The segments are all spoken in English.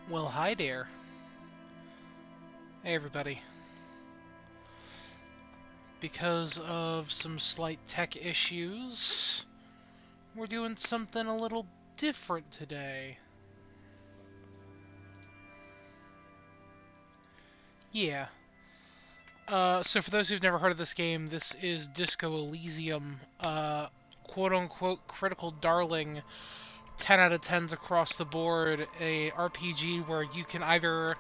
Well, hi there. Hey, everybody. Because of some slight tech issues, we're doing something a little different today. Yeah. So for those who've never heard of this game, this is Disco Elysium, quote-unquote critical darling, 10 out of 10s across the board, a RPG where you can either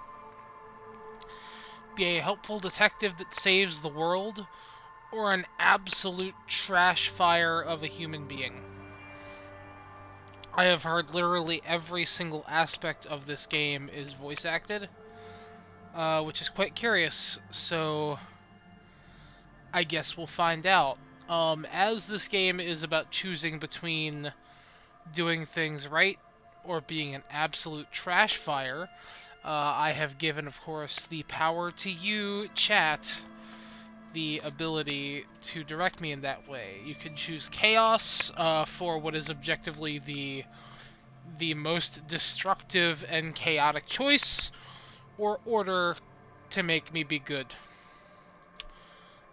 be a helpful detective that saves the world, or an absolute trash fire of a human being. I have heard literally every single aspect of this game is voice acted, which is quite curious, so I guess we'll find out. As this game is about choosing between doing things right or being an absolute trash fire, I have given, of course, the power to you, chat, the ability to direct me in that way. You can choose chaos for what is objectively the most destructive and chaotic choice, or order to make me be good.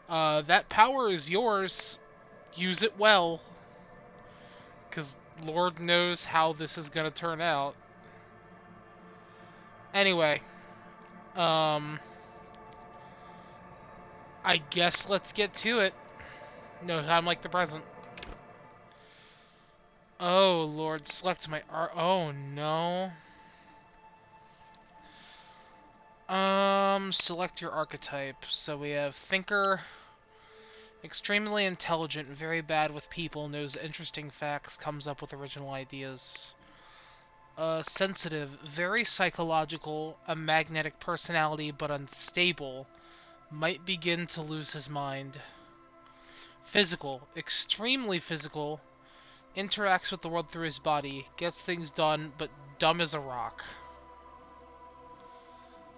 That power is yours. Use it well, because Lord knows how this is going to turn out. Anyway, um, I guess let's get to it. No time like the present. Oh, Lord, select my art. Oh, no. Select your archetype. So we have Thinker, extremely intelligent, very bad with people, knows interesting facts, comes up with original ideas. Sensitive, very psychological, a magnetic personality but unstable, might begin to lose his mind. Physical, extremely physical, interacts with the world through his body, gets things done, but dumb as a rock.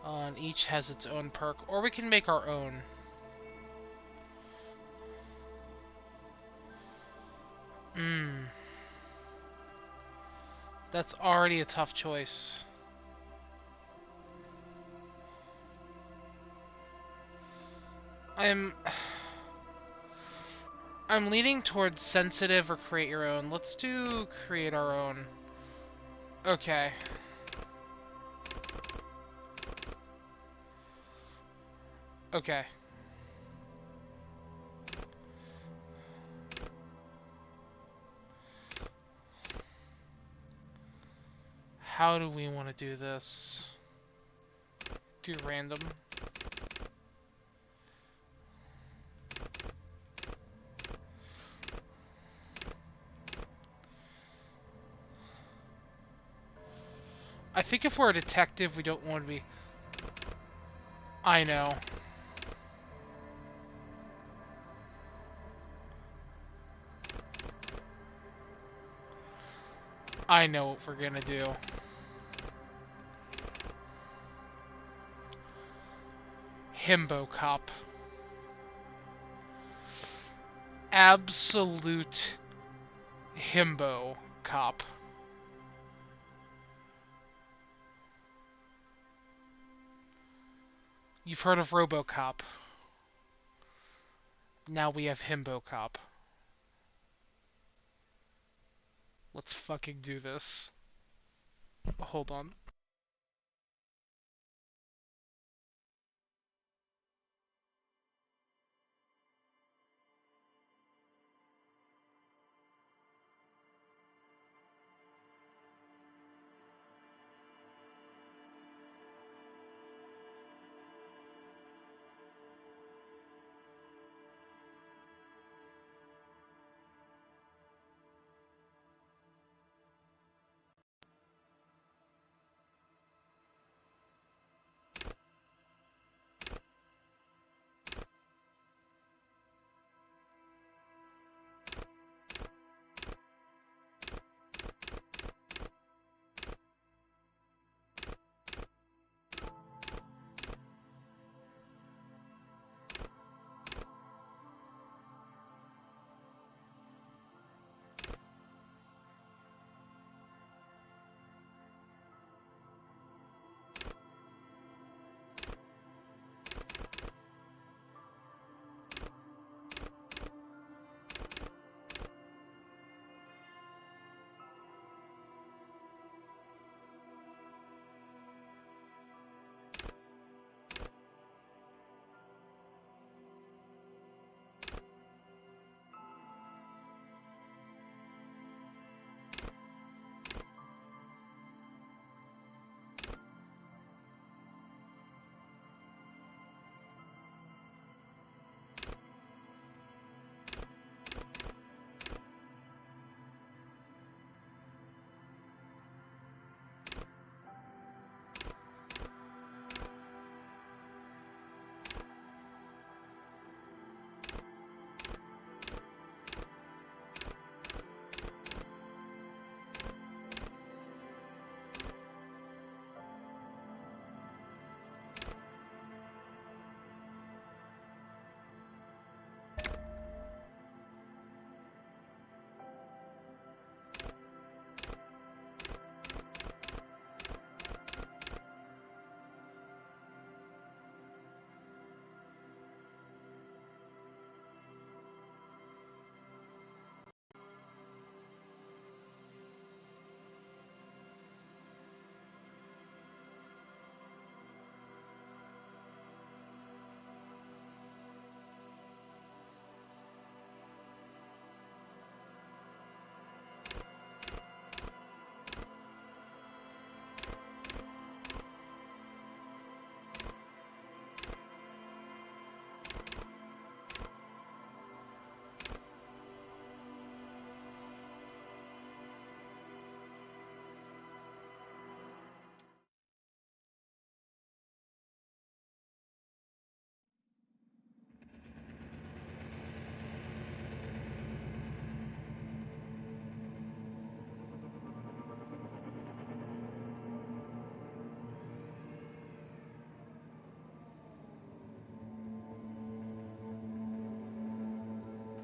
And each has its own perk, or we can make our own. Hmm. That's already a tough choice. I'm I'm leaning towards sensitive or create your own. Let's do create our own. Okay. Okay. How do we want to do this? Do random. I think if we're a detective, we don't want to be... I know. I know what we're gonna do. Himbo cop. Absolute himbo cop. You've heard of RoboCop. Now we have himbo cop. Let's fucking do this. Hold on.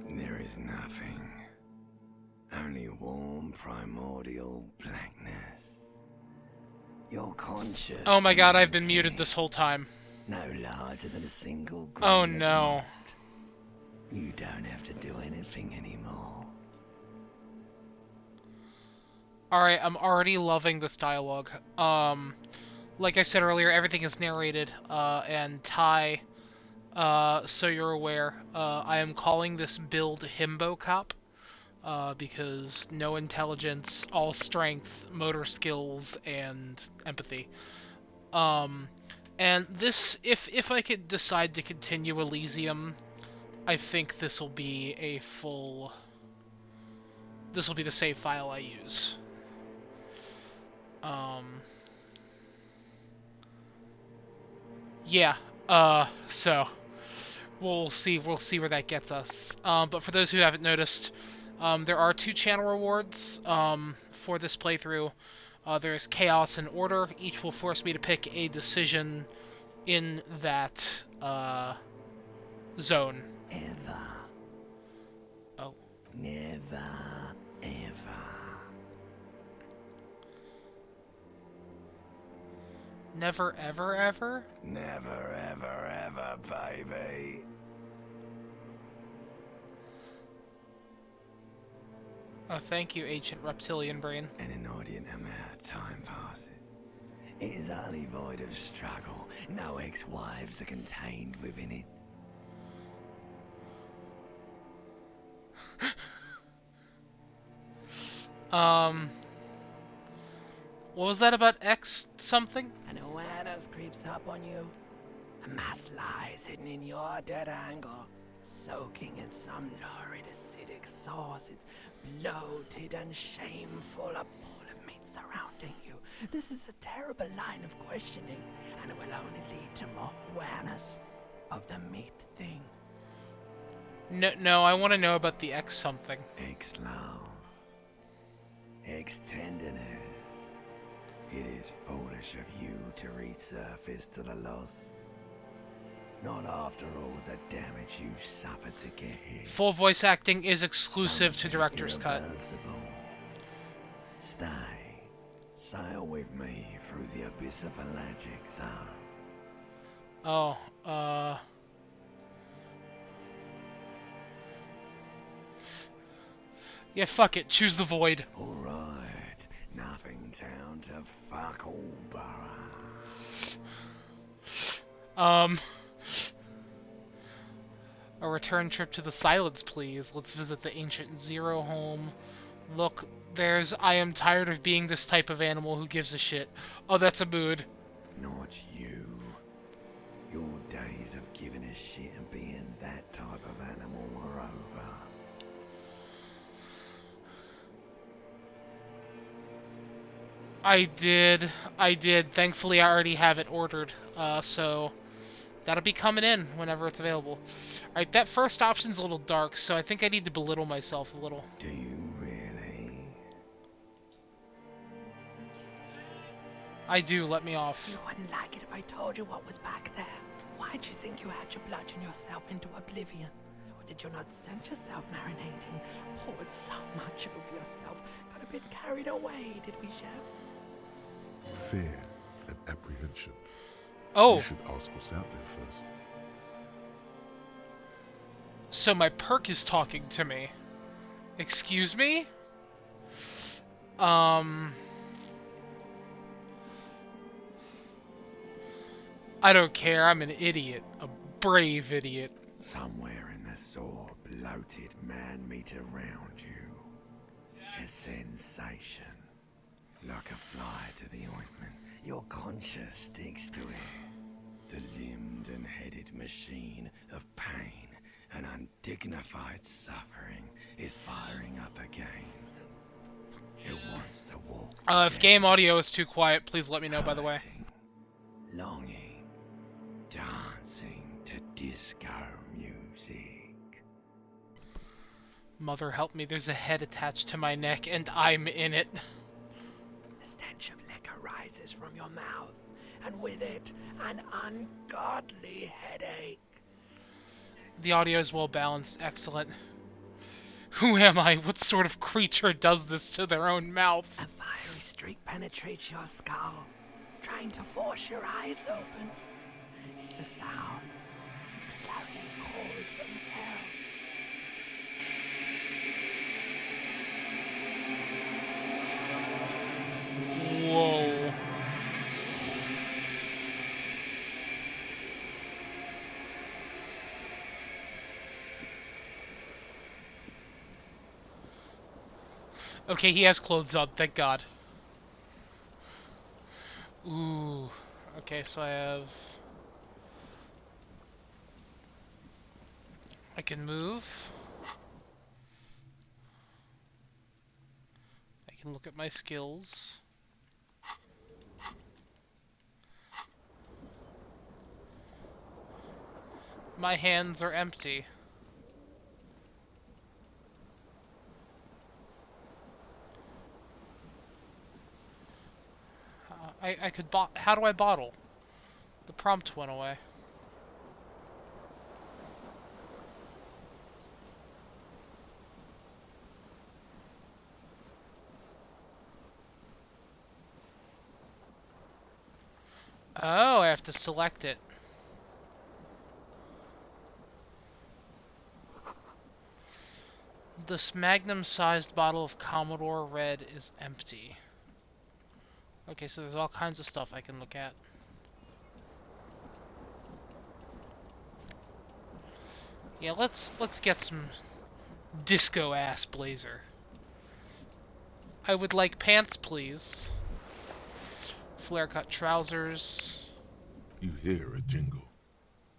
There is nothing. Only warm primordial blackness. Your conscious. Oh my god, I've been remains muted in this it, whole time. no larger than a single Oh grain of no. malt. You don't have to do anything anymore. Alright, I'm already loving this dialogue. Like I said earlier, everything is narrated, and Ty, so you're aware, I am calling this build Himbo Cop, because no intelligence, all strength, motor skills, and empathy. And this, if I could decide to continue Elysium, I think this will be a full... This will be the save file I use. Yeah, so we'll see where that gets us. But for those who haven't noticed, there are 2 channel rewards for this playthrough. There's Chaos and Order. Each will force me to pick a decision in that zone. Ever. Oh. Never, ever. Never, ever, ever? Never, ever, ever, baby. Oh, thank you, ancient reptilian brain. An inordinate amount of time passes. It is utterly void of struggle. No ex-wives are contained within it. What was that about X something? An awareness creeps up on you. A mass lies hidden in your dead angle, soaking in some lurid acidic sauce. It's bloated and shameful, a pool of meat surrounding you. This is a terrible line of questioning, and it will only lead to more awareness of the meat thing. No, I want to know about the X something. Ex-love. Ex-tenderness. It is foolish of you to resurface to the loss. Not after all the damage you've suffered to get here. Full voice acting is exclusive to Director's Cut. Stay. Sail with me through the abyss of Pelagic Zone. Oh, yeah, fuck it. Choose the void. Alright. Nothing down to fuck all, Borough. A return trip to the Silence, please. Let's visit the ancient Zero home. Look, there's I am tired of being this type of animal who gives a shit. Oh, that's a mood. Not you. Your days of giving a shit and being that type of animal are over. I did. Thankfully, I already have it ordered, so that'll be coming in whenever it's available. Alright, that first option's a little dark, so I think I need to belittle myself a little. Do you really? I do, let me off. You wouldn't like it if I told you what was back there. Why'd you think you had to bludgeon yourself into oblivion? Or did you not sense yourself marinating? Poured so much over yourself. Got a bit carried away, did we, Chef? Fear and apprehension. Oh, You should ask what's out there first. so my perk is talking to me. Excuse me? I don't care, I'm an idiot. A brave idiot. Somewhere in the sore, bloated man-meat around you. A sensation. Like a fly to the ointment. Your conscience sticks to it. The limbed and headed machine of pain and undignified suffering is firing up again. It wants to walk. If game audio is too quiet, please let me know, by the way. Hurting, longing, dancing to disco music. Mother help me, there's a head attached to my neck, and I'm in it. The stench of liquor rises from your mouth, and with it, an ungodly headache. The audio is well balanced, excellent. Who am I? What sort of creature does this to their own mouth? A fiery streak penetrates your skull, trying to force your eyes open. It's a sound, a clarion call from hell. Whoa. Okay, he has clothes on, thank God. Ooh. Okay, so I can move. I can look at my skills. My hands are empty. I could how do I bottle? The prompt went away. Oh, I have to select it. This magnum-sized bottle of Commodore Red is empty. Okay, so there's all kinds of stuff I can look at. Yeah, let's get some disco ass blazer. I would like pants, please. Flare cut trousers. You hear a jingle.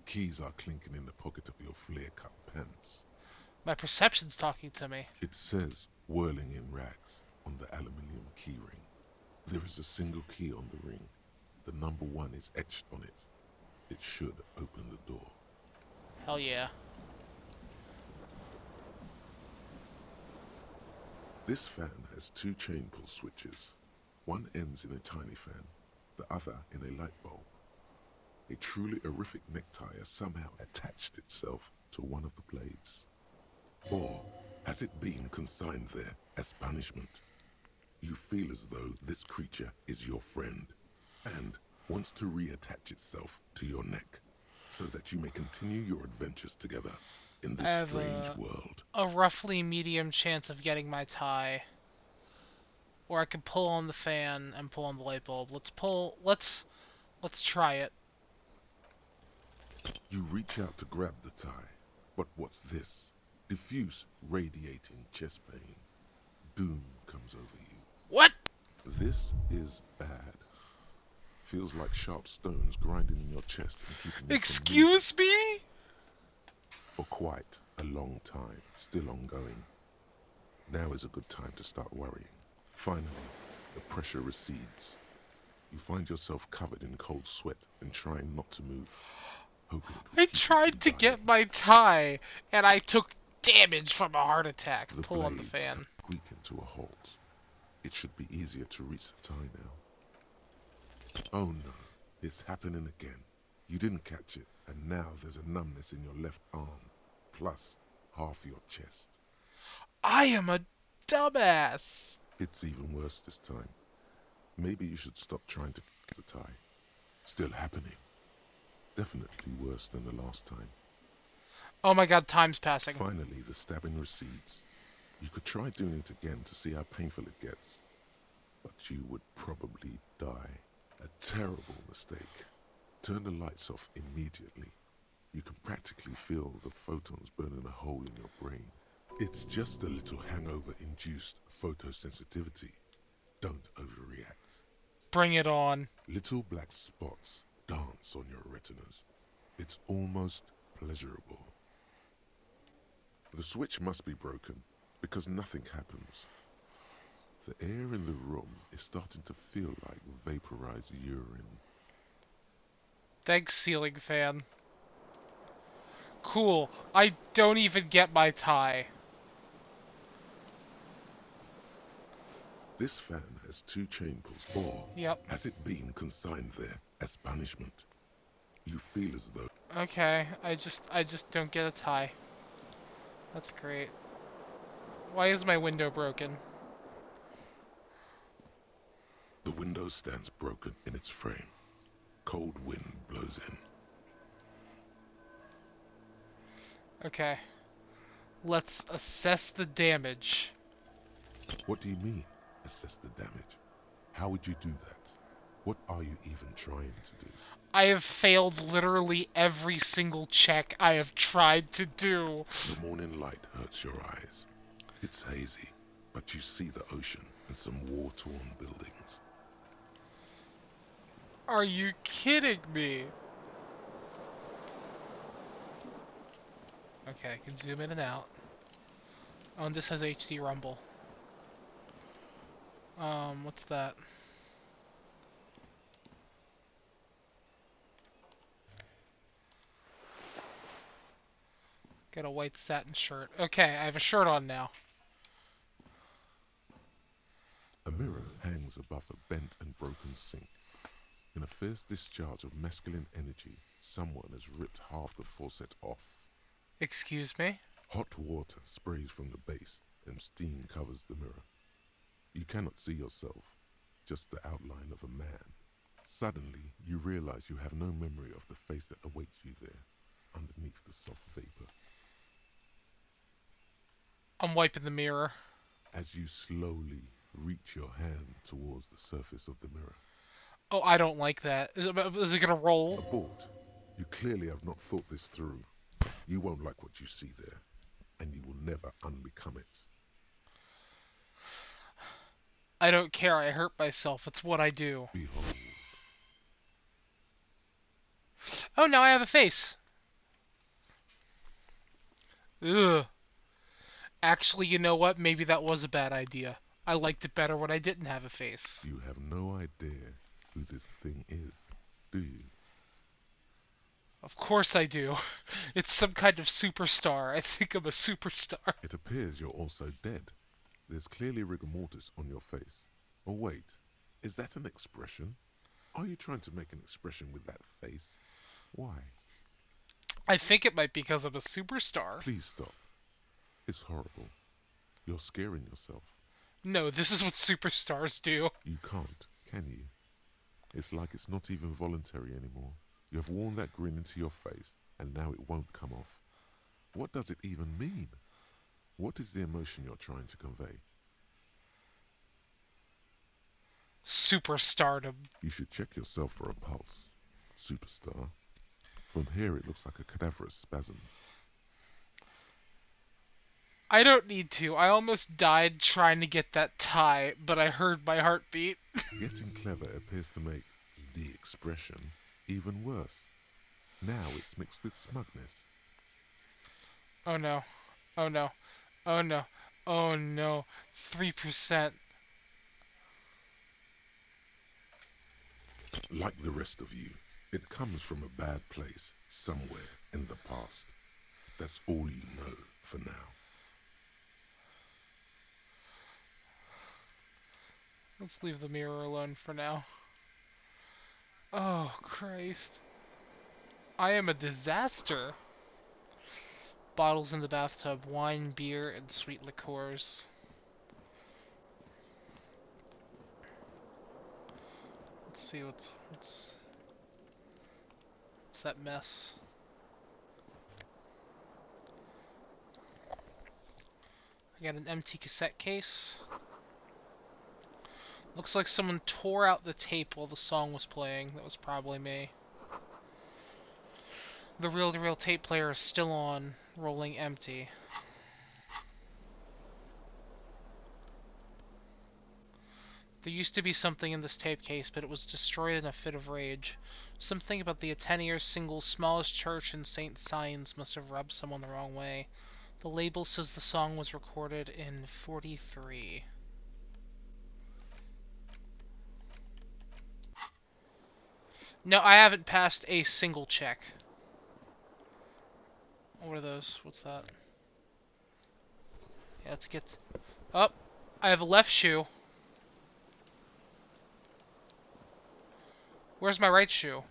Keys are clinking in the pocket of your flare-cut pants. My perception's talking to me. It says whirling in rags on the aluminium keyring. There is a single key on the ring. The number 1 is etched on it. It should open the door. Hell yeah. This fan has 2 chain pull switches. One ends in a tiny fan, the other in a light bulb. A truly horrific necktie has somehow attached itself to one of the blades. Or has it been consigned there as punishment? You feel as though this creature is your friend and wants to reattach itself to your neck so that you may continue your adventures together in I this have strange world. a roughly medium chance of getting my tie. Or I could pull on the fan and pull on the light bulb. Let's try it. You reach out to grab the tie, but what's this? Diffuse, radiating chest pain. Doom comes over you. What? This is bad. Feels like sharp stones grinding in your chest and keeping you from Excuse me? for quite a long time, still ongoing. Now is a good time to start worrying. Finally, the pressure recedes. You find yourself covered in cold sweat and trying not to move, hoping it will I keep you tried from to dying. get my tie, and I took damage from a heart attack. The Pull on the blades fan. weaken to a halt. It should be easier to reach the tie now. Oh no, it's happening again. You didn't catch it, and now there's a numbness in your left arm, plus half your chest. I am a dumbass. It's even worse this time. Maybe you should stop trying to get the tie. Still happening. Definitely worse than the last time. Oh my god, time's passing. Finally, the stabbing recedes. You could try doing it again to see how painful it gets, but you would probably die. A terrible mistake. Turn the lights off immediately. You can practically feel the photons burning a hole in your brain. It's just a little hangover-induced photosensitivity. Don't overreact. Bring it on. Little black spots dance on your retinas. It's almost pleasurable. The switch must be broken because nothing happens. The air in the room is starting to feel like vaporized urine. Thanks, ceiling fan. Cool. I don't even get my tie. This fan has 2 chain pulls, or Yep. has it been consigned there as punishment? You feel as though Okay, I just don't get a tie. That's great. Why is my window broken? The window stands broken in its frame. Cold wind blows in. Okay. Let's assess the damage. What do you mean, assess the damage? How would you do that? What are you even trying to do? I have failed literally every single check I have tried to do. The morning light hurts your eyes. It's hazy, but you see the ocean and some war-torn buildings. Are you kidding me? Okay, I can zoom in and out. Oh, and this has HD rumble. What's that? Got a white satin shirt. Okay, I have a shirt on now. A mirror hangs above a bent and broken sink. In a fierce discharge of masculine energy, someone has ripped half the faucet off. Excuse me? Hot water sprays from the base, and steam covers the mirror. You cannot see yourself, just the outline of a man. Suddenly, you realize you have no memory of the face that awaits you there, underneath the soft vapor. I'm wiping the mirror. As you slowly reach your hand towards the surface of the mirror. Oh, I don't like that. Is it gonna roll? Abort. You clearly have not thought this through. You won't like what you see there, and you will never unbecome it. I don't care. I hurt myself. It's what I do. Behold. Oh, now I have a face. Ugh. Actually, you know what? Maybe that was a bad idea. I liked it better when I didn't have a face. You have no idea who this thing is, do you? Of course I do. It's some kind of superstar. I think I'm a superstar. It appears you're also dead. There's clearly rigor mortis on your face. Oh wait, is that an expression? Are you trying to make an expression with that face? Why? I think it might be because I'm a superstar. Please stop. It's horrible. You're scaring yourself. No, this is what superstars do. You can't, can you? It's like it's not even voluntary anymore. You have worn that grin into your face, and now it won't come off. What does it even mean? What is the emotion you're trying to convey? Superstardom. You should check yourself for a pulse, superstar. From here it looks like a cadaverous spasm. I don't need to. I almost died trying to get that tie, but I heard my heartbeat. Getting clever appears to make the expression even worse. Now it's mixed with smugness. Oh no. Oh no. Oh no. Oh no. 3%. Like the rest of you, it comes from a bad place somewhere in the past. That's all you know for now. Let's leave the mirror alone for now. Oh, Christ. I am a disaster. Bottles in the bathtub, wine, beer, and sweet liqueurs. Let's see what's that mess. I got an empty cassette case. Looks like someone tore out the tape while the song was playing. That was probably me. The reel-to-reel tape player is still on, rolling empty. There used to be something in this tape case, but it was destroyed in a fit of rage. Something about the Atenier single smallest church in St. Signs must have rubbed someone the wrong way. The label says the song was recorded in 43. No, I haven't passed a single check. What are those? What's that? Yeah, let's get... Oh! I have a left shoe. Where's my right shoe?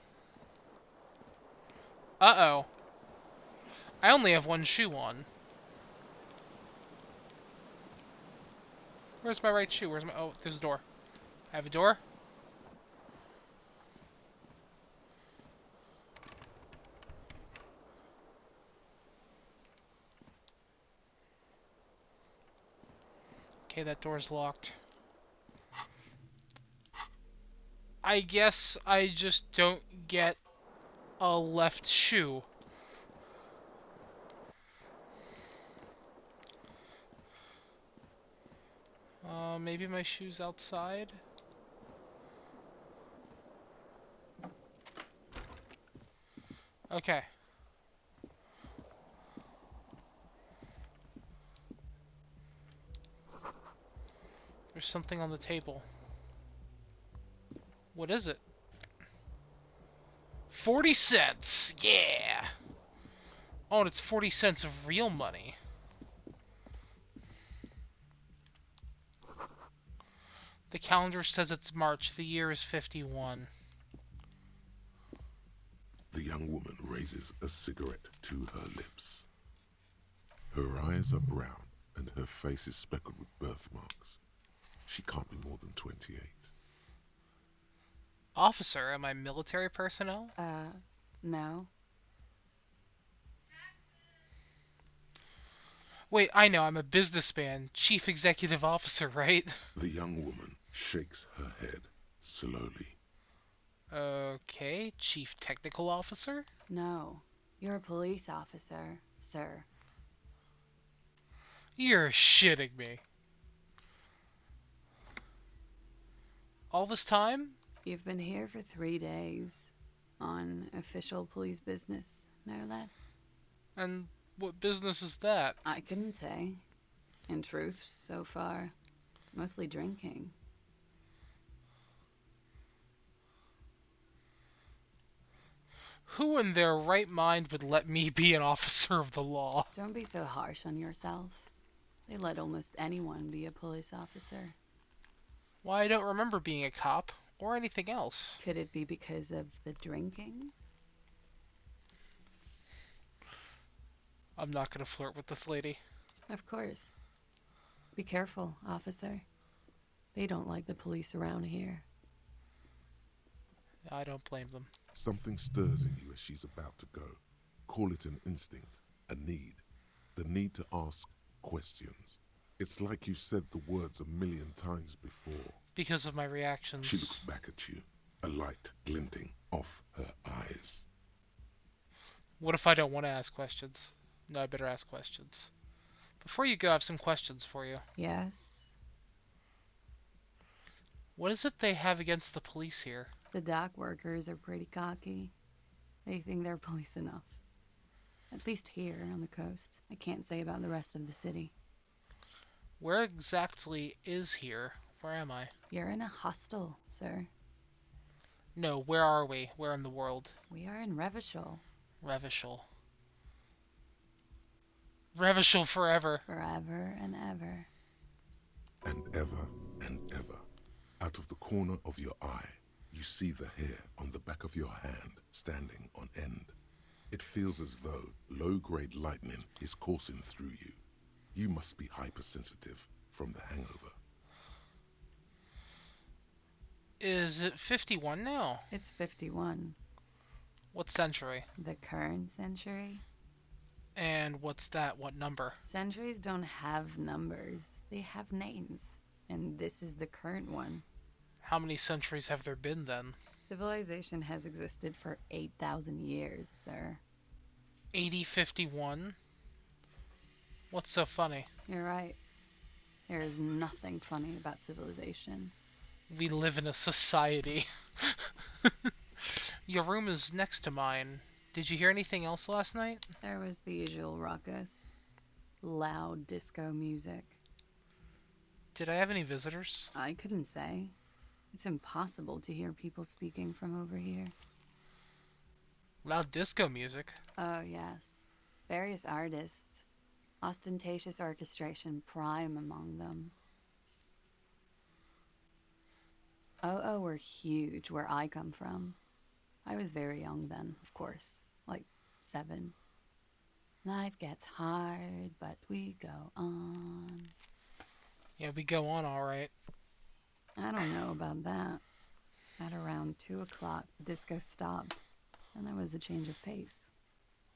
Uh-oh. I only have one shoe on. Where's my right shoe? Where's my... Oh, there's a door. I have a door. Okay, that door's locked. I guess I just don't get a left shoe. Maybe my shoe's outside? Okay. There's something on the table. What is it? 40 cents! Yeah! Oh, and it's 40 cents of real money. The calendar says it's March. The year is 51. The young woman raises a cigarette to her lips. Her eyes are brown and her face is speckled with birthmarks. She can't be more than 28. Officer, am I military personnel? No. Wait, I know, I'm a businessman. Chief executive officer, right? The young woman shakes her head slowly. Okay, chief technical officer? No. You're a police officer, sir. You're shitting me. All this time? You've been here for 3 days. On official police business, no less. And what business is that? I couldn't say. In truth, so far, mostly drinking. Who in their right mind would let me be an officer of the law? Don't be so harsh on yourself. They let almost anyone be a police officer. Why, I don't remember being a cop, or anything else. Could it be because of the drinking? I'm not gonna flirt with this lady. Of course. Be careful, officer. They don't like the police around here. I don't blame them. Something stirs in you as she's about to go. Call it an instinct, a need. The need to ask questions. It's like you said the words 1,000,000 times before. Because of my reactions. She looks back at you, a light glinting off her eyes. What if I don't want to ask questions? No, I better ask questions. Before you go, I have some questions for you. Yes? What is it they have against the police here? The dock workers are pretty cocky. They think they're police enough. At least here on the coast. I can't say about the rest of the city. Where exactly is here? Where am I? You're in a hostel, sir. No, where are we? Where in the world? We are in Revachol. Revachol. Revachol forever. Forever and ever. And ever and ever, out of the corner of your eye, you see the hair on the back of your hand standing on end. It feels as though low-grade lightning is coursing through you. You must be hypersensitive from the hangover. Is it 51 now? It's 51. What century? The current century? And what's that? What number? Centuries don't have numbers. They have names. And this is the current one. How many centuries have there been then? Civilization has existed for 8,000 years, sir. 8051? What's so funny? You're right. There is nothing funny about civilization. We live in a society. Your room is next to mine. Did you hear anything else last night? There was the usual ruckus. Loud disco music. Did I have any visitors? I couldn't say. It's impossible to hear people speaking from over here. Loud disco music? Oh, yes. Various artists. Ostentatious orchestration prime among them. Oh, were huge where I come from. I was very young then, of course. Like 7. Life gets hard, but we go on. Yeah, we go on all right. I don't know about that. At around 2 o'clock, the disco stopped, and there was a change of pace.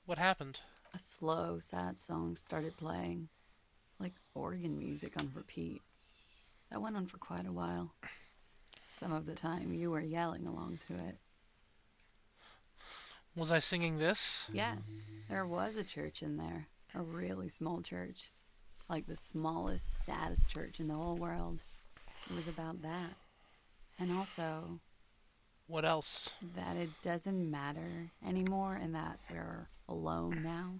What happened? A slow, sad song started playing, like organ music on repeat. That went on for quite a while. Some of the time, you were yelling along to it. Was I singing this? Yes, there was a church in there. A really small church. Like the smallest, saddest church in the whole world. It was about that. And also, What else? that it doesn't matter anymore and that we're alone now.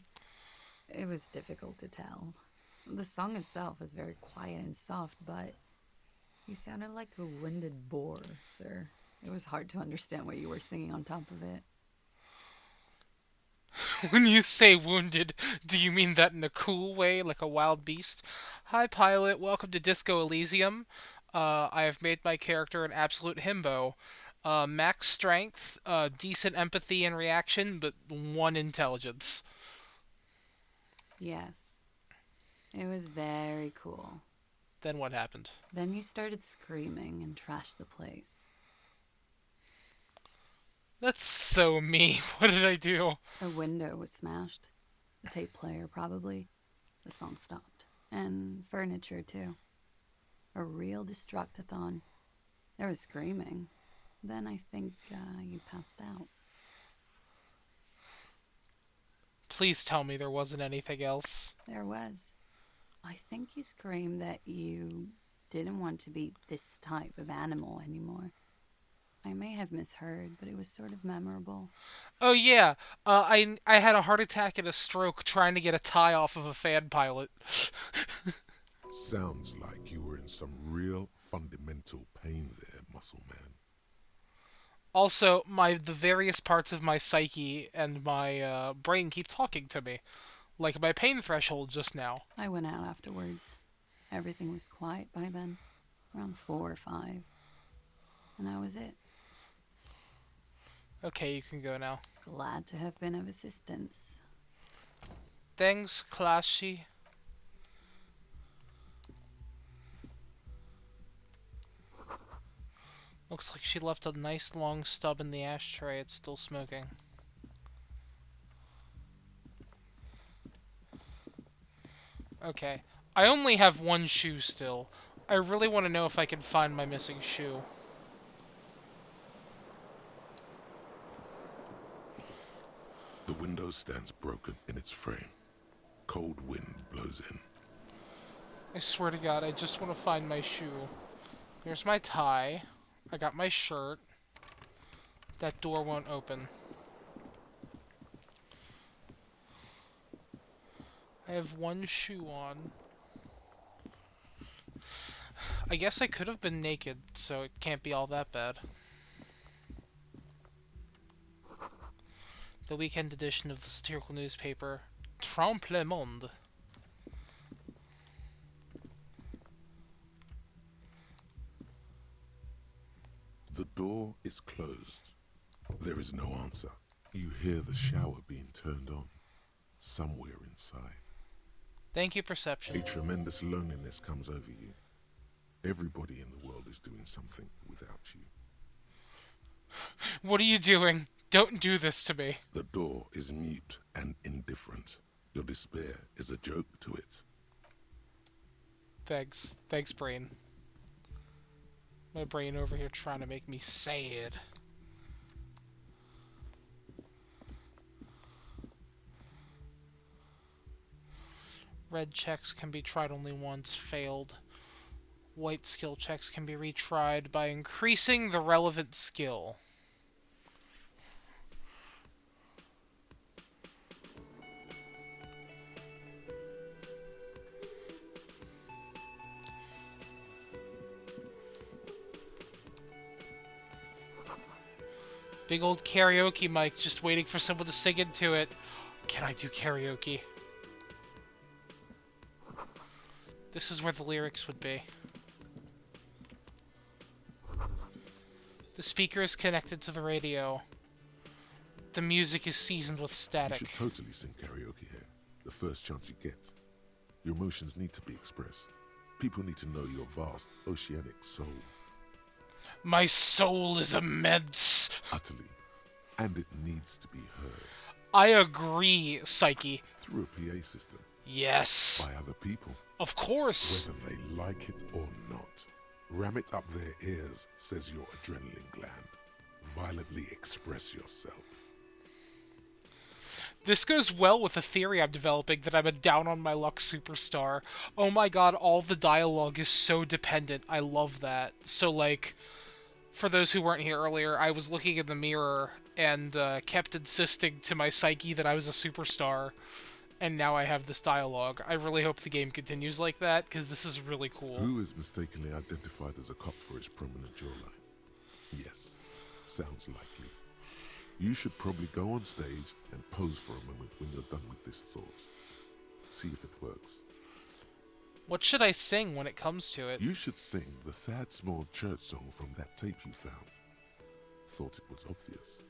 It was difficult to tell. The song itself was very quiet and soft, but you sounded like a winded boar, sir. It was hard to understand what you were singing on top of it. When you say wounded, do you mean that in a cool way, like a wild beast? Hi, pilot. Welcome to Disco Elysium. I have made my character an absolute himbo. Max strength, decent empathy and reaction, but 1 intelligence. Yes, it was very cool. Then what happened? Then you started screaming and trashed the place. That's so me. What did I do? A window was smashed. A tape player, probably. The song stopped. And furniture, too. A real destructathon. There was screaming. Then I think you passed out. Please tell me there wasn't anything else. There was. I think you screamed that you didn't want to be this type of animal anymore. I may have misheard, but it was sort of memorable. Oh yeah, I had a heart attack and a stroke trying to get a tie off of a fan pilot. Sounds like you were in some real fundamental pain there, muscle man. Also, the various parts of my psyche and my brain keep talking to me, like my pain threshold just now. I went out afterwards. Everything was quiet by then, around 4 or 5. And that was it. Okay, you can go now. Glad to have been of assistance. Thanks, Classy. Looks like she left a nice long stub in the ashtray. It's still smoking. Okay. I only have 1 shoe still. I really want to know if I can find my missing shoe. The window stands broken in its frame. Cold wind blows in. I swear to God, I just want to find my shoe. There's my tie. I got my shirt. That door won't open. I have 1 shoe on. I guess I could have been naked, so it can't be all that bad. The weekend edition of the satirical newspaper Trompe le Monde. The door is closed. There is no answer. You hear the shower being turned on, somewhere inside. Thank you, A Perception. tremendous loneliness comes over you. Everybody in the world is doing something without you. What are you doing? Don't do this to me. The door is mute and indifferent. Your despair is a joke to it. Thanks. Thanks, brain. My brain over here trying to make me sad. Red checks can be tried only once, failed. White skill checks can be retried by increasing the relevant skill. Big old karaoke mic, just waiting for someone to sing into it. Can I do karaoke? This is where the lyrics would be. The speaker is connected to the radio. The music is seasoned with You static. should totally sing karaoke here, the first chance you get. Your emotions need to be expressed. People need to know your vast oceanic soul. My soul is immense. Utterly. And it needs to be heard. I agree, Psyche. Through a PA system. Yes. By other people. Of course. Whether they like it or not. Ram it up their ears, says your adrenaline gland. Violently express yourself. This goes well with a theory I'm developing that I'm a down-on-my-luck superstar. Oh my god, all the dialogue is so dependent. I love that. So, like, for those who weren't here earlier, I was looking in the mirror and kept insisting to my psyche that I was a superstar, and now I have this dialogue. I really hope the game continues like that, because this is really cool. Who is mistakenly identified as a cop for his prominent jawline? Yes, sounds likely. You should probably go on stage and pose for a moment when you're done with this thought. See if it works. What should I sing when it comes to it? You should sing the sad small church song from that tape you found. Thought it was obvious.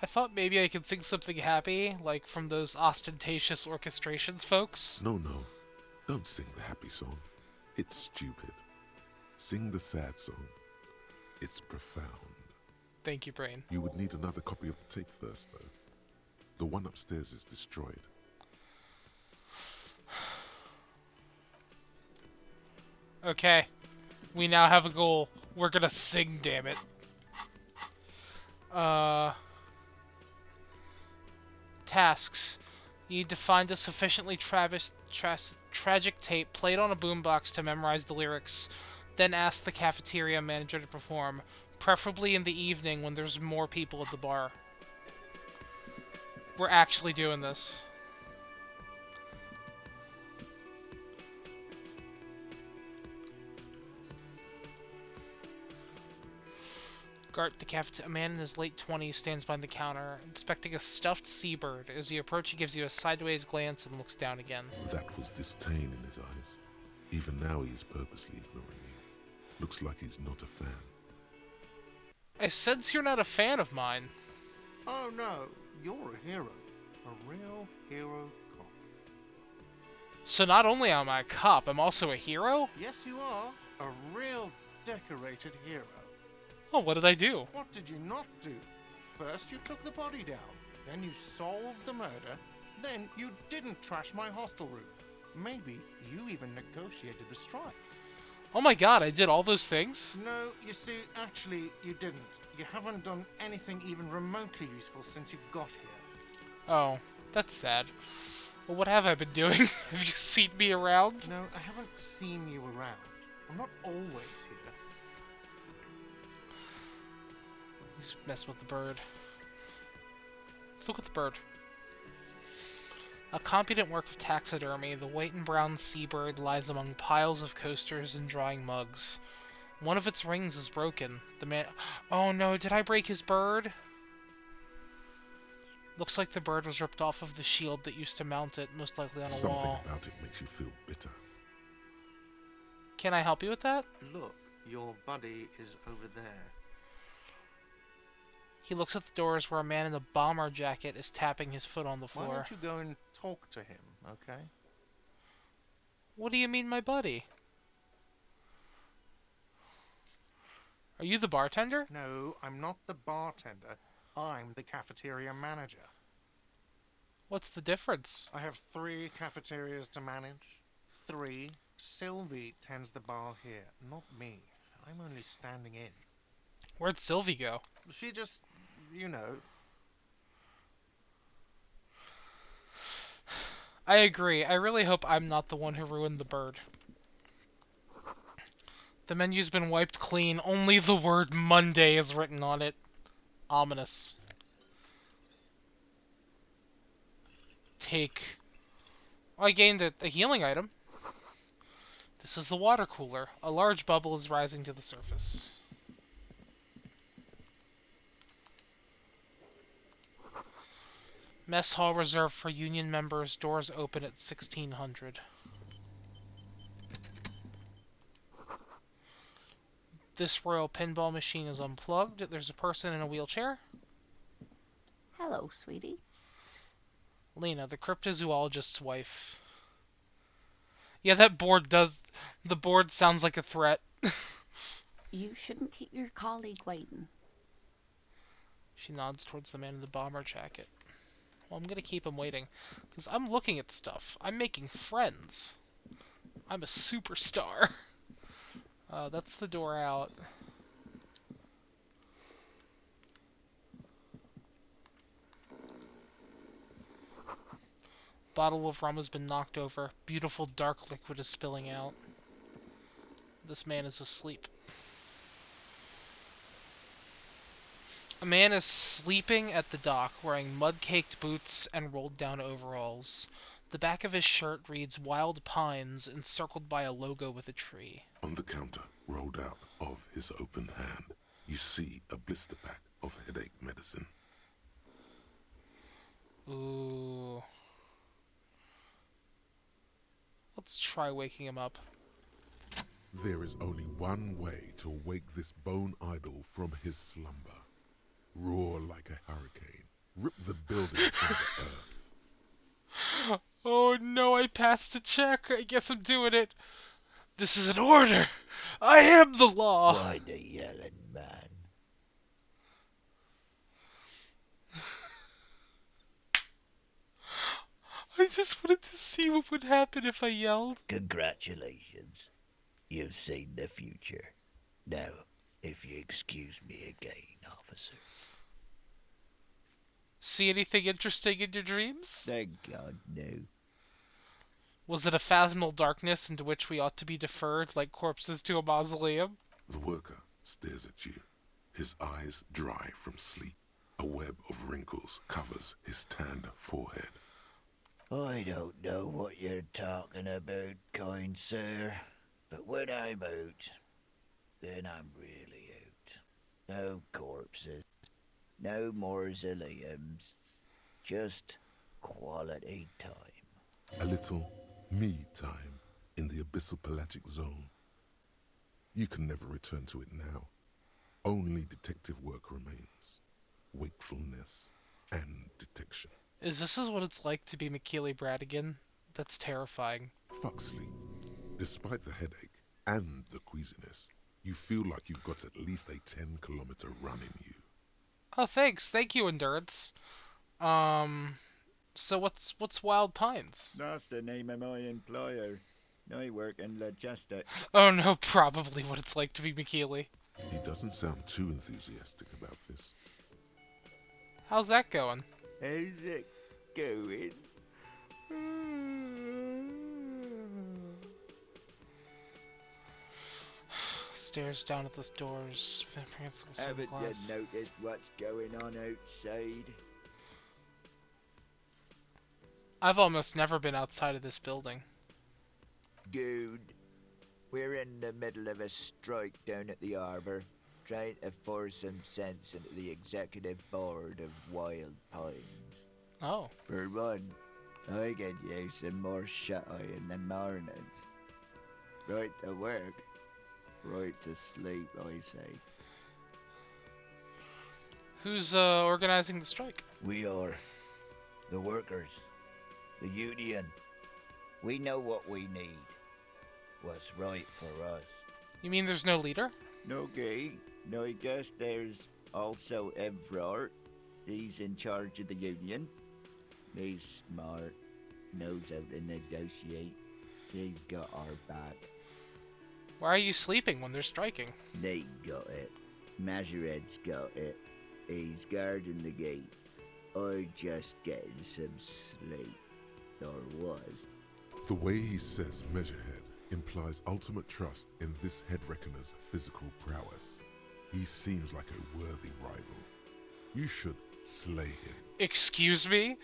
I thought maybe I could sing something happy, like from those ostentatious orchestrations, folks. No. Don't sing the happy song. It's stupid. Sing the sad song. It's profound. Thank you, Brain. You would need another copy of the tape first, though. The one upstairs is destroyed. Okay. We now have a goal. We're gonna sing, damn it. Tasks. You need to find a sufficiently tragic tape, play it on a boombox to memorize the lyrics, then ask the cafeteria manager to perform, preferably in the evening when there's more people at the bar. We're actually doing this. Gart, a man in his late 20s, stands behind the counter, inspecting a stuffed seabird. As you approach, he gives you a sideways glance and looks down again. That was disdain in his eyes. Even now he is purposely ignoring me. Looks like he's not a fan. I sense you're not a fan of mine. Oh no, you're a hero. A real hero cop. So not only am I a cop, I'm also a hero? Yes, you are. A real decorated hero. Oh, what did I do? What did you not do? First you took the body down, then you solved the murder, then you didn't trash my hostel room. Maybe you even negotiated the strike. Oh my god, I did all those things? No, you see, actually, you didn't. You haven't done anything even remotely useful since you got here. Oh, that's sad. Well, what have I been doing? Have you seen me around? No, I haven't seen you around. I'm not always here. He's messing with the bird. Let's look at the bird. A competent work of taxidermy, the white and brown seabird lies among piles of coasters and drying mugs. One of its rings is broken. The man... Oh no, did I break his bird? Looks like the bird was ripped off of the shield that used to mount it, most likely on a Something wall. about it makes you feel bitter. Can I help you with that? Look, your buddy is over there. He looks at the doors where a man in a bomber jacket is tapping his foot on the floor. Why don't you go and talk to him, okay? What do you mean, my buddy? Are you the bartender? No, I'm not the bartender. I'm the cafeteria manager. What's the difference? I have 3 cafeterias to manage. 3. Sylvie tends the bar here, not me. I'm only standing in. Where'd Sylvie go? She just, you know... I agree. I really hope I'm not the one who ruined the bird. The menu's been wiped clean. Only the word Monday is written on it. Ominous. Take... I gained a healing item. This is the water cooler. A large bubble is rising to the surface. Mess hall reserved for Union members. Doors open at 1600. This royal pinball machine is unplugged. There's a person in a wheelchair. Hello, sweetie. Lena, the cryptozoologist's wife. Yeah, that board does. The board sounds like a threat. You shouldn't keep your colleague waiting. She nods towards the man in the bomber jacket. Well, I'm gonna keep him waiting, because I'm looking at stuff. I'm making friends. I'm a superstar. That's the door out. Bottle of rum has been knocked over. Beautiful dark liquid is spilling out. This man is asleep. A man is sleeping at the dock, wearing mud-caked boots and rolled-down overalls. The back of his shirt reads Wild Pines, encircled by a logo with a tree. On the counter, rolled out of his open hand, you see a blister pack of headache medicine. Ooh. Let's try waking him up. There is only one way to wake this bone idol from his slumber. Roar like a hurricane. Rip the building from the earth. Oh no, I passed a check. I guess I'm doing it. This is an order. I am the law. Why the yelling, man? I just wanted to see what would happen if I yelled. Congratulations. You've seen the future. Now, if you excuse me again, officer. See anything interesting in your dreams? Thank God, no. Was it a fathomable darkness into which we ought to be deferred like corpses to a mausoleum? The worker stares at you, his eyes dry from sleep. A web of wrinkles covers his tanned forehead. I don't know what you're talking about, kind sir. But when I'm out, then I'm really out. No corpses, no mausoleums, just quality time. A little me time in the abyssal pelagic zone. You can never return to it now. Only detective work remains. Wakefulness and detection. Is this what it's like to be McKeely Bradigan? That's terrifying. Fuck sleep. Despite the headache and the queasiness, you feel like you've got at least a 10-kilometer run in you. Oh, thanks. Thank you, Endurance. So what's Wild Pines? That's the name of my employer. I work in logistics. Oh no, probably what it's like to be McKeely. He doesn't sound too enthusiastic about this. How's that going? How's it going? Stares down at the doors. Haven't you noticed what's going on outside? I've almost never been outside of this building. Good. We're in the middle of a strike down at the harbour, trying to force some sense into the executive board of Wild Pines. Oh. For one, I could use some more shut-eye in the mornings. Right to work, right to sleep, I say. Who's organizing the strike? We are. The workers. The union. We know what we need. What's right for us. You mean there's no leader? Okay. Now I guess there's also Evrard. He's in charge of the union. He's smart. Knows how to negotiate. He's got our back. Why are you sleeping when they're striking? They got it. Majoret's got it. He's guarding the gate. I just getting some sleep. Or was. The way he says Measurehead implies ultimate trust in this head reckoner's physical prowess. He seems like a worthy rival. You should slay him. Excuse me?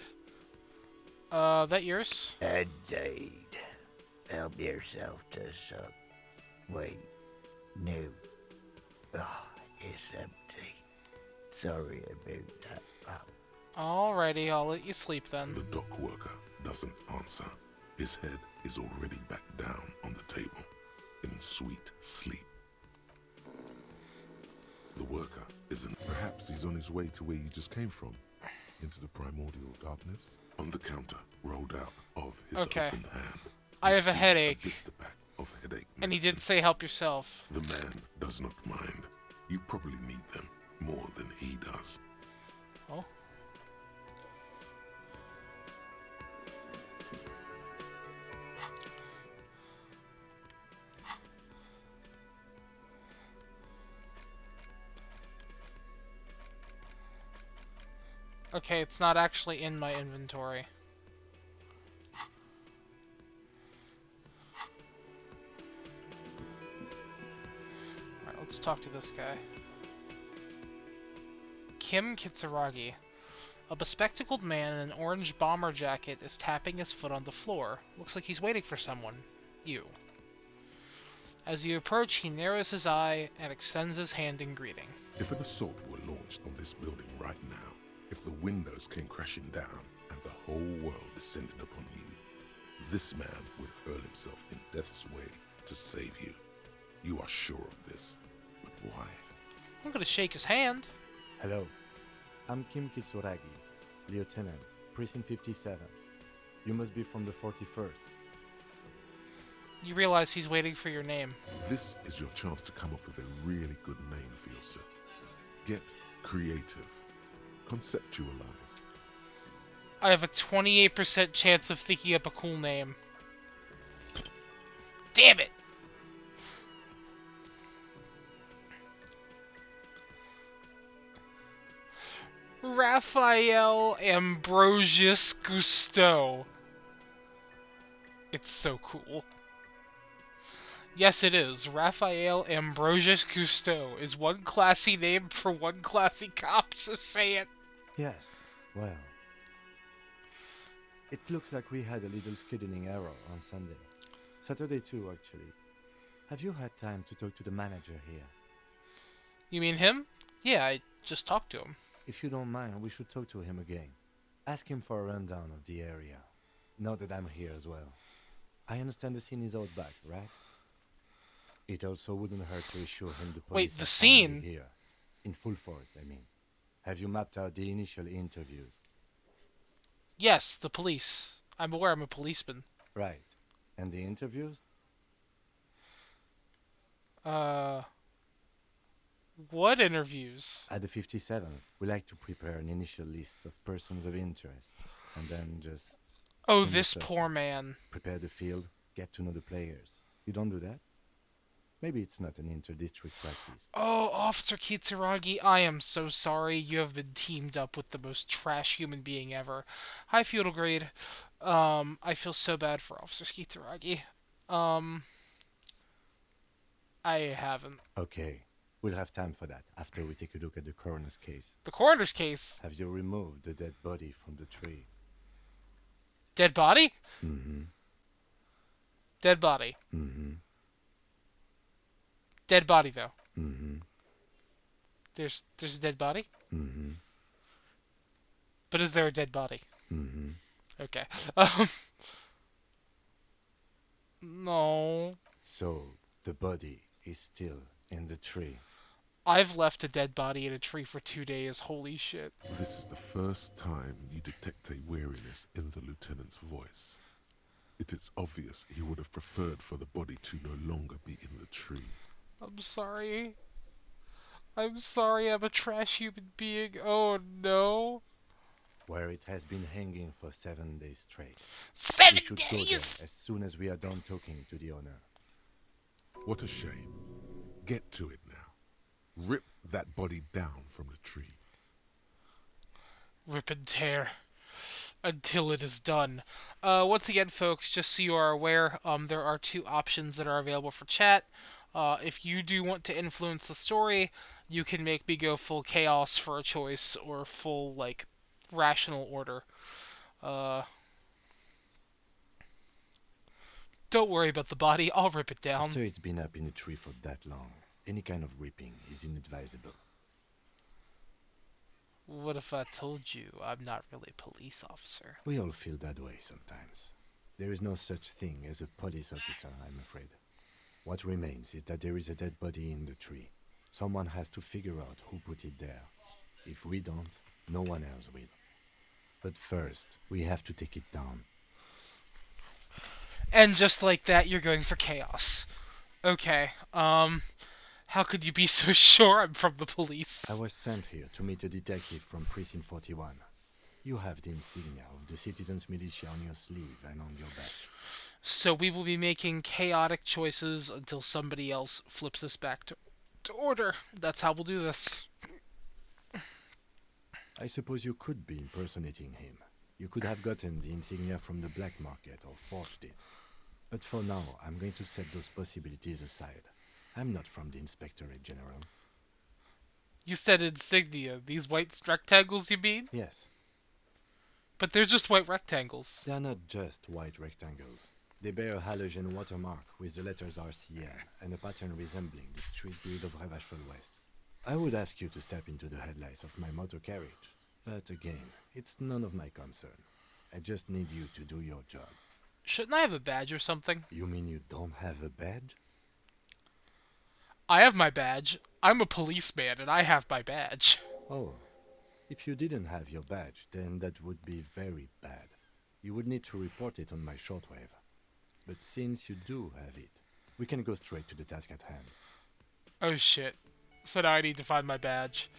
That yours? Indeed. Help yourself to some. Wait. No. Oh, it's empty. Sorry about that, pal. Alrighty, I'll let you sleep then. The dock worker doesn't answer. His head is already back down on the table, in sweet sleep. The worker isn't. Perhaps he's on his way to where you just came from, into the primordial darkness. On the counter, rolled out of his Okay. open hand. I You have a see headache. a blister pack of headache And he medicine. did say help yourself. The man does not mind. You probably need them more than he does. Oh. Okay, it's not actually in my inventory. Alright, let's talk to this guy. Kim Kitsuragi. A bespectacled man in an orange bomber jacket is tapping his foot on the floor. Looks like he's waiting for someone. You. As you approach, he narrows his eye and extends his hand in greeting. If an assault were launched on this building right now, if the windows came crashing down and the whole world descended upon you, this man would hurl himself in death's way to save you. You are sure of this, but why? I'm gonna shake his hand. Hello, I'm Kim Kitsuragi, Lieutenant, Precinct 57. You must be from the 41st. You realize he's waiting for your name. This is your chance to come up with a really good name for yourself. Get creative. Conceptualize. I have a 28% chance of thinking up a cool name. Damn it! Raphael Ambrosius Cousteau. It's so cool. Yes, it is. Raphael Ambrosius Cousteau is one classy name for one classy cop, so say it. Yes, well. It looks like we had a little scheduling error on Sunday. Saturday too, actually. Have you had time to talk to the manager here? You mean him? Yeah, I just talked to him. If you don't mind, we should talk to him again. Ask him for a rundown of the area. Now that I'm here as well. I understand the scene is out back, right? It also wouldn't hurt to assure him the police Wait, are the finally scene? here. In full force, I mean. Have you mapped out the initial interviews? Yes, the police. I'm aware I'm a policeman. Right. And the interviews? What interviews? At the 57th, we like to prepare an initial list of persons of interest, and then just... Oh, skim the this poor surface. man. Prepare the field, get to know the players. You don't do that? Maybe it's not an inter-district practice. Oh, Officer Kitsuragi, I am so sorry. You have been teamed up with the most trash human being ever. Hi, Feudal Grade. I feel so bad for Officer Kitsuragi. I haven't. Okay, we'll have time for that after we take a look at the coroner's case. The coroner's case. Have you removed the dead body from the tree? Dead body? Mm-hmm. Dead body. Mm-hmm. Dead body, though. Mm-hmm. There's a dead body? Mm-hmm. But is there a dead body? Mm-hmm. Okay. No. So, the body is still in the tree. I've left a dead body in a tree for 2 days. Holy shit. This is the first time you detect a weariness in the lieutenant's voice. It is obvious he would have preferred for the body to no longer be in the tree. I'm sorry. I'm sorry I'm a trash human being. Oh no. Where it has been hanging for 7 days straight. 7 We should go there days! as soon as we are done talking to the owner. What a shame. Get to it now. Rip that body down from the tree. Rip and tear. Until it is done. Once again, folks, just so you are aware, there are 2 options that are available for chat. If you do want to influence the story, you can make me go full chaos for a choice, or full, like, rational order. Don't worry about the body, I'll rip it down. After it's been up in a tree for that long, any kind of ripping is inadvisable. What if I told you I'm not really a police officer? We all feel that way sometimes. There is no such thing as a police officer, I'm afraid. What remains is that there is a dead body in the tree. Someone has to figure out who put it there. If we don't, no one else will. But first, we have to take it down. And just like that, you're going for chaos. Okay, how could you be so sure I'm from the police? I was sent here to meet a detective from Precinct 41. You have the insignia of the Citizens Militia on your sleeve and on your back. So we will be making chaotic choices until somebody else flips us back to order. That's how we'll do this. I suppose you could be impersonating him. You could have gotten the insignia from the black market or forged it. But for now, I'm going to set those possibilities aside. I'm not from the Inspectorate General. You said insignia. These white rectangles, you mean? Yes, But they're just white rectangles. they are not just white rectangles. They bear a halogen watermark with the letters RCN and a pattern resembling the street grid of Revachol West. I would ask you to step into the headlights of my motor carriage, but again, it's none of my concern. I just need you to do your job. Shouldn't I have a badge or something? You mean you don't have a badge? I have my badge. I'm a policeman and I have my badge. Oh, if you didn't have your badge, then that would be very bad. You would need to report it on my shortwave. But since you do have it, we can go straight to the task at hand. Oh shit. So now I need to find my badge.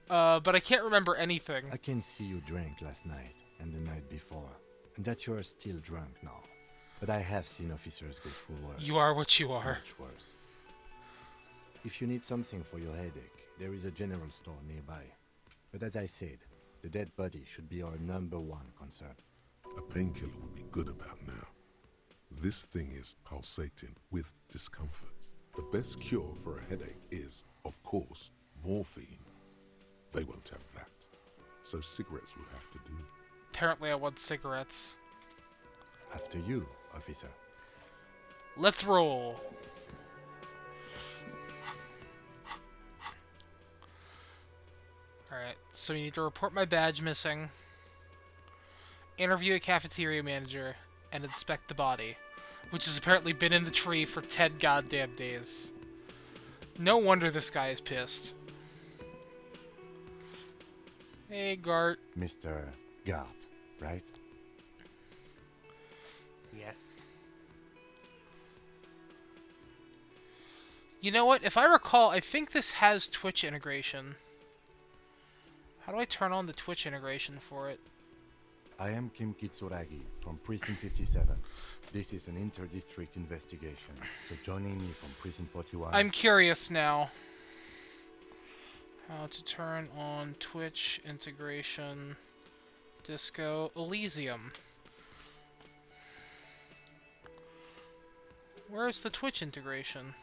But I can't remember anything. I can see you drank last night and the night before, and that you are still drunk now. But I have seen officers go through worse. You are what you are. Much worse. If you need something for your headache, there is a general store nearby. But as I said, the dead body should be our #1 concern. A painkiller would be good about now. This thing is pulsating with discomfort. The best cure for a headache is, of course, morphine. They won't have that, so cigarettes will have to do. Apparently I want cigarettes. After you, officer. Let's roll. Alright, so you need to report my badge missing, interview a cafeteria manager, and inspect the body, which has apparently been in the tree for 10 goddamn days. No wonder this guy is pissed. Hey, Gart. Mr. Gart, right? Yes. You know what? If I recall, I think this has Twitch integration. How do I turn on the Twitch integration for it? I am Kim Kitsuragi from Precinct 57. This is an inter-district investigation, so joining me from Precinct 41... I'm curious now. How to turn on Twitch integration. Disco Elysium. Where's the Twitch integration?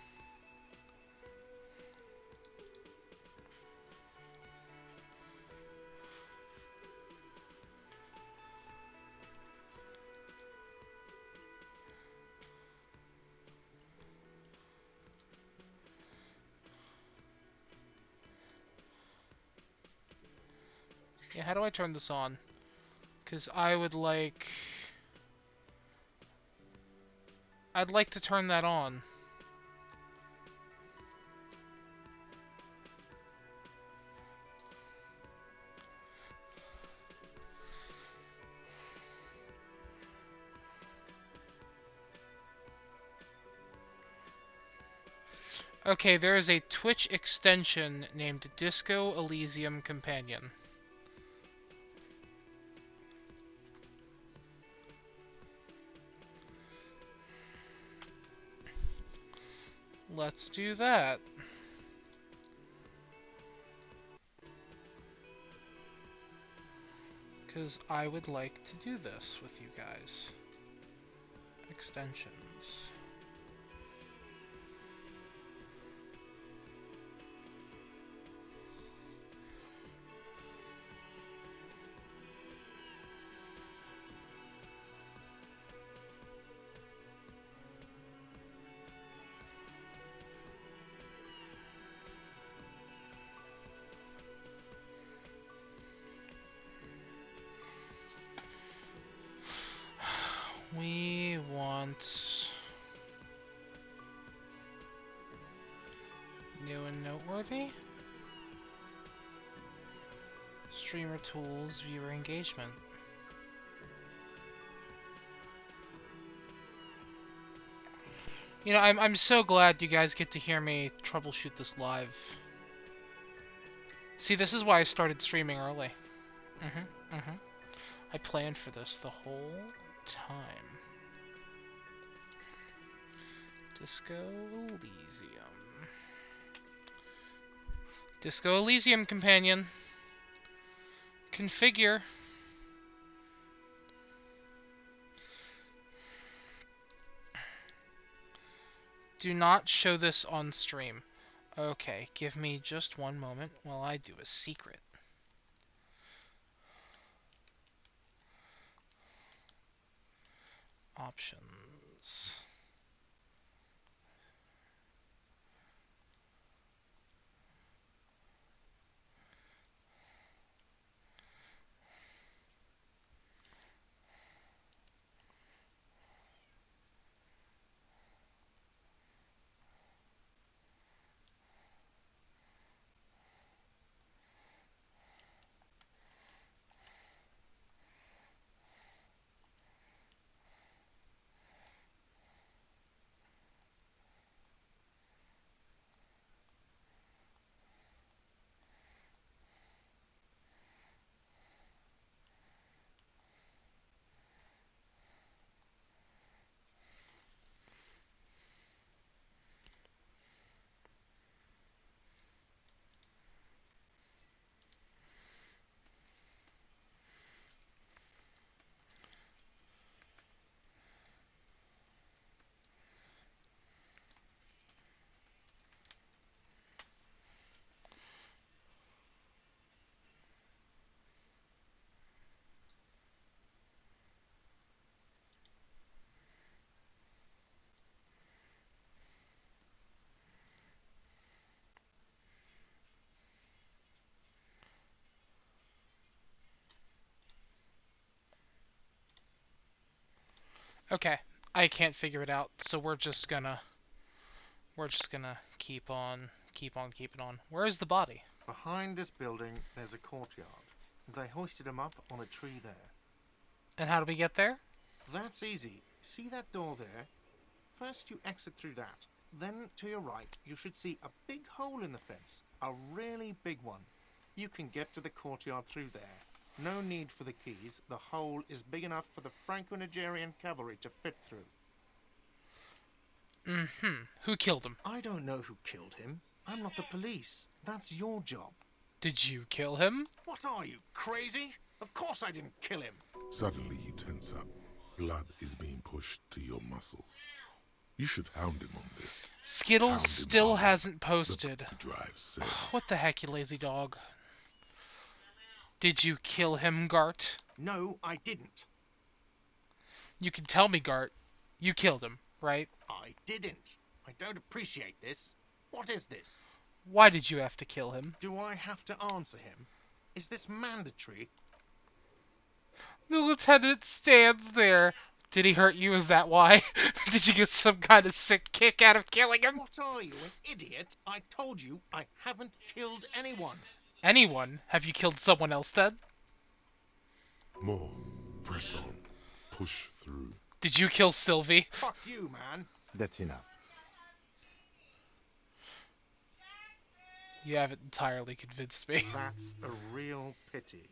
Yeah, how do I turn this on? Because I'd like to turn that on. Okay, there is a Twitch extension named Disco Elysium Companion. Let's do that. Because I would like to do this with you guys. Extensions. We want new and noteworthy. Streamer tools, viewer engagement. You know, I'm so glad you guys get to hear me troubleshoot this live. See, this is why I started streaming early. I planned for this the whole time. Disco Elysium. Disco Elysium, companion. Configure. Do not show this on stream. Okay, give me just one moment while I do a secret. Options. Okay, I can't figure it out, so we're just gonna keep on. Where is the body? Behind this building, there's a courtyard. They hoisted him up on a tree there. And how do we get there? That's easy. See that door there? First you exit through that. Then to your right, you should see a big hole in the fence. A really big one. You can get to the courtyard through there. No need for the keys. The hole is big enough for the Franco-Nigerian cavalry to fit through. Who killed him? I don't know who killed him. I'm not the police. That's your job. Did you kill him? What are you, crazy? Of course I didn't kill him. Suddenly you tense up. Blood is being pushed to your muscles. You should hound him on this. Skittles Hound him still hard. hasn't posted. The drive says. What the heck, you lazy dog? Did you kill him, Gart? No, I didn't. You can tell me, Gart. You killed him, right? I didn't. I don't appreciate this. What is this? Why did you have to kill him? Do I have to answer him? Is this mandatory? The lieutenant stands there. Did he hurt you? Is that why? Did you get some kind of sick kick out of killing him? What are you, an idiot? I told you I haven't killed anyone. Anyone? Have you killed someone else then? More. Press on. Push through. Did you kill Sylvie? Fuck you, man. That's enough. You haven't entirely convinced me. That's a real pity.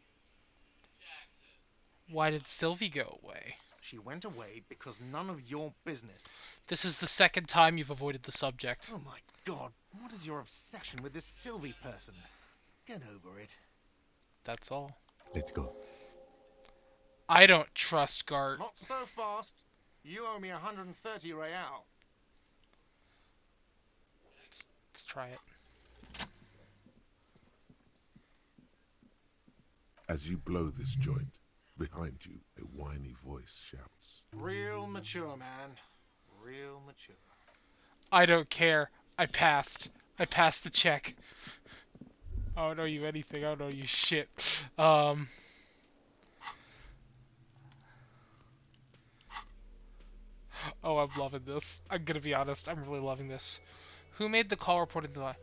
Why did Sylvie go away? She went away because none of your business. This is the second time you've avoided the subject. Oh my god, what is your obsession with this Sylvie person? Get over it. That's all. Let's go. I don't trust Gart. Not so fast. You owe me 130 real. Let's try it. As you blow this joint, behind you, a whiny voice shouts. Real mature, man. Real mature. I don't care. I passed. I passed the check. I don't know you anything. I don't know you shit. Oh, I'm loving this. I'm gonna be honest. I'm really loving this. Who made the call reported the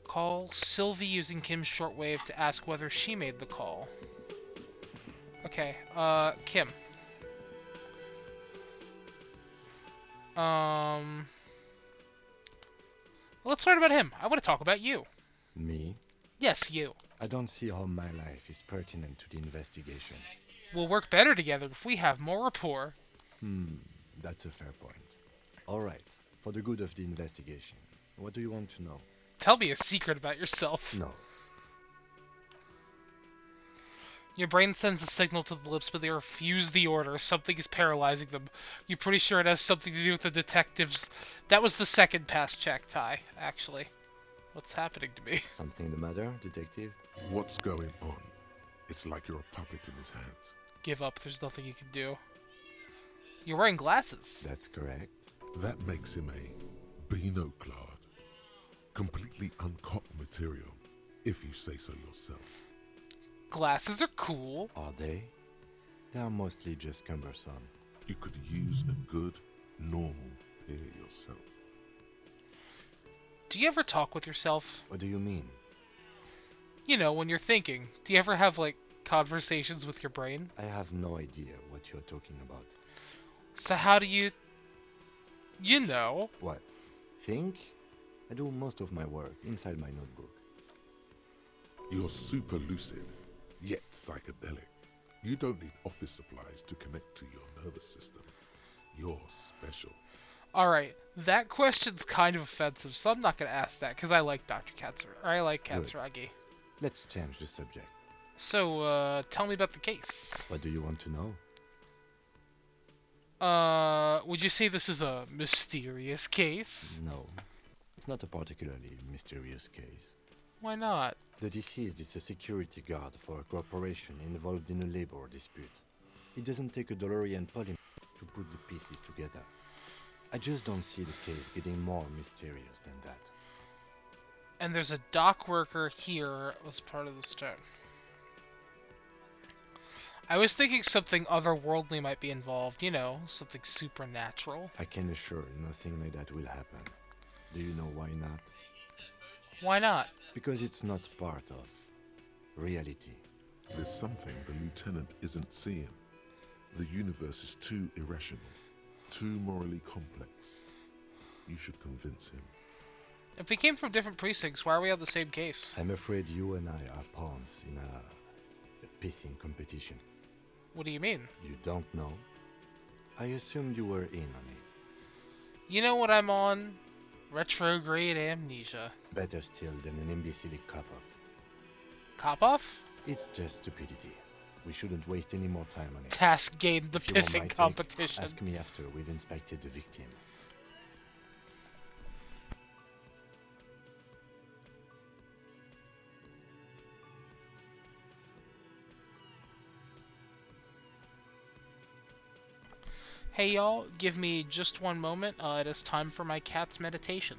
call? Sylvie using Kim's shortwave to ask whether she made the call. Okay, Kim. Let's learn about him. I want to talk about you. Me? Yes, you. I don't see how my life is pertinent to the investigation. We'll work better together if we have more rapport. That's a fair point. All right, for the good of the investigation, what do you want to know? Tell me a secret about yourself. No. Your brain sends a signal to the lips, but they refuse the order. Something is paralyzing them. You're pretty sure it has something to do with the detectives. That was the second pass check, Ty, actually. What's happening to me? Something the matter, detective? What's going on? It's like you're a puppet in his hands. Give up, there's nothing you can do. You're wearing glasses. That's correct. That makes him a binoclard. Completely uncut material, if you say so yourself. Glasses are cool. Are they? They are mostly just cumbersome. You could use a good, normal pair yourself. Do you ever talk with yourself? What do you mean? You know, when you're thinking. Do you ever have, like, conversations with your brain? I have no idea what you're talking about. So how do you... You know. What? Think? I do most of my work inside my notebook. You're super lucid, yet psychedelic. You don't need office supplies to connect to your nervous system. You're special. Alright, that question's kind of offensive, so I'm not gonna ask that, because I like Dr. I like Katsuragi. Let's change the subject. So, tell me about the case. What do you want to know? Would you say this is a mysterious case? No. It's not a particularly mysterious case. Why not? The deceased is a security guard for a corporation involved in a labor dispute. It doesn't take a DeLorean polymath to put the pieces together. I just don't see the case getting more mysterious than that. And there's a dock worker here as part of the stone. I was thinking something otherworldly might be involved, you know, something supernatural. I can assure nothing like that will happen. Do you know why not? Why not? Because it's not part of reality. There's something the lieutenant isn't seeing. The universe is too irrational, too morally complex. You should convince him. If we came from different precincts, why are we on the same case? I'm afraid you and I are pawns in a pissing competition. What do you mean? You don't know? I assumed you were in on it. You know what I'm on? Retrograde amnesia. Better still than an imbecilic cop-off. Cop-off? It's just stupidity. We shouldn't waste any more time on it. Task gained the If you want my pissing take, competition. ask me after we've inspected the victim. Hey y'all, give me just one moment. It is time for my cat's meditation.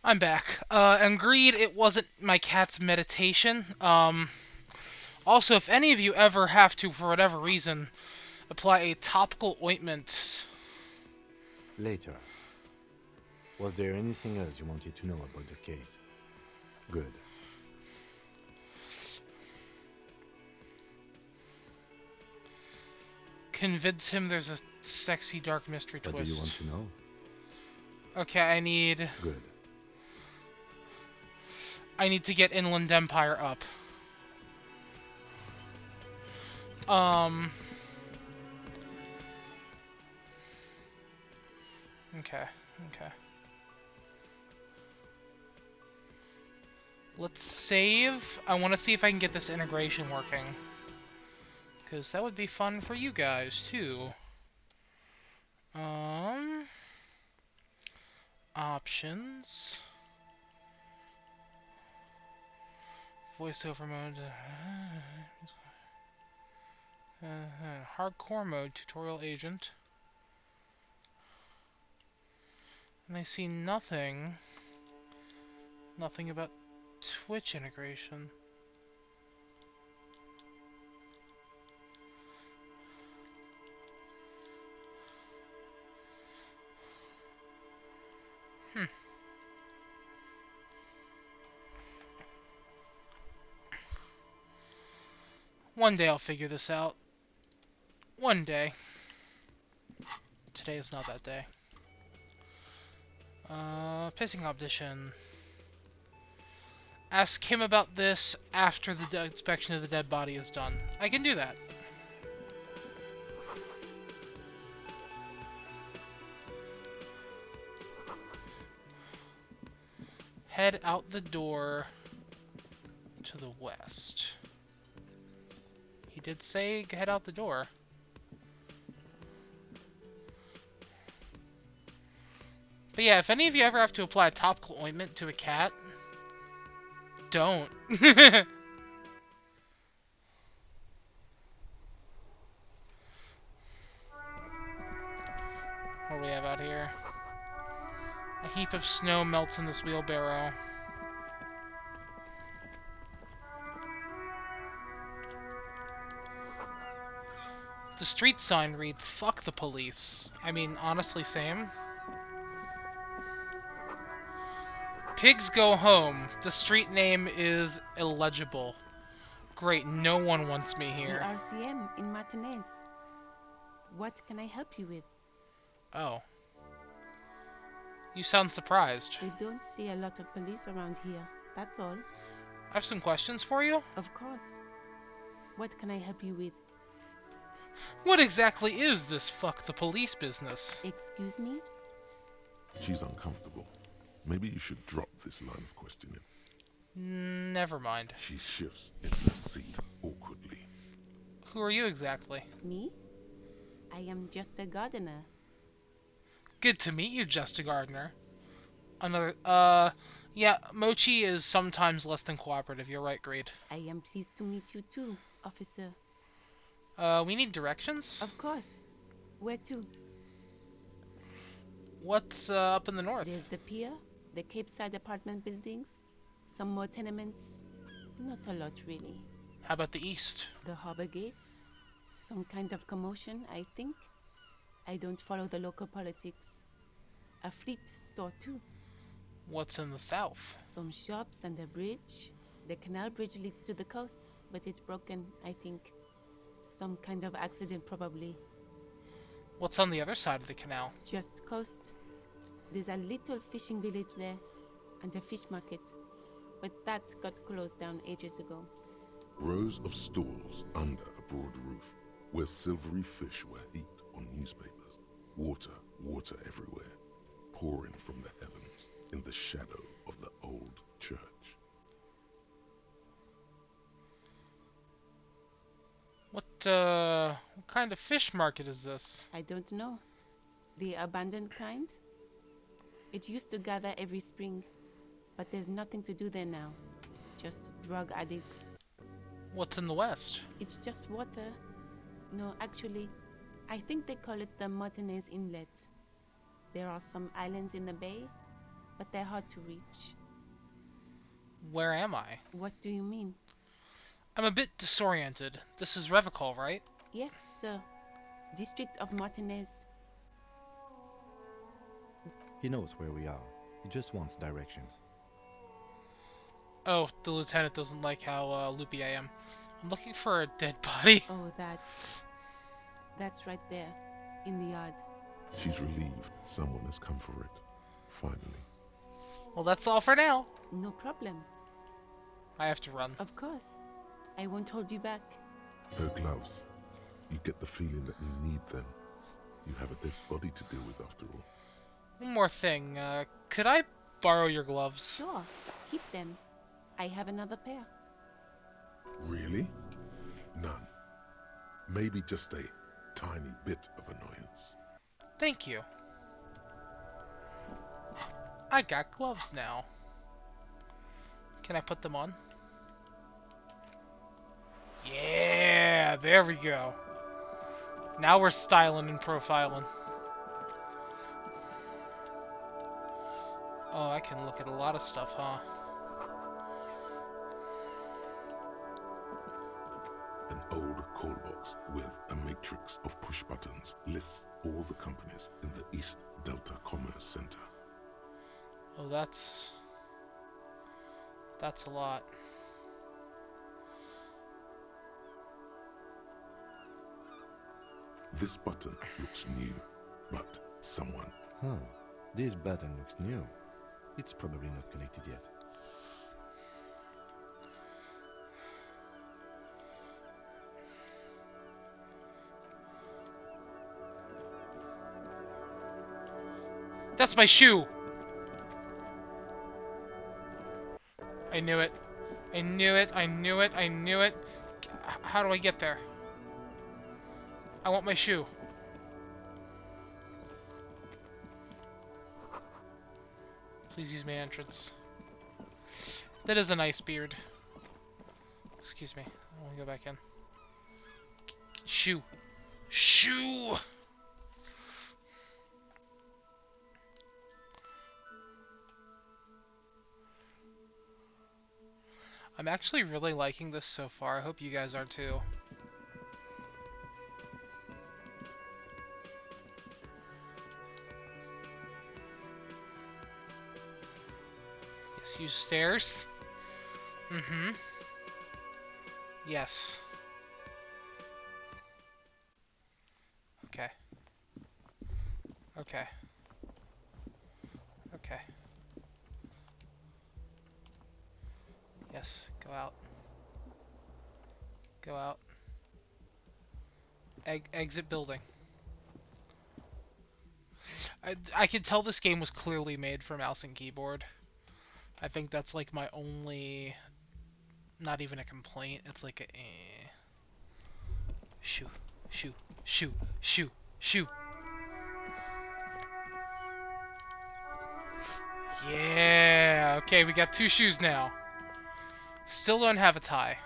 I'm back. Agreed, it wasn't my cat's meditation. Also, if any of you ever have to, for whatever reason, apply a topical ointment. Later. Was there anything else you wanted to know about the case? Good. Convince him there's a sexy dark mystery What twist. do you want to know? Okay, I need Good. to get Inland Empire up. Okay. Let's save. I want to see if I can get this integration working. Because that would be fun for you guys, too. Options. Voiceover mode. Hardcore mode, tutorial agent. And I see nothing about Twitch integration. One day I'll figure this out. One day. Today is not that day. Pissing competition. Ask him about this after the inspection of the dead body is done. I can do that. Head out the door to the west. He did say head out the door. But yeah, if any of you ever have to apply a topical ointment to a cat, don't. What do we have out here? A heap of snow melts in this wheelbarrow. The street sign reads, "Fuck the police." I mean, honestly, same. Pigs go home. The street name is illegible. Great, no one wants me The here. RCM in Martinez. What can I help you with? Oh. You sound surprised. They don't see a lot of police around here, that's all. I have some questions for you. Of course. What can I help you with? What exactly is this fuck the police business? Excuse me? She's uncomfortable. Maybe you should drop this line of questioning. Never mind. She shifts in the seat awkwardly. Who are you exactly? Me? I am just a gardener. Good to meet you, Justa Gardner. Yeah, Mochi is sometimes less than cooperative. You're right, Greed. I am pleased to meet you too, officer. We need directions? Of course. Where to? What's, up in the north? There's the pier, the Cape Side apartment buildings, some more tenements. Not a lot, really. How about the east? The harbor gates. Some kind of commotion, I think. I don't follow the local politics. A fleet store, too. What's in the south? Some shops and a bridge. The canal bridge leads to the coast, but it's broken, I think. Some kind of accident, probably. What's on the other side of the canal? Just coast. There's a little fishing village there, and a fish market. But that got closed down ages ago. Rows of stalls under a broad roof, where silvery fish were heaped on newspapers. Water everywhere, pouring from the heavens in the shadow of the old church. What kind of fish market is this? I don't know. The abandoned kind? It used to gather every spring, but there's nothing to do there now. Just drug addicts. What's in the west? It's just water. No, actually, I think they call it the Martinez Inlet. There are some islands in the bay, but they're hard to reach. Where am I? What do you mean? I'm a bit disoriented. This is Revicol, right? Yes, sir. District of Martinez. He knows where we are. He just wants directions. Oh, the lieutenant doesn't like how loopy I am. I'm looking for a dead body. Oh, that's right there, in the yard. She's relieved someone has come for it. Finally. Well, that's all for now. No problem. I have to run. Of course. I won't hold you back. Her gloves. You get the feeling that you need them. You have a dead body to deal with after all. One more thing. Could I borrow your gloves? Sure, keep them. I have another pair. Really? None. Maybe just a tiny bit of annoyance. Thank you. I got gloves now. Can I put them on? Yeah, there we go. Now we're styling and profiling. Oh, I can look at a lot of stuff, huh? An old call box with a matrix of push buttons lists all the companies in the East Delta Commerce Center. Oh, that's a lot. This button looks new, but someone... Huh. This button looks new. It's probably not connected yet. That's my shoe! I knew it. I knew it. I knew it. I knew it. How do I get there? I want my shoe. Please use my entrance. That is a nice beard. Excuse me. I want to go back in. Shoe. Shoe! I'm actually really liking this so far. I hope you guys are too. Yes, use stairs. Mm-hmm. Yes. Okay. Okay. Okay. Yes, go out. Go out. Exit building. I could tell this game was clearly made for mouse and keyboard. I think that's like my only... Not even a complaint, it's like a... Shoo, shoo, shoo, shoo, shoo. Yeah, okay, we got 2 shoes now. Still don't have a tie.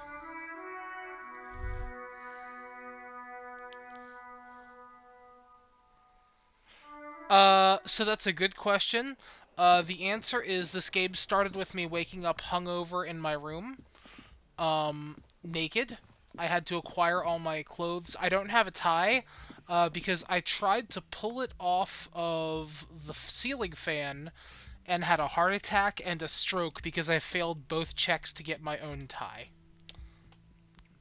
So that's a good question. The answer is this game started with me waking up hungover in my room, naked. I had to acquire all my clothes. I don't have a tie, because I tried to pull it off of the ceiling fan and had a heart attack and a stroke because I failed both checks to get my own tie.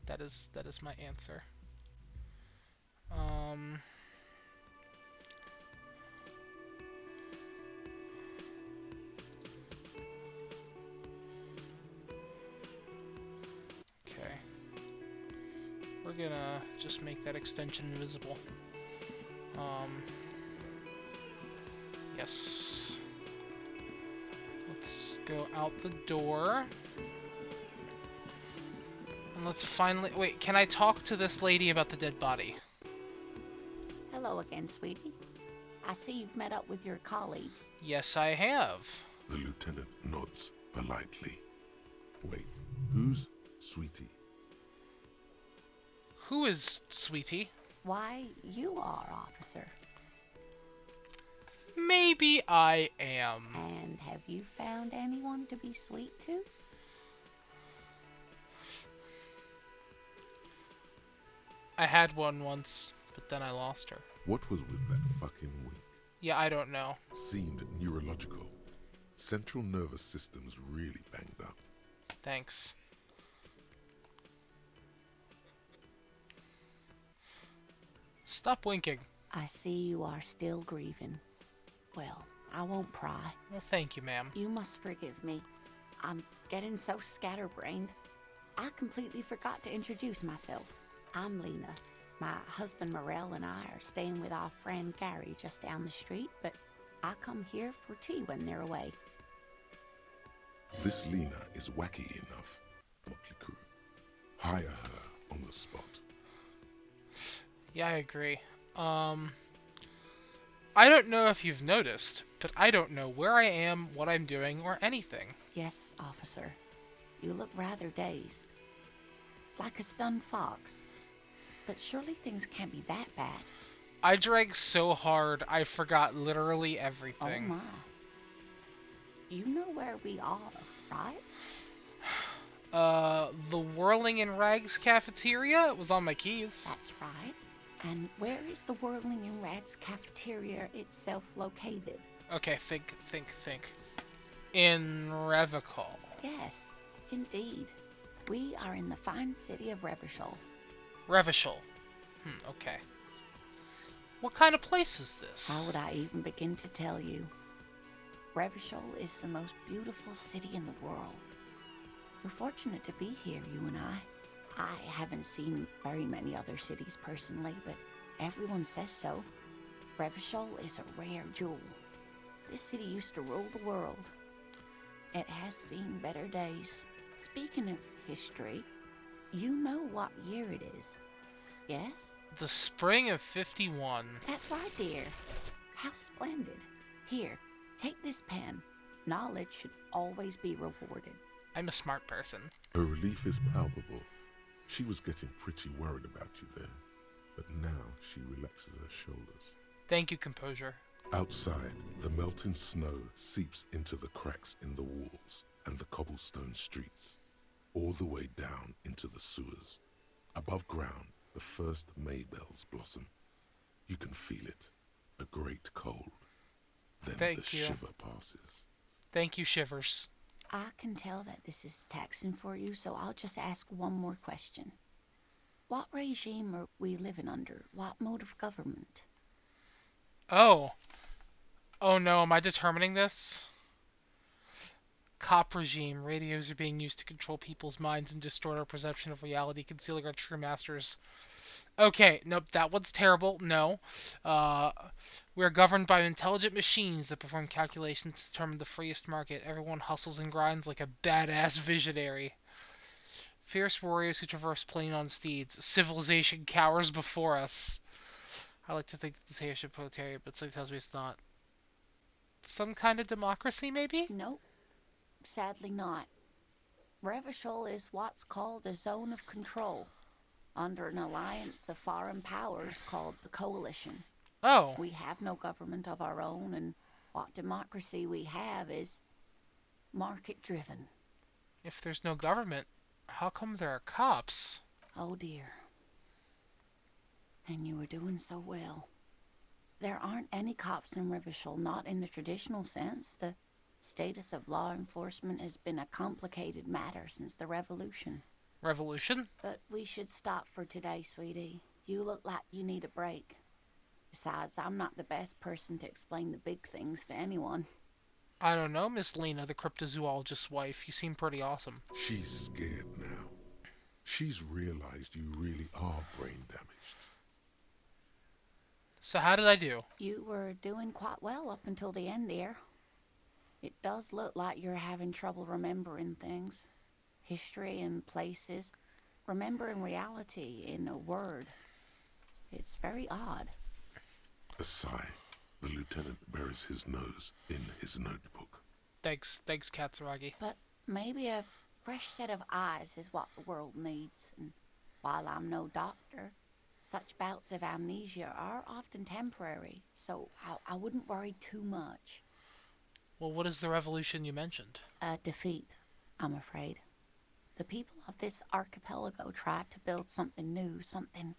That is my answer. Okay. We're gonna just make that extension invisible. Yes. Let's go out the door. And let's finally... Wait, can I talk to this lady about the dead body? Hello again, sweetie. I see you've met up with your colleague. Yes, I have. The lieutenant nods politely. Wait, who's Sweetie? Who is Sweetie? Why, you are, officer. Maybe I am. And have you found anyone to be sweet to? I had one once, but then I lost her. What was with that fucking wink? Yeah, I don't know. Seemed neurological. Central nervous system's really banged up. Thanks. Stop winking. I see you are still grieving. Well, I won't pry. Well, thank you, ma'am. You must forgive me. I'm getting so scatterbrained. I completely forgot to introduce myself. I'm Lena. My husband Morel and I are staying with our friend Gary just down the street, but I come here for tea when they're away. This Lena is wacky enough. Motley Crew. Hire her on the spot. Yeah, I agree. I don't know if you've noticed, but I don't know where I am, what I'm doing, or anything. Yes, officer. You look rather dazed. Like a stunned fox. But surely things can't be that bad. I drank so hard, I forgot literally Oh everything. my. You know where we are, right? The Whirling in Rags cafeteria? It was on my keys. That's right. And where is the Whirling in Rags cafeteria itself located? Okay, think. In Revachol. Yes, indeed. We are in the fine city of Revachol. Revachol. Okay. What kind of place is this? How would I even begin to tell you? Revachol is the most beautiful city in the world. We're fortunate to be here, you and I. I haven't seen very many other cities personally, but everyone says so. Revachol is a rare jewel. This city used to rule the world. It has seen better days. Speaking of history, you know what year it is, yes? The spring of 51. That's right, dear. How splendid. Here, take this pen. Knowledge should always be rewarded. I'm a smart person. Her relief is palpable. She was getting pretty worried about you there, but now she relaxes her shoulders. Thank you, composure. Outside, the melting snow seeps into the cracks in the walls and the cobblestone streets, all the way down into the sewers. Above ground, the first Maybells blossom. You can feel it, a great cold. Then Thank the you. shiver passes. Thank you, Shivers. I can tell that this is taxing for you, so I'll just ask one more question. What regime are we living under? What mode of government? Oh. Oh no, am I determining this? Cop regime. Radios are being used to control people's minds and distort our perception of reality, concealing our true masters. Okay, nope, that one's terrible. No. We are governed by intelligent machines that perform calculations to determine the freest market. Everyone hustles and grinds like a badass visionary. Fierce warriors who traverse plain on steeds. Civilization cowers before us. I like to think this here should proletariat, but something tells me it's not. Some kind of democracy, maybe? Nope. Sadly not. Revachol is what's called a zone of control, under an alliance of foreign powers called the Coalition. Oh. We have no government of our own, and what democracy we have is market-driven. If there's no government, how come there are cops? Oh dear. And you were doing so well. There aren't any cops in Revachol, not in the traditional sense. The status of law enforcement has been a complicated matter since the revolution. Revolution? But we should stop for today, sweetie. You look like you need a break. Besides, I'm not the best person to explain the big things to anyone. I don't know, Miss Lena, the cryptozoologist's wife. You seem pretty awesome. She's scared now. She's realized you really are brain damaged. So how did I do? You were doing quite well up until the end there. It does look like you're having trouble remembering things. History and places. Remembering reality in a word. It's very odd. A sigh. The lieutenant buries his nose in his notebook. Thanks, Katsuragi. But maybe a fresh set of eyes is what the world needs. And while I'm no doctor, Such bouts of amnesia are often temporary, so I wouldn't worry too much. Well, what is the revolution you mentioned? A defeat, I'm afraid. The people of this archipelago tried to build something new, something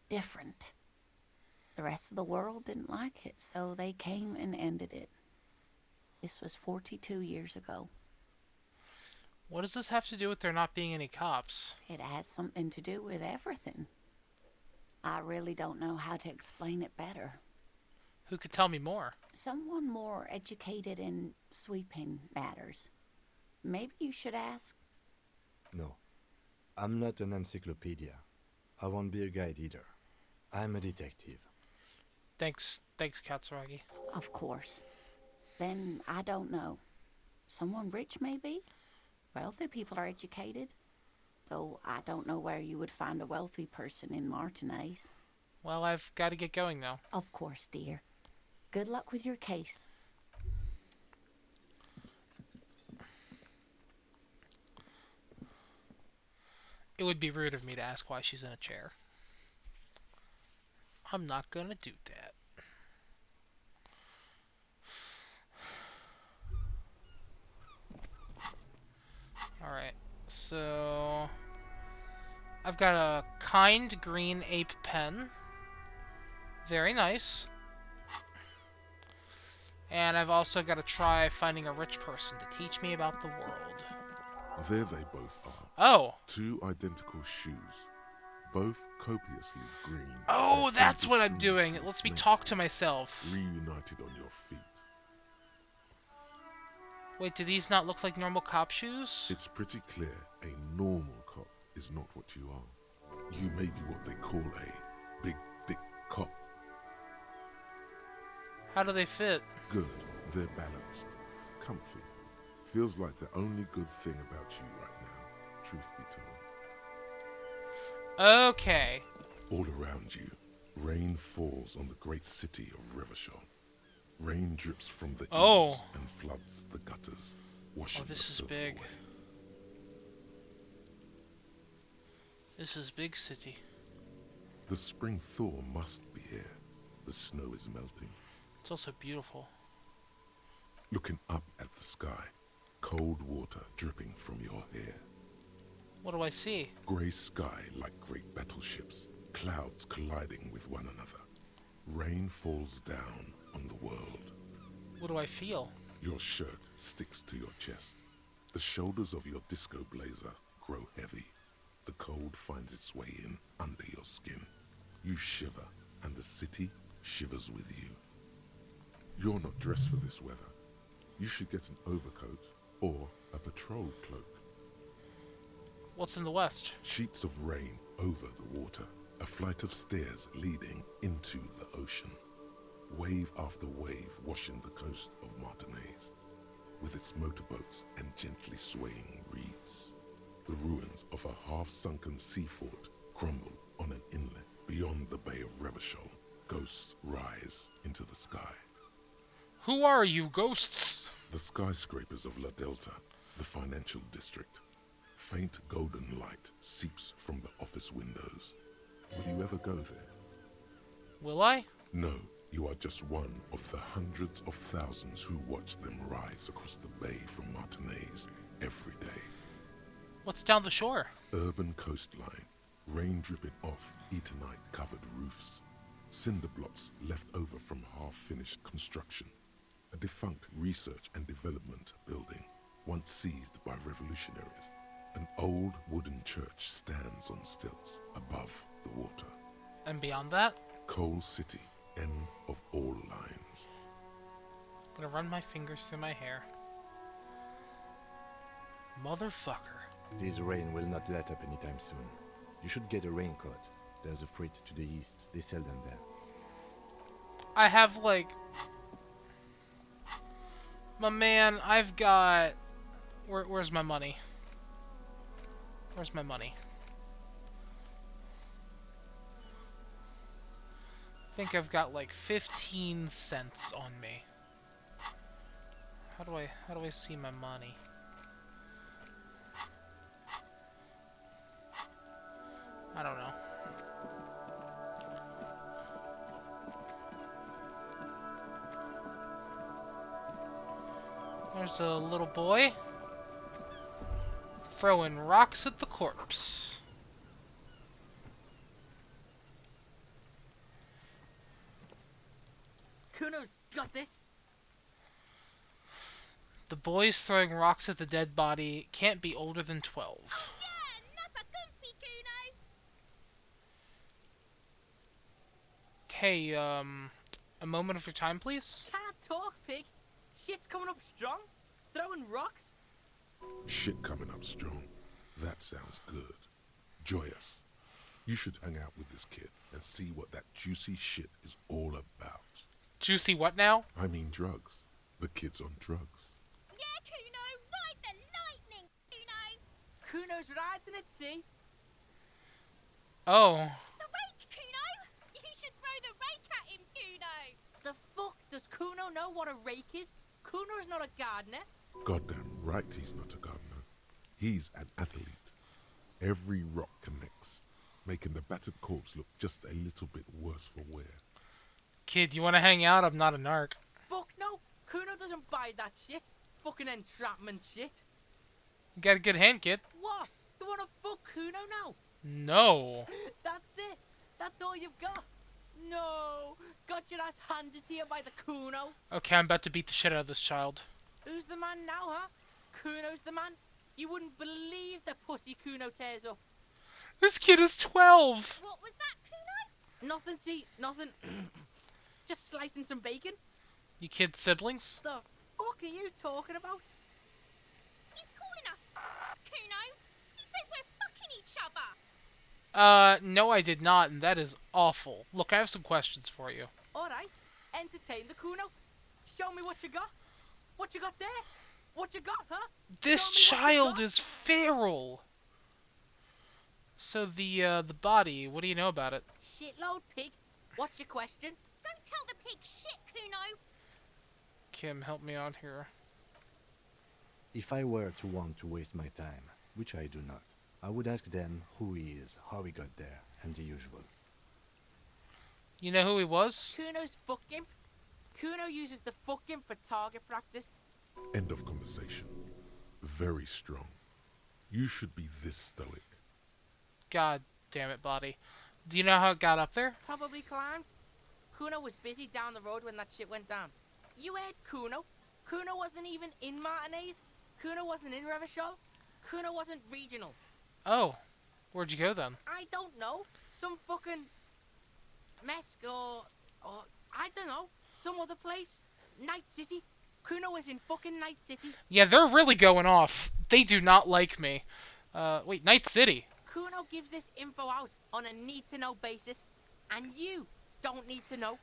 different. The rest of the world didn't like it, so they came and ended it. This was 42 years ago. What does this have to do with there not being any cops? It has something to do with everything. I really don't know how to explain it better. Who could tell me more? Someone more educated in sweeping matters. Maybe you should ask. No, I'm not an encyclopedia. I won't be a guide either. I'm a detective. Thanks, Katsuragi. Of course. Then I don't know. Someone rich, maybe? Wealthy people are educated. Though I don't know where you would find a wealthy person in Martinez. Well, I've got to get going now. Of course, dear. Good luck with your case. It would be rude of me to ask why she's in a chair. I'm not gonna do that. Alright, so I've got a kind green ape pen. Very nice. And I've also got to try finding a rich person to teach me about the world. There they both are. Oh! Two identical shoes, both copiously green. Oh, and that's what I'm doing. It indiscriminately lets me snakes talk to myself. reunited on your feet. Wait, do these not look like normal cop shoes? It's pretty clear a normal cop is not what you are. You may be what they call a big, thick cop. How do they fit? Good, they're balanced, comfy. Feels like the only good thing about you right now, truth be told. Okay. All around you, rain falls on the great city of Revachol. Rain drips from the eaves and floods the gutters, washing this the is filth big. away. This is big city. The spring thaw must be here. The snow is melting. It's also beautiful. Looking up at the sky, cold water dripping from your hair. What do I see? Grey sky like great battleships, clouds colliding with one another. Rain falls down on the world. What do I feel? Your shirt sticks to your chest. The shoulders of your disco blazer grow heavy. The cold finds its way in under your skin. You shiver, and the city shivers with you. You're not dressed for this weather. You should get an overcoat or a patrol cloak. What's in the west? Sheets of rain over the water. A flight of stairs leading into the ocean. Wave after wave washing the coast of Martinez, with its motorboats and gently swaying reeds. The ruins of a half-sunken sea fort crumble on an inlet beyond the Bay of Revachol. Ghosts rise into the sky. Who are you, ghosts? The skyscrapers of La Delta, the financial district. Faint golden light seeps from the office windows. Will you ever go there? Will I? No, you are just one of the hundreds of thousands who watch them rise across the bay from Martinez every day. What's down the shore? Urban coastline, rain dripping off Eternite-covered roofs. Cinder blocks left over from half-finished construction. A defunct research and development building, once seized by revolutionaries. An old wooden church stands on stilts above the water. And beyond that? Coal City, end of all lines. Gonna run my fingers through my hair. Motherfucker. This rain will not let up anytime soon. You should get a raincoat. There's a freight to the east. They sell them there. I have, like... My man, I've got... Where's my money? Where's my money? I think I've got like 15 cents on me. How do I see my money? I don't know. There's a little boy throwing rocks at the corpse. Kuno's got this. The boys throwing rocks at the dead body can't be older than 12. Hey, a moment of your time, please? Can't talk, pig. Shit's coming up strong. Throwing rocks. Shit coming up strong. That sounds good. Joyous, you should hang out with this kid and see what that juicy shit is all about. Juicy what now? I mean drugs. The kid's on drugs. Yeah, Kuno, ride the lightning, Kuno. Kuno's riding at sea. Oh. The rake, Kuno. You should throw the rake at him, Kuno. The fuck does Kuno know what a rake is? Kuno's not a gardener. Goddamn right he's not a gardener. He's an athlete. Every rock connects, making the battered corpse look just a little bit worse for wear. Kid, you wanna hang out? I'm not a narc. Fuck no. Kuno doesn't buy that shit. Fucking entrapment shit. You got a good hand, kid. What? You wanna fuck Kuno now? No. That's it. That's all you've got. No. Got your ass handed to you by the Kuno. Okay, I'm about to beat the shit out of this child. Who's the man now, huh? Kuno's the man. You wouldn't believe the pussy Kuno tears up. This kid is 12! What was that, Kuno? Nothing, see, nothing. Just slicing some bacon. You kid's siblings? The fuck are you talking about? He's calling us Kuno. He says we're fucking each other. No I did not, and that is awful. Look, I have some questions for you. Alright, entertain the Kuno. Show me what you got. What you got there? What you got, huh? This Show me what you child got. is feral! So the body, what do you know about it? Shitload pig. What's your question? Don't tell the pig shit, Kuno. Kim, help me out here. If I were to want to waste my time, which I do not, I would ask them who he is, how he got there, and the usual. You know who he was? Kuno's fucking. Kuno uses the fucking for target practice. End of conversation. Very strong. You should be this stoic. God damn it, body. Do you know how it got up there? Probably climbed. Kuno was busy down the road when that shit went down. You heard Kuno. Kuno wasn't even in Martinez. Kuno wasn't in Revachol. Kuno wasn't regional. Oh. Where'd you go then? I don't know. Some fucking Mesk or I don't know. Some other place. Night City. Kuno was in fucking Night City. Yeah, they're really going off. They do not like me. Wait, Night City. Kuno gives this info out on a need-to-know basis, and you don't need to know.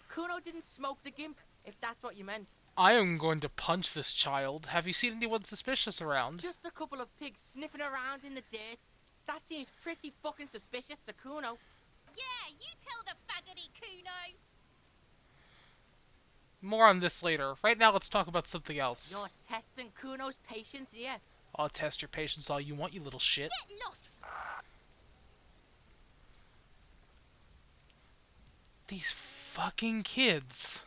Kuno didn't smoke the gimp, if that's what you meant. I am going to punch this child. Have you seen anyone suspicious around? Just a couple of pigs sniffing around in the dirt. That seems pretty fucking suspicious to Kuno. Yeah, you tell the faggoty, Kuno. More on this later. Right now, let's talk about something else. You're testing Kuno's patience here. I'll test your patience all you want, you little shit. Get lost. These fucking kids.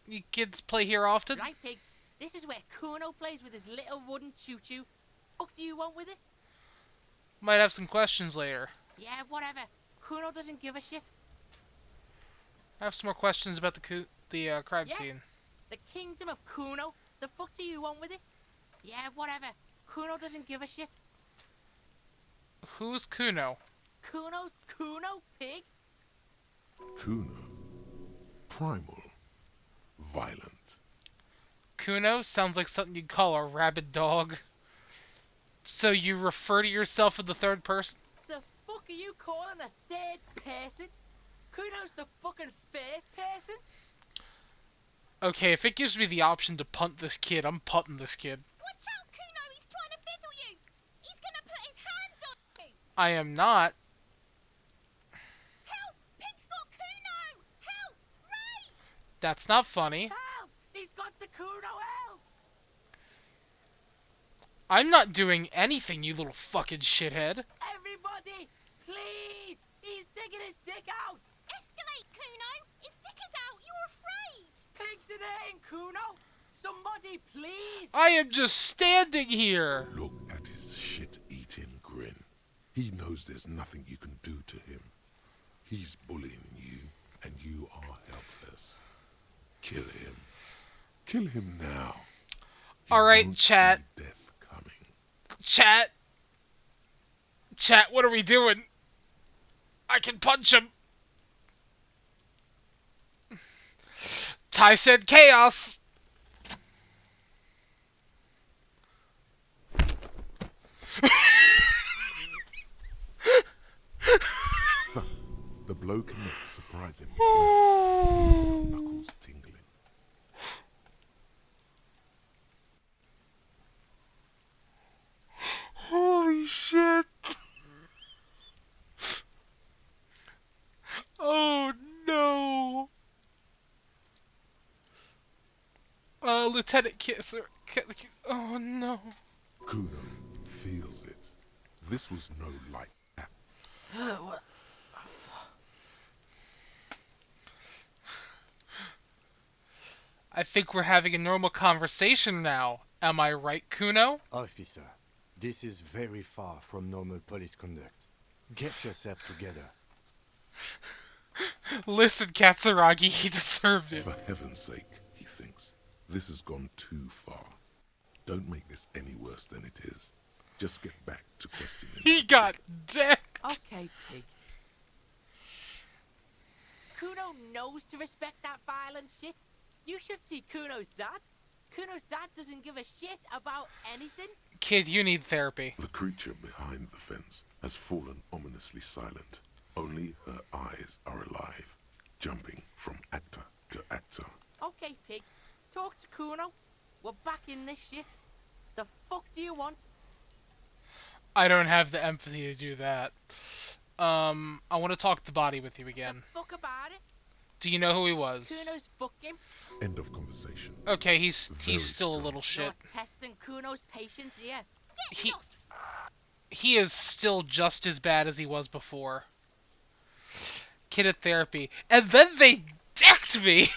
You kids play here often? Right, pig. This is where Kuno plays with his little wooden choo-choo. What do you want with it? Might have some questions later. Yeah, whatever. Kuno doesn't give a shit. I have some more questions about the crime Yeah. scene. The kingdom of Kuno. The fuck do you want with it? Yeah, whatever. Kuno doesn't give a shit. Who's Kuno? Kuno's Kuno, pig. Kuno. Primal. Violent. Kuno sounds like something you'd call a rabid dog. So you refer to yourself in the third person? The fuck are you calling a third person? Kuno's the fucking first person. Okay, if it gives me the option to punt this kid, I'm punting this kid. Watch out, Kuno. He's trying to fiddle you. He's gonna put his hands on you. I am not. Help! Pig's got Kuno. Help! Ray! That's not funny. Help! He's got the Kuno, help! I'm not doing anything, you little fucking shithead. Everybody, please! He's digging his dick out! Escalate, Kuno! His dick is out! You're afraid! Pigs in eating, Kuno! Somebody, please! I am just standing here. Look at his shit-eating grin. He knows there's nothing you can do to him. He's bullying you, and you are helpless. Kill him. Kill him now. All right, chat. Death coming. Chat. Chat, what are we doing? I can punch him. Ty said chaos. The blow connects surprisingly well. Knuckles tingling. Holy shit. Oh no. Lieutenant Kisser. Oh no. Kuno feels it. This was no light act. I think we're having a normal conversation now. Am I right, Kuno? Officer, this is very far from normal police conduct. Get yourself together. Listen, Katsuragi, he deserved it. For heaven's sake, he thinks. This has gone too far. Don't make this any worse than it is. Just get back to questioning. He got decked. Okay, pig. Kuno knows to respect that violent shit. You should see Kuno's dad. Kuno's dad doesn't give a shit about anything. Kid, you need therapy. The creature behind the fence has fallen ominously silent. Only her eyes are alive, jumping from actor to actor. Okay, pig. Talk to Kuno. We're back in this shit. The fuck do you want? I don't have the empathy to do that. I want to talk the body with you The again. fuck about it? Do you know who he was? Kuno's fucking. End of conversation. Okay, he's Very still a strong. little shit. You're testing Kuno's patience here. He is still just as bad as he was before. Kid at therapy. And then they decked me!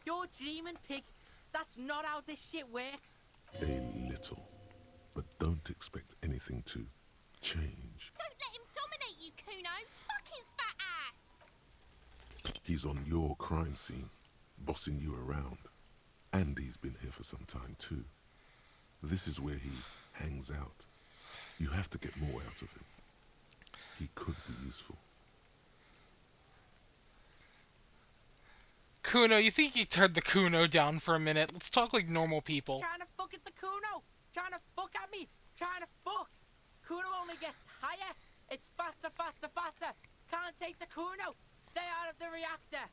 You're dreaming, pig. That's not how this shit works. A little. But don't expect anything to change. Don't let him dominate you, Kuno! Fuck his fat ass! He's on your crime scene, bossing you around. And he's been here for some time too. This is where he hangs out. You have to get more out of him. He could be useful. Kuno, you think you turned the Kuno down for a minute? Let's talk like normal people. Trying to fuck at the Kuno. Trying to fuck at me. Trying to fuck. Kuno only gets higher. It's faster, faster, faster. Can't take the Kuno. Stay out of the reactor.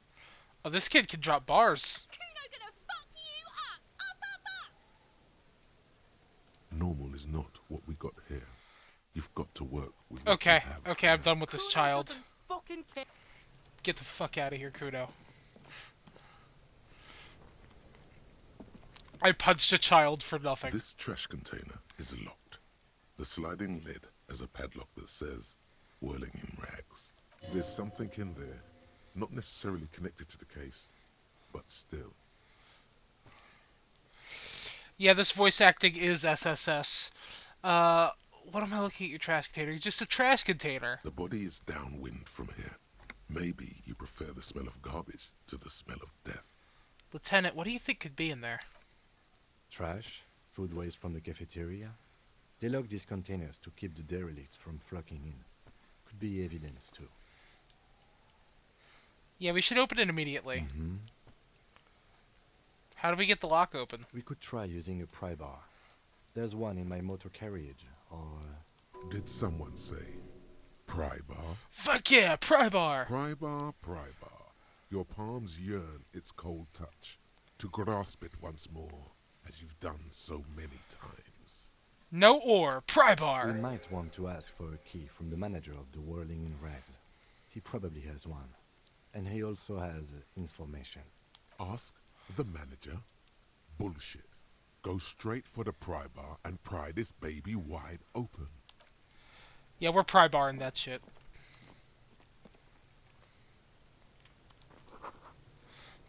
Oh, this kid can drop bars. Kuno gonna fuck you up! Up, up, up! Normal is not what we got here. You've got to work with what Okay, you have okay, I'm here. done with this Kuno child. doesn't fucking care. Get the fuck out of here, Kuno. I punched a child for nothing. This trash container is locked. The sliding lid has a padlock that says, whirling in rags. There's something in there, not necessarily connected to the case, but still. Yeah, this voice acting is SSS. What am I looking at your trash container? Just a trash container. The body is downwind from here. Maybe you prefer the smell of garbage to the smell of death. Lieutenant, what do you think could be in there? Trash, food waste from the cafeteria. They lock these containers to keep the derelicts from flocking in. Could be evidence too. Yeah, we should open it immediately. How do we get the lock open? We could try using a pry bar. There's one in my motor carriage, or... Did someone say, pry bar? Fuck yeah, pry bar! Pry bar, pry bar. Your palms yearn its cold touch, to grasp it once more, as you've done so many times. No or, pry bar! We might want to ask for a key from the manager of the Whirling in Rags. He probably has one. And he also has information. Ask the manager? Bullshit. Go straight for the pry bar and pry this baby wide open. Yeah, we're pry barring that shit.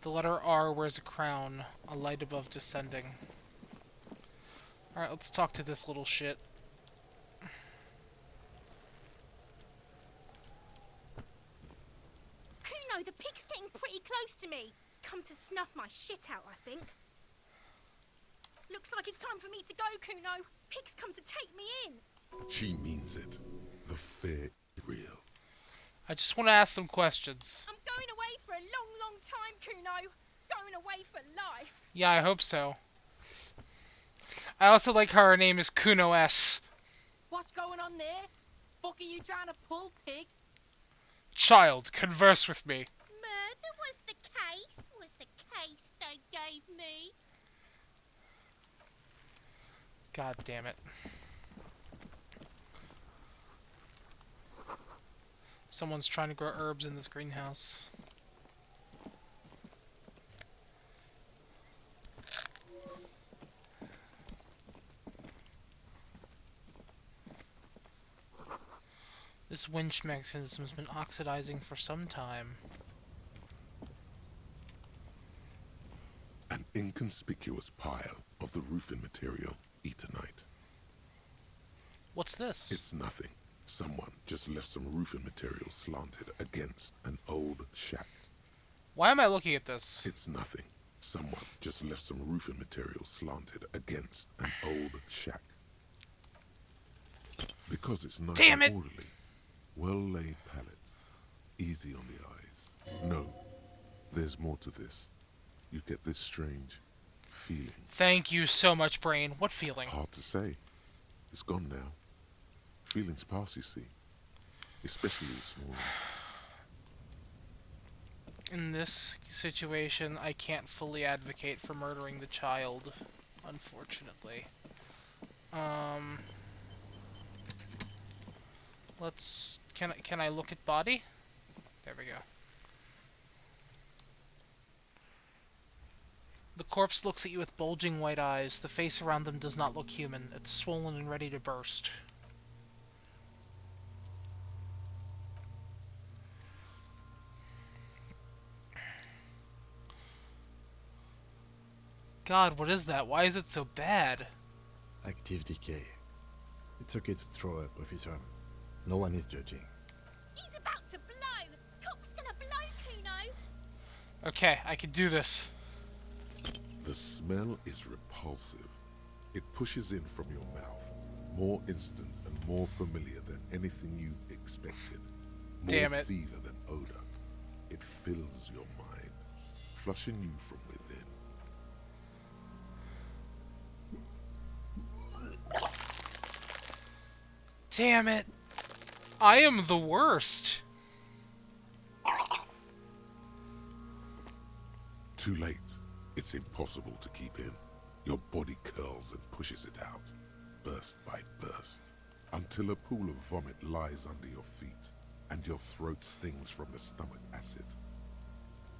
The letter R wears a crown, a light above descending. Alright, let's talk to this little shit. Kuno, the pig's getting pretty close to me. Come to snuff my shit out, I think. Looks like it's time for me to go, Kuno. Pig's come to take me in. She means it. The fear is real. I just want to ask some questions. I'm going away for a long, long time, Kuno. Going away for life. Yeah, I hope so. I also like how her name is Kuno S. What's going on there? Fuck are you trying to pull, pig? Child, converse with me. Murder was the case they gave me. God damn it. Someone's trying to grow herbs in this greenhouse. This winch mechanism has been oxidizing for some time. An inconspicuous pile of the roofing material, Eternite. What's this? It's nothing. Someone just left some roofing material slanted against an old shack. Why am I looking at this? It's nothing. Someone just left some roofing material slanted against an old shack. Because it's nice Damn and it! orderly. Well-laid pallets. Easy on the eyes. No. There's more to this. You get this strange feeling. Thank you so much, Brain. What feeling? Hard to say. It's gone now. Feelings pass, you see. Especially with small ones. In this situation, I can't fully advocate for murdering the child, unfortunately. Can I look at body? There we go. The corpse looks at you with bulging white eyes. The face around them does not look human. It's swollen and ready to burst. God, what is that? Why is it so bad? Active decay. It's okay to throw up, officer. No one is judging. He's about to blow. Cock's gonna blow, Kuno. Okay, I can do this. The smell is repulsive. It pushes in from your mouth. More instant and more familiar than anything you expected. More Damn it. fever than odor. It fills your mind, flushing you from within. Damn it. I am the worst. Too late. It's impossible to keep in. Your body curls and pushes it out, burst by burst, until a pool of vomit lies under your feet, and your throat stings from the stomach acid.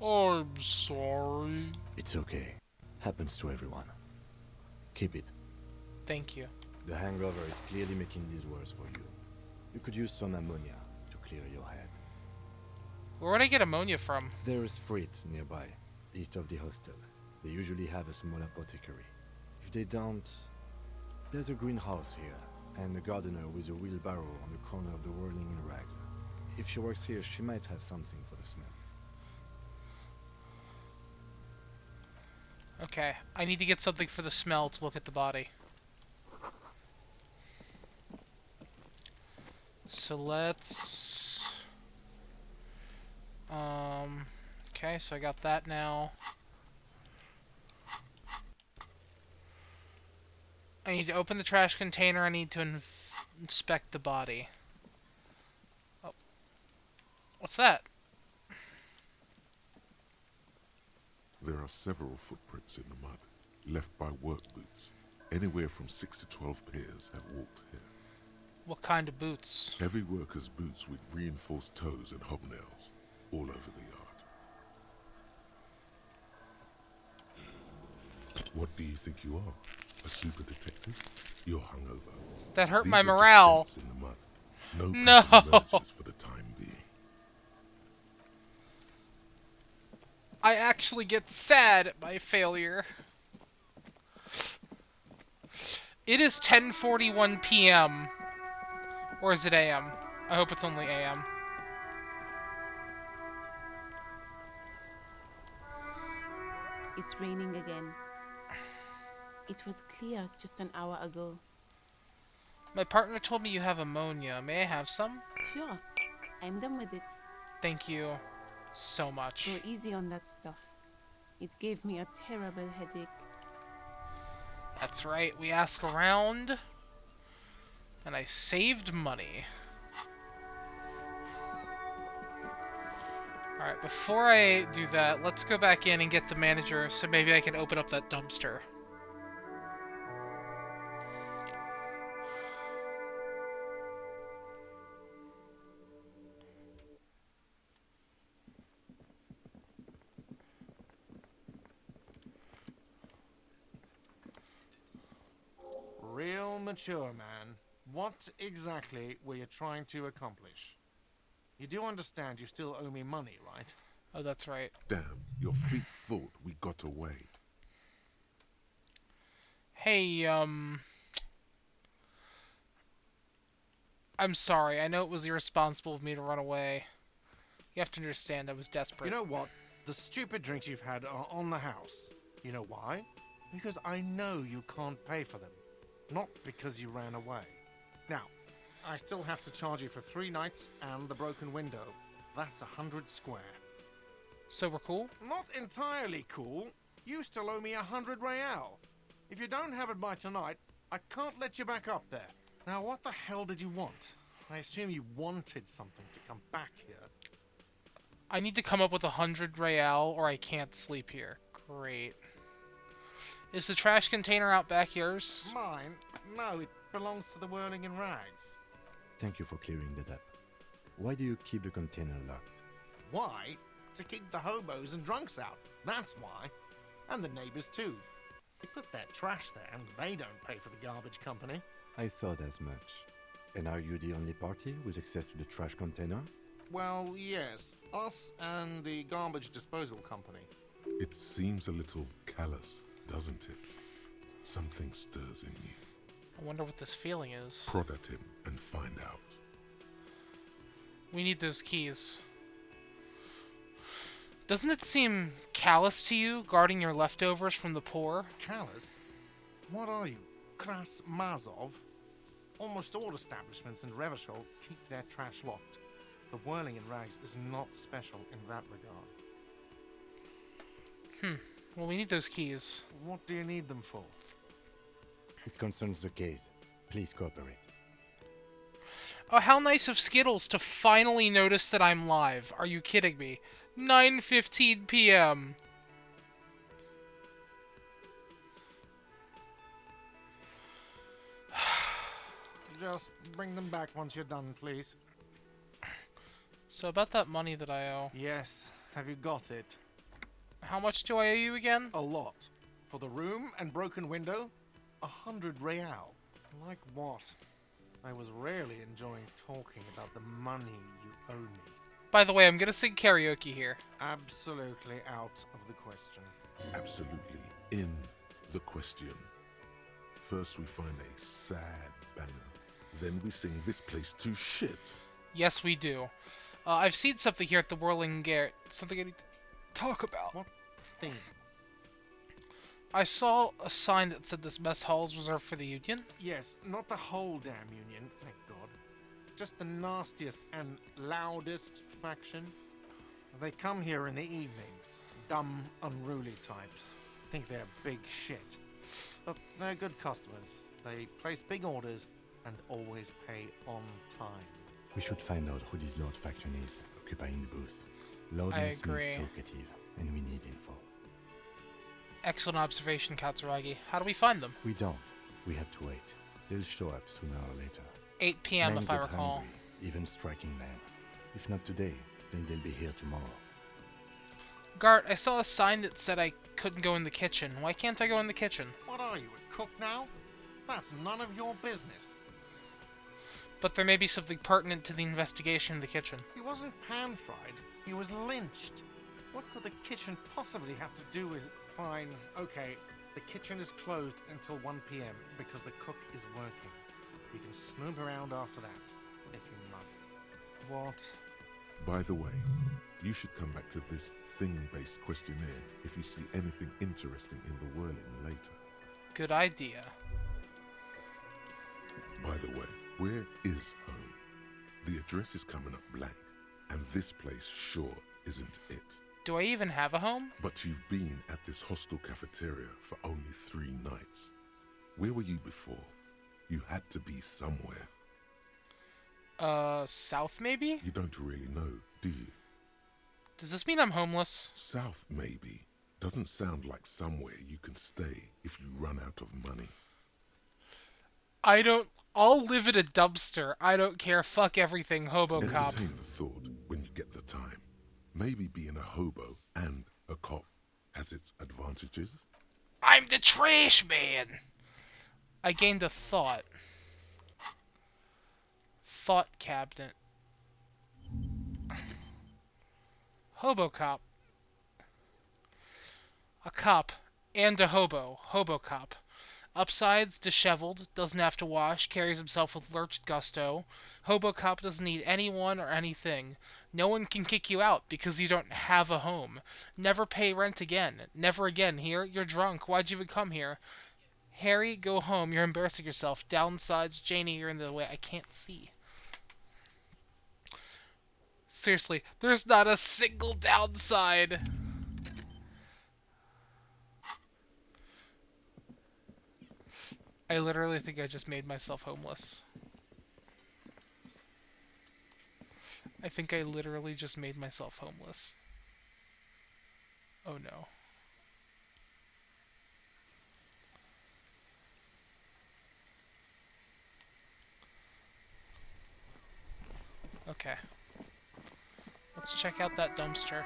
I'm sorry. It's okay. Happens to everyone. Keep it. Thank you. The hangover is clearly making this worse for you. You could use some ammonia to clear your head. Where would I get ammonia from? There is Frit nearby, east of the hostel. They usually have a small apothecary. If they don't, there's a greenhouse here, and a gardener with a wheelbarrow on the corner of the whirling in rags. If she works here, she might have something for the smell. Okay, I need to get something for the smell to look at the body. So let's... Okay, so I got that now. I need to open the trash container. I need to inspect the body. Oh. What's that? There are several footprints in the mud, left by work boots. Anywhere from 6 to 12 pairs have walked here. What kind of boots? Heavy workers' boots with reinforced toes and hobnails, all over the yard. What do you think you are? A super detective? You're hungover. That hurt These my are just morale. dents in the mud. No No! pattern emerges for the time being. I actually get sad at my failure. It is 10:41 p.m. Or is it a.m.? I hope it's only a.m. It's raining again. It was clear just an hour ago. My partner told me you have ammonia. May I have some? Sure, I'm done with it. Thank you so much. Go easy on that stuff. It gave me a terrible headache. That's right, we asked around, and I saved money. Alright, before I do that, let's go back in and get the manager so maybe I can open up that dumpster. Real mature, man. What exactly were you trying to accomplish? You do understand you still owe me money, right? Oh, that's right. Damn, your feet thought we got away. Hey, I'm sorry. I know it was irresponsible of me to run away. You have to understand, I was desperate. You know what? The stupid drinks you've had are on the house. You know why? Because I know you can't pay for them. Not because you ran away. Now, I still have to charge you for 3 nights and the broken window. That's 100 square. So we're cool? Not entirely cool. You still owe me 100 real. If you don't have it by tonight, I can't let you back up there. Now, what the hell did you want? I assume you wanted something to come back here. I need to come up with 100 real or I can't sleep here. Great. Is the trash container out back yours? Mine? No, it belongs to the Whirling in Rags. Thank you for clearing that up. Why do you keep the container locked? Why? To keep the hobos and drunks out. That's why. And the neighbors too. They put their trash there and they don't pay for the garbage company. I thought as much. And are you the only party with access to the trash container? Well, yes. Us and the garbage disposal company. It seems a little callous, doesn't it? Something stirs in you. I wonder what this feeling is. Prod at him and find out. We need those keys. Doesn't it seem callous to you, guarding your leftovers from the poor? Callous? What are you? Kras Mazov? Almost all establishments in Revachol keep their trash locked. The Whirling in Rags is not special in that regard. Well, we need those keys. What do you need them for? It concerns the case. Please cooperate. Oh, how nice of Skittles to finally notice that I'm live. Are you kidding me? 9:15 p.m. Just bring them back once you're done, please. So about that money that I owe. Yes. Have you got it? How much do I owe you again? A lot. For the room and broken window, 100 real. Like what? I was really enjoying talking about the money you owe me. By the way, I'm gonna sing karaoke here. Absolutely out of the question. Absolutely in the question. First we find a sad banger. Then we sing this place to shit. Yes, we do. I've seen something here at the Whirling Garret. Something I need to talk about. What thing? I saw a sign that said this mess hall is reserved for the Union. Yes, not the whole damn union, thank God. Just the nastiest and loudest faction. They come here in the evenings. Dumb, unruly types. Think they're big shit. But they're good customers. They place big orders and always pay on time. We should find out who this Lord faction is, occupying the booth. Loudness means agree. talkative, and we need info. Excellent observation, Katsuragi. How do we find them? We don't. We have to wait. They'll show up sooner or later. 8 p.m. Men if I get recall. hungry, even striking men. If not today, then they'll be here tomorrow. Gart, I saw a sign that said I couldn't go in the kitchen. Why can't I go in the kitchen? What are you, a cook now? That's none of your business. But there may be something pertinent to the investigation in the kitchen. He wasn't pan-fried. He was lynched. What could the kitchen possibly have to do with... Fine, okay. The kitchen is closed until 1 p.m. because the cook is working. We can snoop around after that, if you must. What? By the way, you should come back to this thing-based questionnaire if you see anything interesting in the whirling later. Good idea. By the way, where is home? The address is coming up blank, and this place sure isn't it. Do I even have a home? But you've been at this hostel cafeteria for only 3 nights. Where were you before? You had to be somewhere. South maybe? You don't really know, do you? Does this mean I'm homeless? South maybe. Doesn't sound like somewhere you can stay if you run out of money. I'll live in a dumpster. I don't care. Fuck everything, hobo cop. Entertain the thought when you get the time. Maybe being a hobo and a cop has its advantages. I'm the trash man! I gained a thought. Thought cabinet. Hobo cop. A cop and a hobo. Hobo cop. Upsides, disheveled, doesn't have to wash, carries himself with lurched gusto. Hobo cop doesn't need anyone or anything. No one can kick you out because you don't have a home. Never pay rent again. Never again. Here, you're drunk. Why'd you even come here? Harry, go home. You're embarrassing yourself. Downsides, Janie, you're in the way. I can't see. Seriously, there's not a single downside. I literally think I just made myself homeless. I think I literally just made myself homeless. Oh no. Okay. Let's check out that dumpster.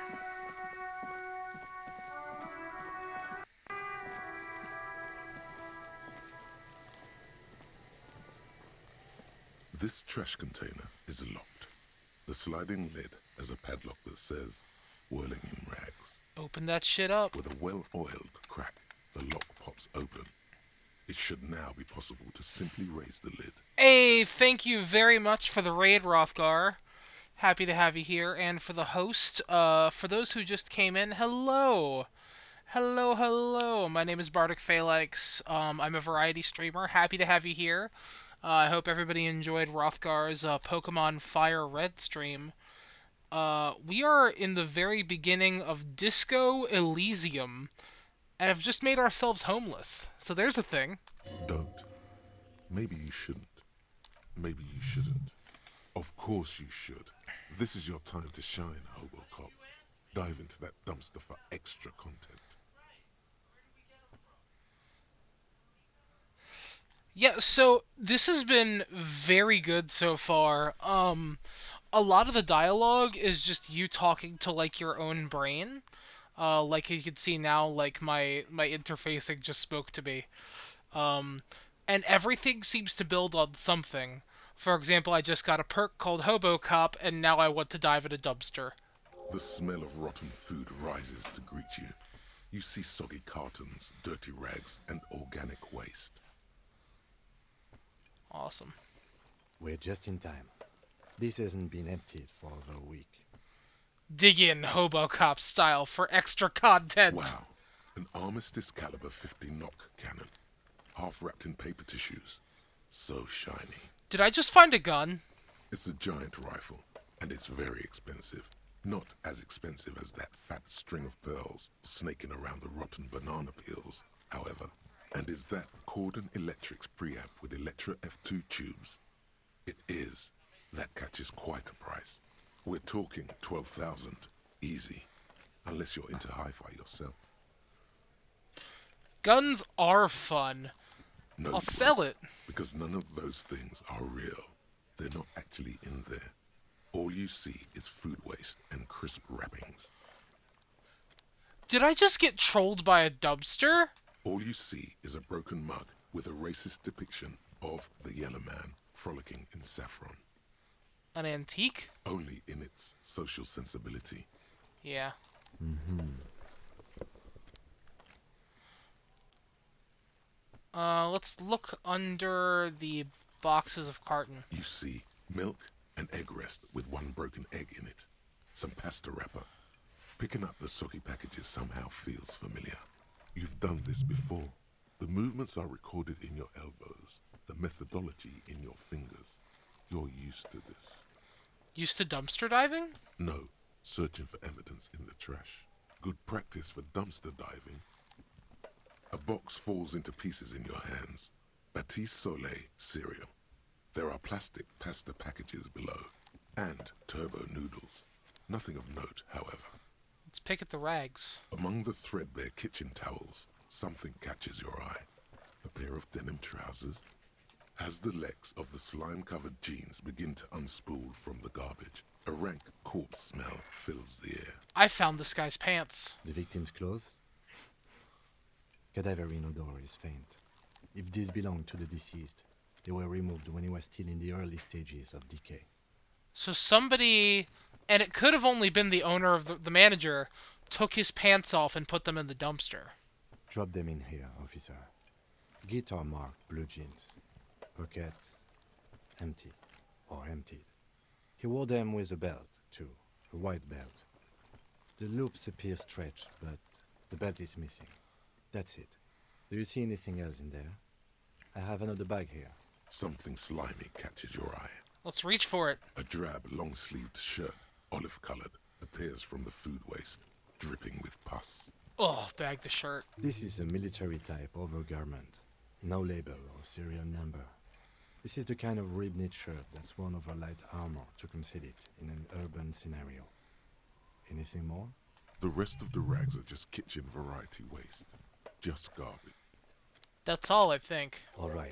This trash container is locked. The sliding lid has a padlock that says, whirling in rags. Open that shit up. With a well-oiled crack, the lock pops open. It should now be possible to simply raise the lid. Hey, thank you very much for the raid, Rothgar. Happy to have you here. And for the host, for those who just came in, hello. Hello. My name is Bardic Phalanx. I'm a variety streamer. Happy to have you here. I hope everybody enjoyed Rothgar's Pokemon Fire Red stream. We are in the very beginning of Disco Elysium, and have just made ourselves homeless. So there's a thing. Don't. Maybe you shouldn't. Maybe you shouldn't. Of course you should. This is your time to shine, Hobocop. Dive into that dumpster for extra content. Yeah, so this has been very good so far. A lot of the dialogue is just you talking to like your own brain. Like you can see now, like my interfacing just spoke to me. And everything seems to build on something. For example, I just got a perk called Hobo Cop, and now I want to dive in a dumpster. The smell of rotten food rises to greet you. You see soggy cartons, dirty rags, and organic waste. Awesome. We're just in time. This hasn't been emptied for over a week. Dig in, Hobo Cop style, for extra content. Wow. An Armistice caliber 50 knock cannon. Half wrapped in paper tissues. So shiny. Did I just find a gun? It's a giant rifle, and it's very expensive. Not as expensive as that fat string of pearls snaking around the rotten banana peels, however. And is that Cordon Electric's preamp with Electra F2 tubes? It is. That catches quite a price. We're talking 12,000, easy. Unless you're into hi-fi yourself. Guns are fun. No, I'll sell it. Because none of those things are real. They're not actually in there. All you see is food waste and crisp wrappings. Did I just get trolled by a dumpster? All you see is a broken mug with a racist depiction of the Yellow Man frolicking in saffron, An antique? only in its social sensibility. Yeah. Let's look under the boxes of carton. You see milk and egg rest with one broken egg in it, some pasta wrapper. Picking up the soggy packages somehow feels familiar. You've done this before. The movements are recorded in your elbows, the methodology in your fingers. You're used to this. Used to dumpster diving? No, searching for evidence in the trash. Good practice for dumpster diving. A box falls into pieces in your hands. Batiste Soleil cereal. There are plastic pasta packages below, and turbo noodles. Nothing of note, however. Let's pick at the rags. Among the threadbare kitchen towels, something catches your eye. A pair of denim trousers. As the legs of the slime-covered jeans begin to unspool from the garbage, a rank corpse smell fills the air. I found this guy's pants. The victim's clothes? Cadaverine odor is faint. If these belong to the deceased, they were removed when he was still in the early stages of decay. So somebody, and it could have only been the owner of the manager, took his pants off and put them in the dumpster. Drop them in here, officer. Guitar marked blue jeans. Pockets empty or emptied. He wore them with a belt, too. A white belt. The loops appear stretched, but the belt is missing. That's it. Do you see anything else in there? I have another bag here. Something slimy catches your eye. Let's reach for it. A drab, long-sleeved shirt, olive-colored, appears from the food waste, dripping with pus. Oh, bag the shirt. This is a military-type overgarment. No label or serial number. This is the kind of rib-knit shirt that's worn over light armor to conceal it in an urban scenario. Anything more? The rest of the rags are just kitchen variety waste. Just garbage. That's all, I think. All right.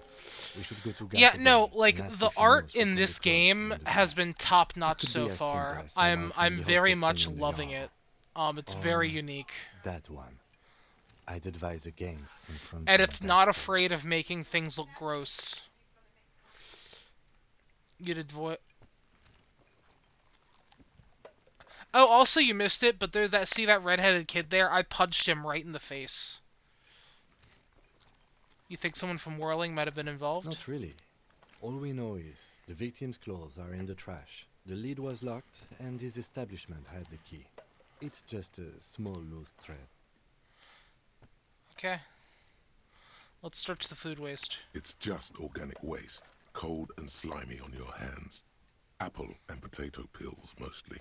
We should go to Yeah, Gato no, Bay like, and ask the if he art knows who in put this the clothes game in the has trash. been top-notch It could so be as far. simple as someone from I'm the very hostel much cleaning the loving yard. it. It's very Or unique. That one. I'd advise against confronting And it's that not face. afraid of making things look gross. You'd avoid... Oh, also you missed it, but there's that, see that redheaded kid there? I punched him right in the face. You think someone from Whirling might have been involved? Not really. All we know is the victim's clothes are in the trash. The lid was locked, and his establishment had the key. It's just a small loose thread. Okay. Let's search the food waste. It's just organic waste, cold and slimy on your hands. Apple and potato peels, mostly.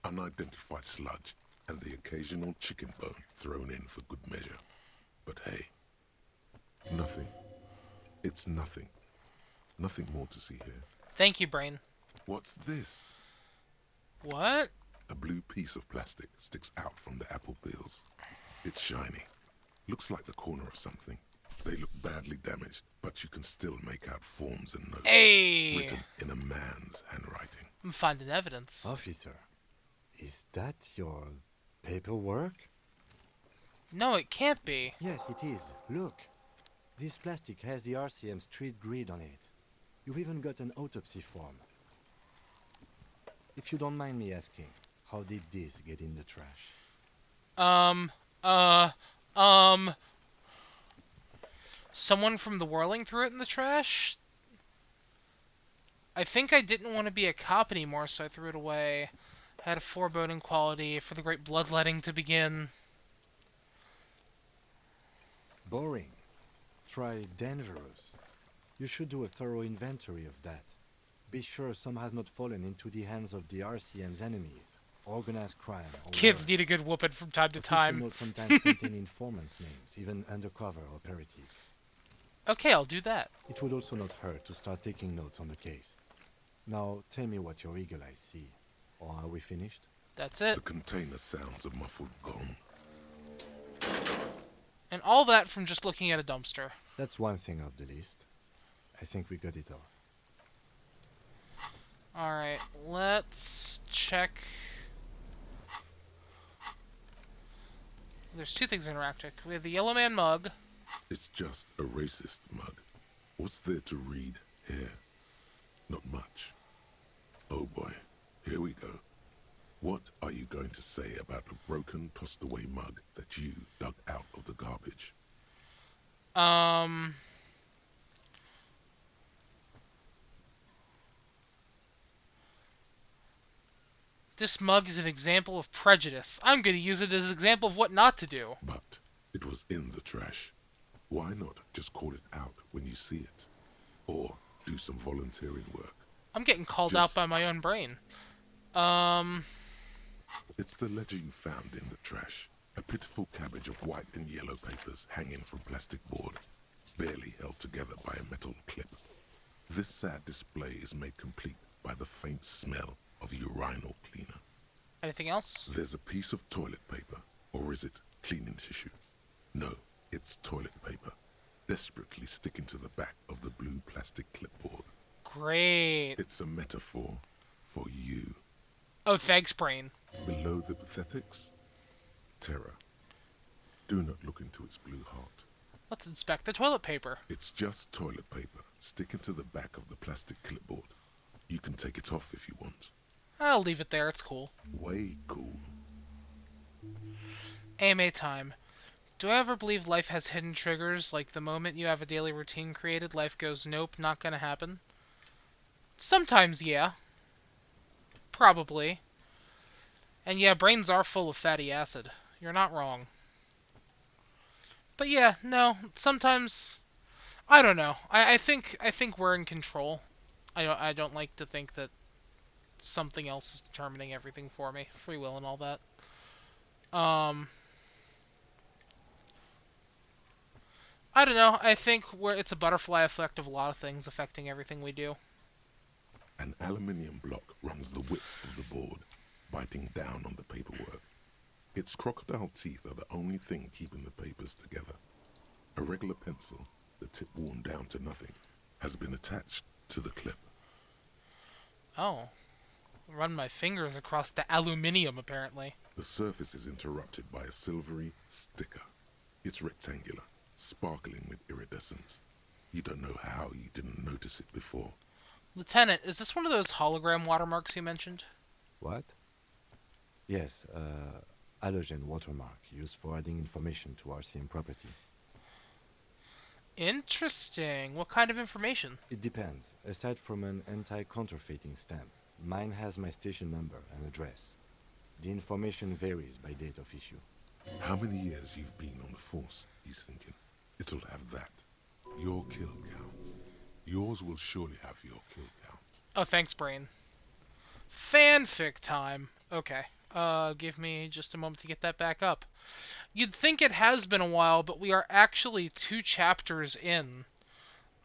Unidentified sludge, and the occasional chicken bone thrown in for good measure. But hey, nothing. It's nothing. Nothing more to see here. Thank you, Brain. What's this? What? A blue piece of plastic sticks out from the apple peels. It's shiny. Looks like the corner of something. They look badly damaged, but you can still make out forms and notes. Hey! Written in a man's handwriting. I'm finding evidence. Officer, is that your paperwork? No, it can't be. Yes, it is. Look. This plastic has the RCM street grid on it. You've even got an autopsy form. If you don't mind me asking, how did this get in the trash? Someone from the Whirling threw it in the trash? I think I didn't want to be a cop anymore, so I threw it away. Had a foreboding quality for the great bloodletting to begin. Boring. Try dangerous. You should do a thorough inventory of that. Be sure some has not fallen into the hands of the RCM's enemies. Organized crime. Or Kids worse. need a good whooping from time to Official time. notes sometimes contain informants' names, even undercover operatives. Okay, I'll do that. It would also not hurt to start taking notes on the case. Now, tell me what your eagle eyes see. Or are we finished? That's it. The container sounds a muffled gong. And all that from just looking at a dumpster. That's one thing off the list. I think we got it all. Alright, let's check. There's two things in Arctic. We have the Yellow Man mug. It's just a racist mug. What's there to read here? Not much. Oh boy, here we go. What are you going to say about a broken, tossed-away mug that you dug out of the garbage? Um, this mug is an example of prejudice. I'm going to use it as an example of what not to do. But it was in the trash. Why not just call it out when you see it? Or do some volunteering work? I'm getting called out Just, by my own brain. Um, it's the ledger you found in the trash. A pitiful cabbage of white and yellow papers hanging from plastic board, barely held together by a metal clip. This sad display is made complete by the faint smell of urinal cleaner. anything else? There's a piece of toilet paper, or is it cleaning tissue? No, it's toilet paper, desperately sticking to the back of the blue plastic clipboard. Great. It's a metaphor for you. Oh, thanks, brain. Below the pathetics, terror. Do not look into its blue heart. Let's inspect the toilet paper. It's just toilet paper sticking to the back of the plastic clipboard. You can take it off if you want. I'll leave it there, it's cool. Way cool. AMA time. Do I ever believe life has hidden triggers, like the moment you have a daily routine created, life goes, nope, not gonna happen? Sometimes, yeah. Probably. And yeah, brains are full of fatty acid. You're not wrong. But yeah, no, sometimes I don't know. I think we're in control. I don't like to think that something else is determining everything for me. Free will and all that. I don't know. I think it's a butterfly effect of a lot of things affecting everything we do. An aluminium block runs the width of the board, biting down on the paperwork. Its crocodile teeth are the only thing keeping the papers together. A regular pencil, the tip worn down to nothing, has been attached to the clip. Oh. Run my fingers across the aluminium, apparently. The surface is interrupted by a silvery sticker. It's rectangular, sparkling with iridescence. You don't know how you didn't notice it before. Lieutenant, is this one of those hologram watermarks you mentioned? What? Yes, halogen watermark used for adding information to RCM property. Interesting. What kind of information? It depends. Aside from an anti-counterfeiting stamp, mine has my station number and address. The information varies by date of issue. How many years you've been on the force, he's thinking. It'll have that. Your kill count. Yours will surely have your kill count. Oh, thanks, brain. Fanfic time. Okay. Give me just a moment to get that back up. You'd think it has been a while, but we are actually 2 chapters in.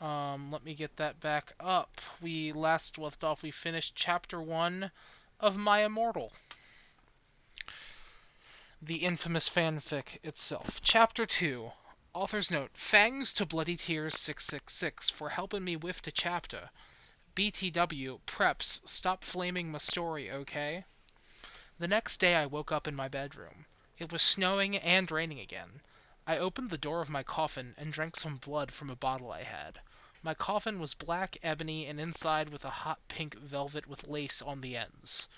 Let me get that back up. We last left off, we finished chapter 1 of My Immortal. The infamous fanfic itself. Chapter 2. Author's note. Fangs to Bloody Tears 666 for helping me with the chapter. BTW, preps, stop flaming my story, okay? The next day I woke up in my bedroom. It was snowing and raining again. I opened the door of my coffin and drank some blood from a bottle I had. My coffin was black ebony and inside with a hot pink velvet with lace on the ends.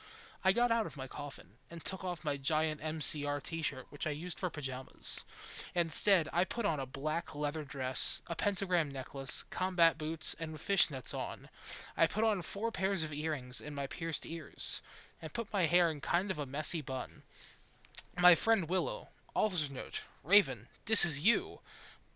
I got out of my coffin and took off my giant MCR t-shirt, which I used for pajamas. Instead, I put on a black leather dress, a pentagram necklace, combat boots, and fishnets on. I put on 4 pairs of earrings in my pierced ears, and put my hair in kind of a messy bun. My friend Willow, author's note, Raven, this is you,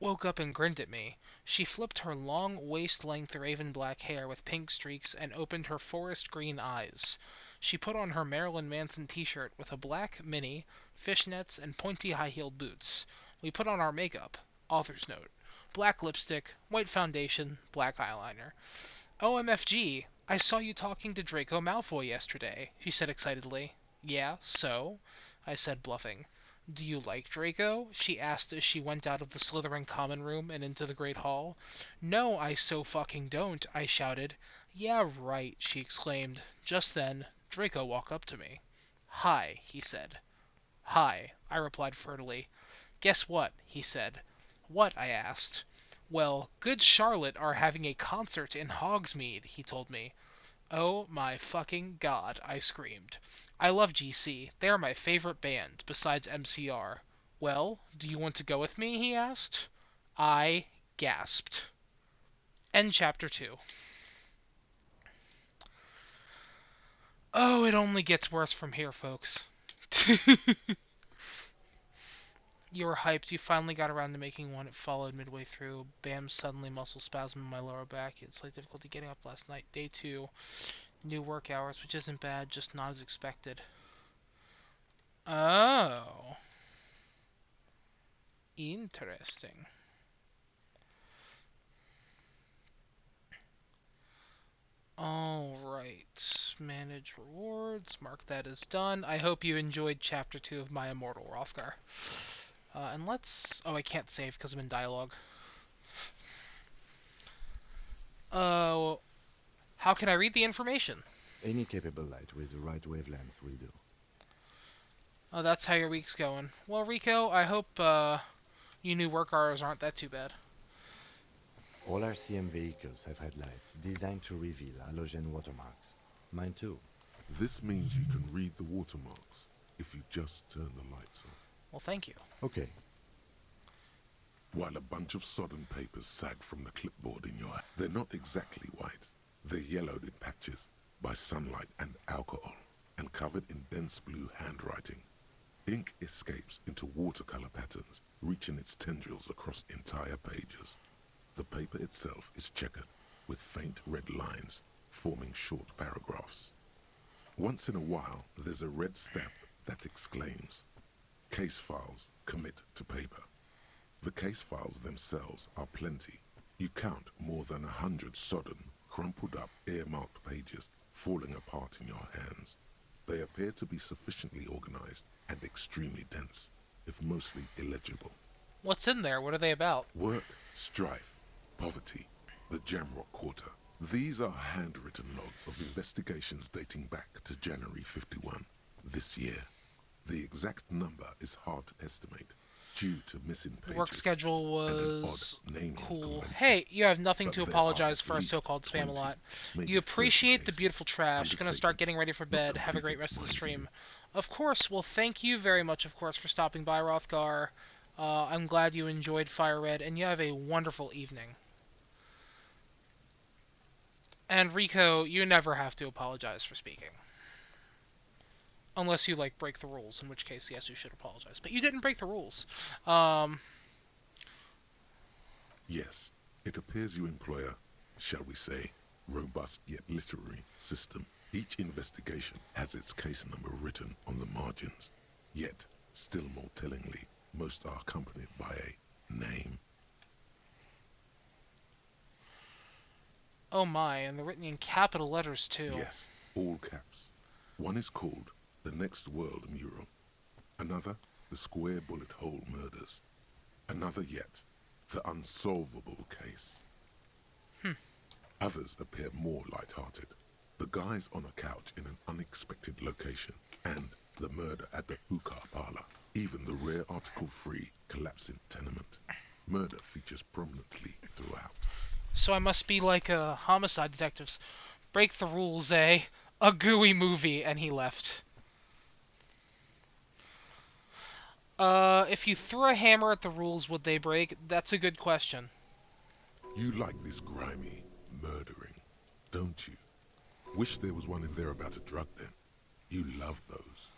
woke up and grinned at me. She flipped her long waist-length raven black hair with pink streaks and opened her forest green eyes. She put on her Marilyn Manson t-shirt with a black mini, fishnets, and pointy high-heeled boots. We put on our makeup. Author's note. Black lipstick, white foundation, black eyeliner. OMFG, I saw you talking to Draco Malfoy yesterday, she said excitedly. Yeah, so? I said, bluffing. Do you like Draco? She asked as she went out of the Slytherin common room and into the Great Hall. No, I so fucking don't, I shouted. Yeah, right, she exclaimed. Just then, Draco walked up to me. Hi, he said. Hi, I replied furtively. Guess what? He said. What? I asked. Well, Good Charlotte are having a concert in Hogsmeade, he told me. Oh my fucking god, I screamed. I love GC. They are my favorite band, besides MCR. Well, do you want to go with me? He asked. I gasped. End chapter 2. Oh, it only gets worse from here, folks. You were hyped. You finally got around to making one. It followed midway through. Bam, suddenly muscle spasm in my lower back. It's like difficulty getting up last night. Day 2. New work hours, which isn't bad, just not as expected. Oh. Interesting. Alright. Manage rewards. Mark that as done. I hope you enjoyed Chapter 2 of My Immortal Hrothgar. And let's... Oh, I can't save because I'm in dialogue. How can I read the information? Any capable light with the right wavelength will do. Oh, that's how your week's going. Well, Rico, I hope, you new work hours aren't that too bad. All RCM vehicles have headlights designed to reveal halogen watermarks. Mine too. This means you can read the watermarks if you just turn the lights on. Well, thank you. Okay. While a bunch of sodden papers sag from the clipboard in your hand, they're not exactly white. They're yellowed in patches by sunlight and alcohol, and covered in dense blue handwriting. Ink escapes into watercolor patterns, reaching its tendrils across entire pages. The paper itself is checkered, with faint red lines, forming short paragraphs. Once in a while, there's a red stamp that exclaims, "Case files commit to paper." The case files themselves are plenty. You count more than 100 sodden, crumpled up, earmarked pages falling apart in your hands. They appear to be sufficiently organized and extremely dense, if mostly illegible. What's in there? What are they about? Work, strife, poverty, the Jamrock Quarter. These are handwritten logs of investigations dating back to January 51, this year. The exact number is hard to estimate, due to missing The pages work schedule and an was odd naming cool. convention. Hey, you have nothing But to there are apologize at for a least so-called spam a 20, lot. maybe You 30 appreciate the cases beautiful trash. Gonna start undertaken, getting ready for not bed. Have a great completed, rest of the mind stream. you. Of course. Well, thank you very much, of course, for stopping by, Rothgar. I'm glad you enjoyed Fire Red, and you have a wonderful evening. And Rico, you never have to apologize for speaking. Unless you, like, break the rules, in which case, yes, you should apologize. But you didn't break the rules. Yes, it appears you employ a, shall we say, robust yet literary system. Each investigation has its case number written on the margins. Yet, still more tellingly, most are accompanied by a name. Oh my, and they're written in capital letters, too. Yes, all caps. One is called The Next World Mural. Another, The Square Bullet Hole Murders. Another yet, The Unsolvable Case. Others appear more light-hearted. The guys on a couch in an unexpected location, and the murder at the hookah parlor. Even the rare article-free collapsing tenement. Murder features prominently throughout. So I must be like homicide detectives. Break the rules, eh? A gooey movie, and he left. If you threw a hammer at the rules, would they break? That's a good question. You like this grimy murdering, don't you? Wish there was one in there about a drug den. You love those.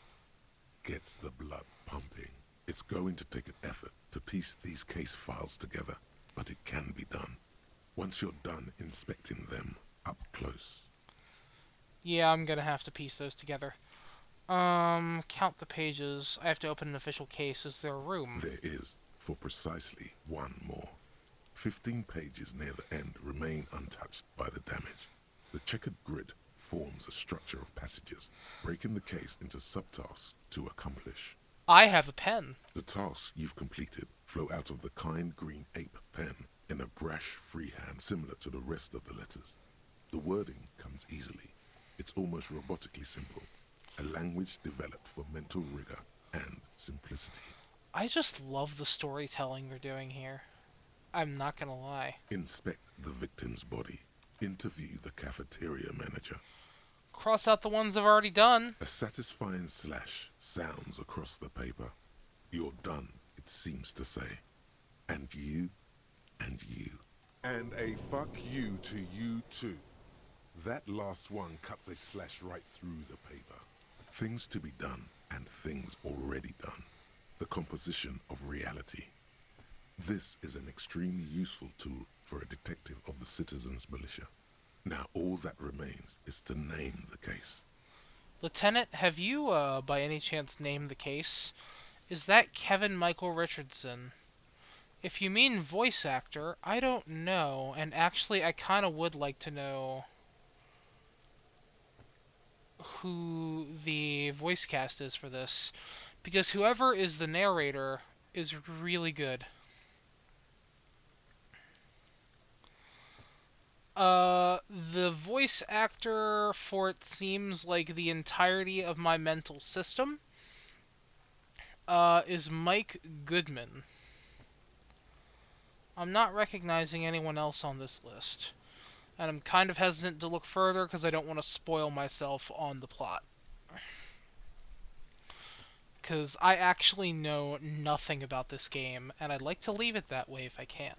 Gets the blood pumping. It's going to take an effort to piece these case files together, but it can be done. Once you're done inspecting them up close. Yeah, I'm gonna have to piece those together. Count the pages. I have to open an official case. Is there room? There is, for precisely one more. 15 pages near the end remain untouched by the damage. The checkered grid forms a structure of passages, breaking the case into subtasks to accomplish. I have a pen. The tasks you've completed flow out of the kind green ape pen in a brash freehand similar to the rest of the letters. The wording comes easily. It's almost robotically simple, a language developed for mental rigor and simplicity. I just love the storytelling they're doing here. I'm not gonna lie. Inspect the victim's body. Interview the cafeteria manager. Cross out the ones I've already done. A satisfying slash sounds across the paper. You're done, it seems to say. And you, and you. And a fuck you to you too. That last one cuts a slash right through the paper. Things to be done and things already done. The composition of reality. This is an extremely useful tool for a detective of the citizens' militia. Now all that remains is to name the case. Lieutenant, have you, by any chance named the case? Is that Kevin Michael Richardson? If you mean voice actor, I don't know, and actually I kinda would like to know who the voice cast is for this, because whoever is the narrator is really good. The voice actor for it seems like the entirety of my mental system, is Mike Goodman. I'm not recognizing anyone else on this list, and I'm kind of hesitant to look further because I don't want to spoil myself on the plot. Because I actually know nothing about this game, and I'd like to leave it that way if I can.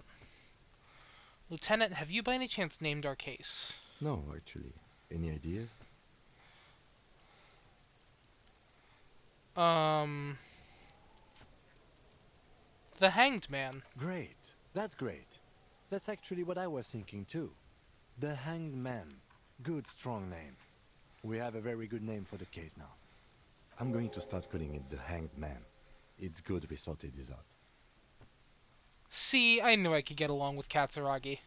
Lieutenant, have you by any chance named our case? No, actually. Any ideas? The Hanged Man. Great. That's great. That's actually what I was thinking too. The Hanged Man. Good, strong name. We have a very good name for the case now. I'm going to start calling it the Hanged Man. It's good we sorted this out. See, I knew I could get along with Katsuragi.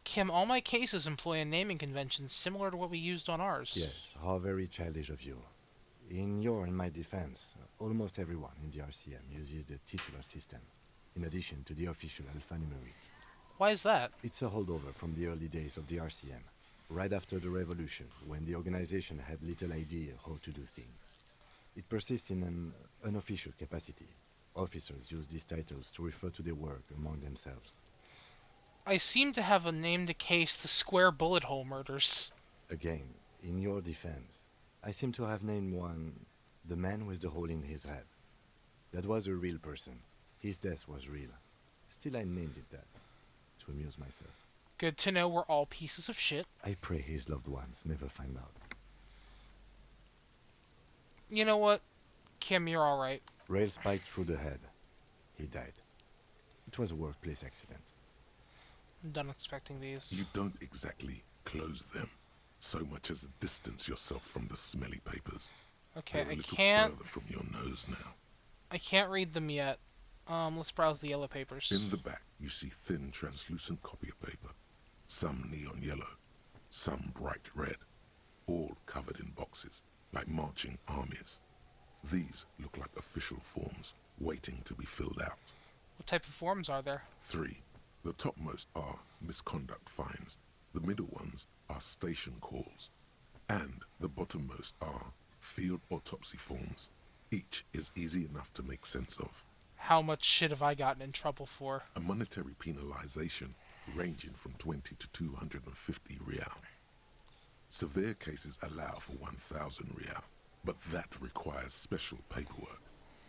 Kim, all my cases employ a naming convention similar to what we used on ours. Yes, how very childish of you. In your and my defense, almost everyone in the RCM uses the titular system, in addition to the official alphanumeric. Why is that? It's a holdover from the early days of the RCM, right after the revolution, when the organization had little idea how to do things. It persists in an unofficial capacity. Officers use these titles to refer to their work among themselves. I seem to have named the case the Square Bullet Hole Murders. Again, in your defense, I seem to have named one the man with the hole in his head. That was a real person. His death was real. Still, I named it that, to amuse myself. Good to know we're all pieces of shit. I pray his loved ones never find out. You know what? Kim, you're alright. Rail spiked through the head. He died. It was a workplace accident. I'm done expecting these. You don't exactly close them, so much as distance yourself from the smelly papers. Okay, They're a I little can't... further from your nose now. I can't read them yet. Let's browse the yellow papers. In the back, you see thin, translucent copy of paper. Some neon yellow, some bright red, all covered in boxes, like marching armies. These look like official forms, waiting to be filled out. What type of forms are there? 3. The topmost are misconduct fines. The middle ones are station calls. And the bottommost are field autopsy forms. Each is easy enough to make sense of. How much shit have I gotten in trouble for? A monetary penalization ranging from 20 to 250 real. Severe cases allow for 1,000 real, but that requires special paperwork.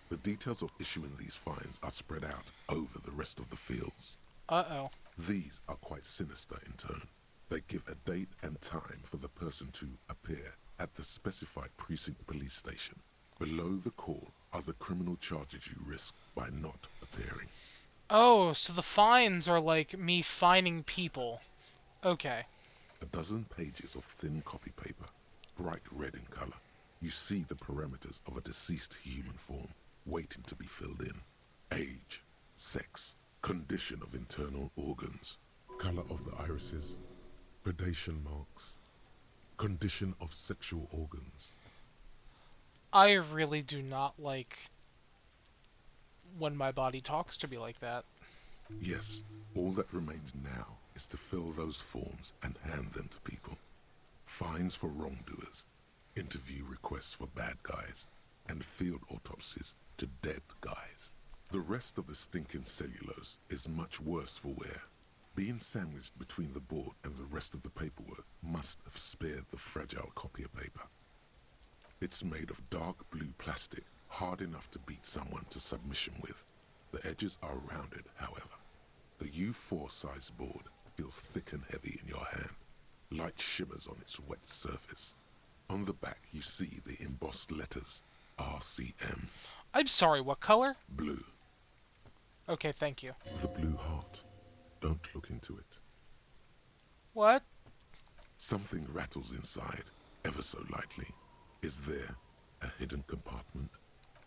The details of issuing these fines are spread out over the rest of the fields. Uh-oh. These are quite sinister in tone. They give a date and time for the person to appear at the specified precinct police station. Below the call are the criminal charges you risk by not appearing. Oh, so the fines are like me fining people. Okay. A dozen pages of thin copy paper, bright red in color. You see the parameters of a deceased human form, waiting to be filled in. Age, sex, condition of internal organs, color of the irises, predation marks, condition of sexual organs. I really do not like when my body talks to me like that. Yes, all that remains now is to fill those forms and hand them to people. Fines for wrongdoers, interview requests for bad guys, and field autopsies to dead guys. The rest of the stinking cellulose is much worse for wear. Being sandwiched between the board and the rest of the paperwork must have spared the fragile copier paper. It's made of dark blue plastic, hard enough to beat someone to submission with. The edges are rounded, however. The U4 size board feels thick and heavy in your hand. Light shimmers on its wet surface. On the back you see the embossed letters, RCM. I'm sorry, what color? Blue. Okay, thank you. The blue heart. Don't look into it. What? Something rattles inside, ever so lightly. Is there a hidden compartment?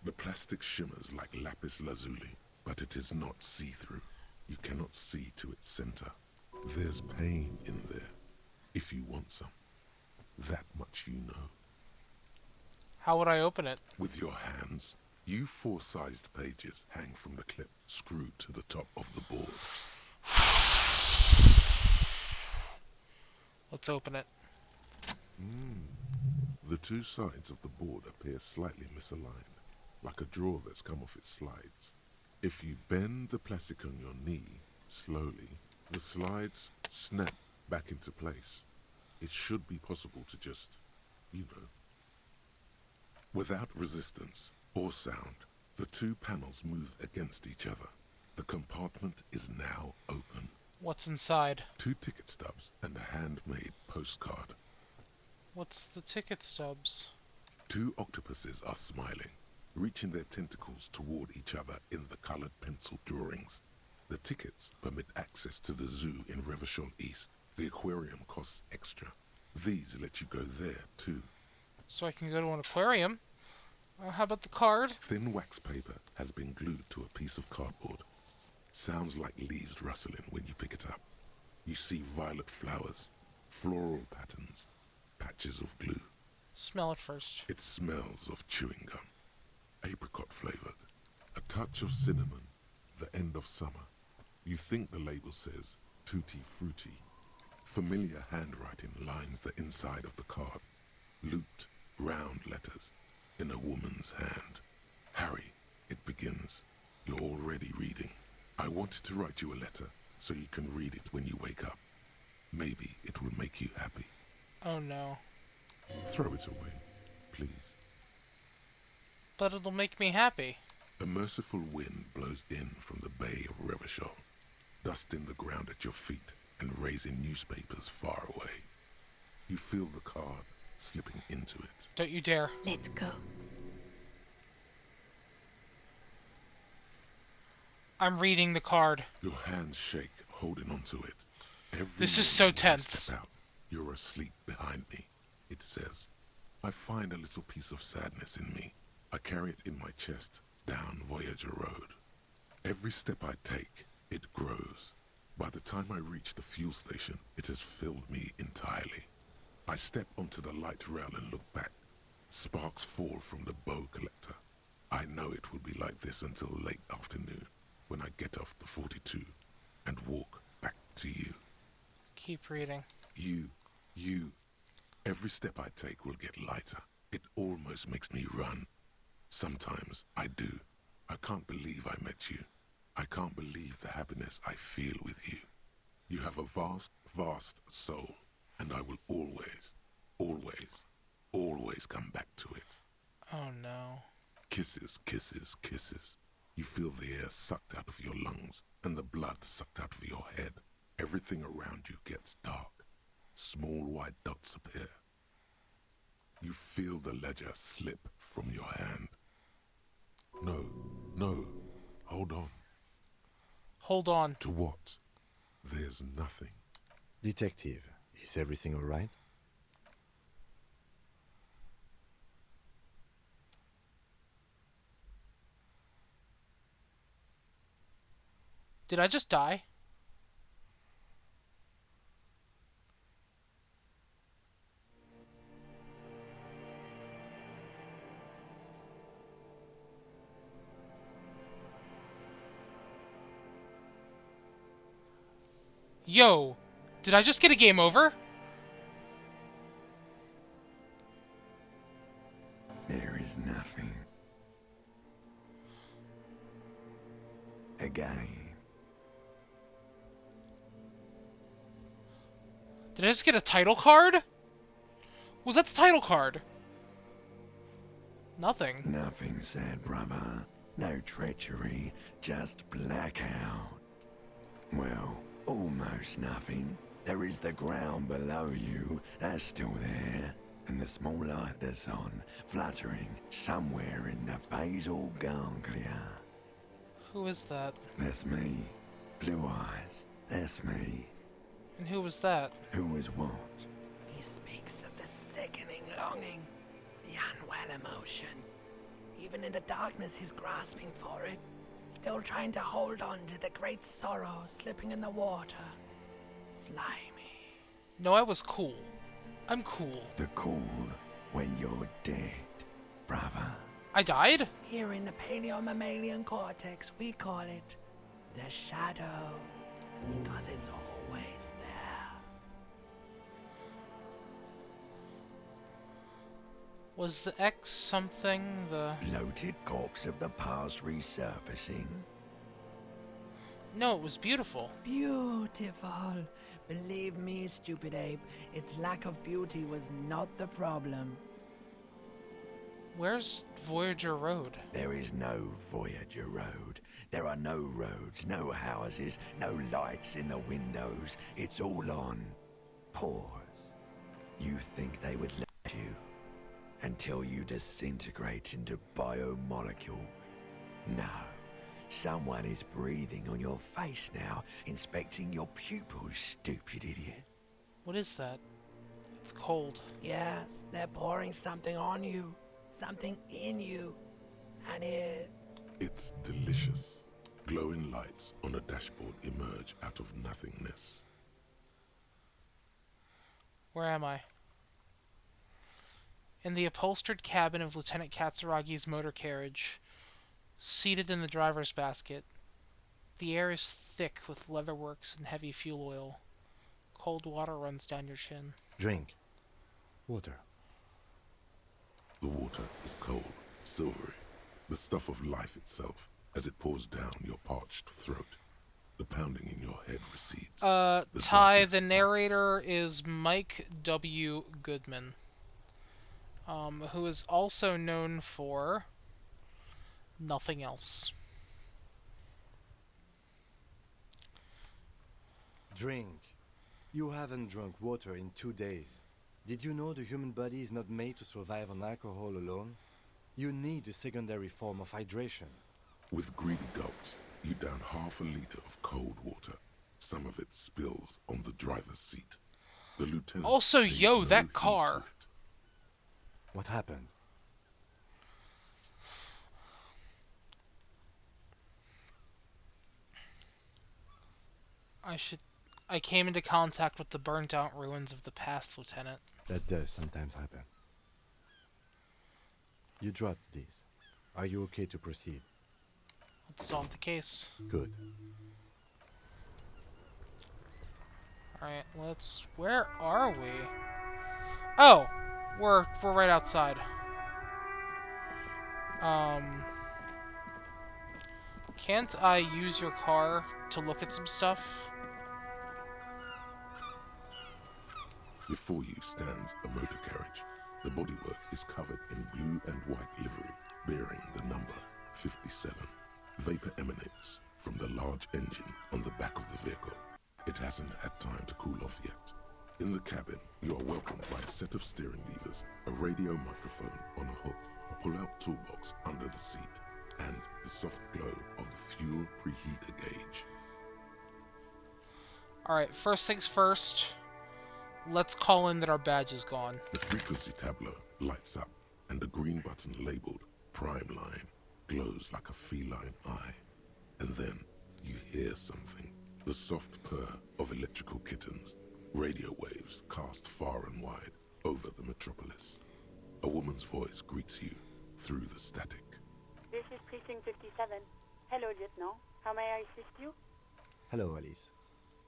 The plastic shimmers like lapis lazuli, but it is not see-through. You cannot see to its center. There's pain in there, if you want some. That much you know. How would I open it? With your hands, U4-sized pages hang from the clip screwed to the top of the board. Let's open it. The two sides of the board appear slightly misaligned, like a drawer that's come off its slides. If you bend the plastic on your knee slowly, the slides snap back into place. It should be possible to just, without resistance or sound, the two panels move against each other. The compartment is now open. What's inside? 2 ticket stubs and a handmade postcard. What's the ticket stubs? 2 octopuses are smiling, reaching their tentacles toward each other in the colored pencil drawings. The tickets permit access to the zoo in Revachol East. The aquarium costs extra. These let you go there, too. So I can go to an aquarium? How about the card? Thin wax paper has been glued to a piece of cardboard. Sounds like leaves rustling when you pick it up. You see violet flowers, floral patterns, patches of glue. Smell it first. It smells of chewing gum, apricot flavored, a touch of cinnamon, the end of summer. You think the label says tutti frutti. Familiar handwriting lines the inside of the card. Looped, round letters in a woman's hand. Harry, it begins. You're already reading. I wanted to write you a letter so you can read it when you wake up. Maybe it will make you happy. Oh no. Throw it away, please. But it'll make me happy. A merciful wind blows in from the bay of Revachol, dusting the ground at your feet and raising newspapers far away. You feel the card slipping into it. Don't you dare. Let's go. I'm reading the card. Your hands shake, holding onto it. This is so morning when I tense. step out, you're asleep behind me. It says, I find a little piece of sadness in me. I carry it in my chest, down Voyager Road. Every step I take, it grows. By the time I reach the fuel station, it has filled me entirely. I step onto the light rail and look back. Sparks fall from the bow collector. I know it will be like this until late afternoon, when I get off the 42 and walk back to you. Keep reading. You. Every step I take will get lighter. It almost makes me run. Sometimes I do. I can't believe I met you. I can't believe the happiness I feel with you. You have a vast, vast soul, and I will always, always, always come back to it. Oh no. Kisses, kisses, kisses. You feel the air sucked out of your lungs and the blood sucked out of your head. Everything around you gets dark. Small white dots appear. You feel the ledger slip from your hand. No, hold on. Hold on. To what? There's nothing. Detective, is everything all right? Did I just die? Yo, did I just get a game over? There is nothing. Again. Did I just get a title card? Was that the title card? Nothing. Nothing, sad brother. No treachery, just blackout. Well, almost nothing. There is the ground below you, that's still there. And the small light that's on, fluttering somewhere in the basal ganglia. Who is that? That's me. Blue eyes, that's me. And who was that? Who is what? He speaks of the sickening longing, the unwell emotion. Even in the darkness, he's grasping for it, still trying to hold on to the great sorrow slipping in the water. Slimy. No, I was cool. I'm cool. The cool when you're dead, brother. I died? Here in the paleo-mammalian cortex, we call it the shadow, because it's always there. Was the X something the... Bloated corpse of the past resurfacing. No, it was beautiful. Beautiful. Believe me, stupid ape, its lack of beauty was not the problem. Where's Voyager Road? There is no Voyager Road. There are no roads, no houses, no lights in the windows. It's all on pause. You think they would let you until you disintegrate into biomolecules? No. Someone is breathing on your face now, inspecting your pupils, stupid idiot. What is that? It's cold. Yes, they're pouring something on you, something in you, and It's delicious. Glowing lights on a dashboard emerge out of nothingness. Where am I? In the upholstered cabin of Lieutenant Katsuragi's motor carriage, seated in the driver's basket. The air is thick with leatherworks and heavy fuel oil. Cold water runs down your chin. Drink. Water. The water is cold, silvery, the stuff of life itself, as it pours down your parched throat. The pounding in your head recedes. Ty, darkness the narrator is Mike W. Goodman, who is also known for nothing else. Drink. You haven't drunk water in 2 days. Did you know the human body is not made to survive on alcohol alone? You need a secondary form of hydration. With greedy gulps, you down half a liter of cold water. Some of it spills on the driver's seat. The lieutenant Also, pays yo, no that heed car. to it. What happened? I came into contact with the burnt out ruins of the past, Lieutenant. That does sometimes happen. You dropped these. Are you okay to proceed? Let's solve the case. Good. Alright, let's... Where are we? Oh! We're right outside. Can't I use your car to look at some stuff? Before you stands a motor carriage. The bodywork is covered in blue and white livery, bearing the number 57. Vapor emanates from the large engine on the back of the vehicle. It hasn't had time to cool off yet. In the cabin, you are welcomed by a set of steering levers, a radio microphone on a hook, a pull-out toolbox under the seat, and the soft glow of the fuel preheater gauge. Alright, first things first. Let's call in that our badge is gone. The frequency tableau lights up, and the green button labeled Prime Line glows like a feline eye. And then you hear something. The soft purr of electrical kittens. Radio waves cast far and wide over the metropolis. A woman's voice greets you through the static. This is Precinct 57. Hello, Lieutenant. How may I assist you? Hello, Alice.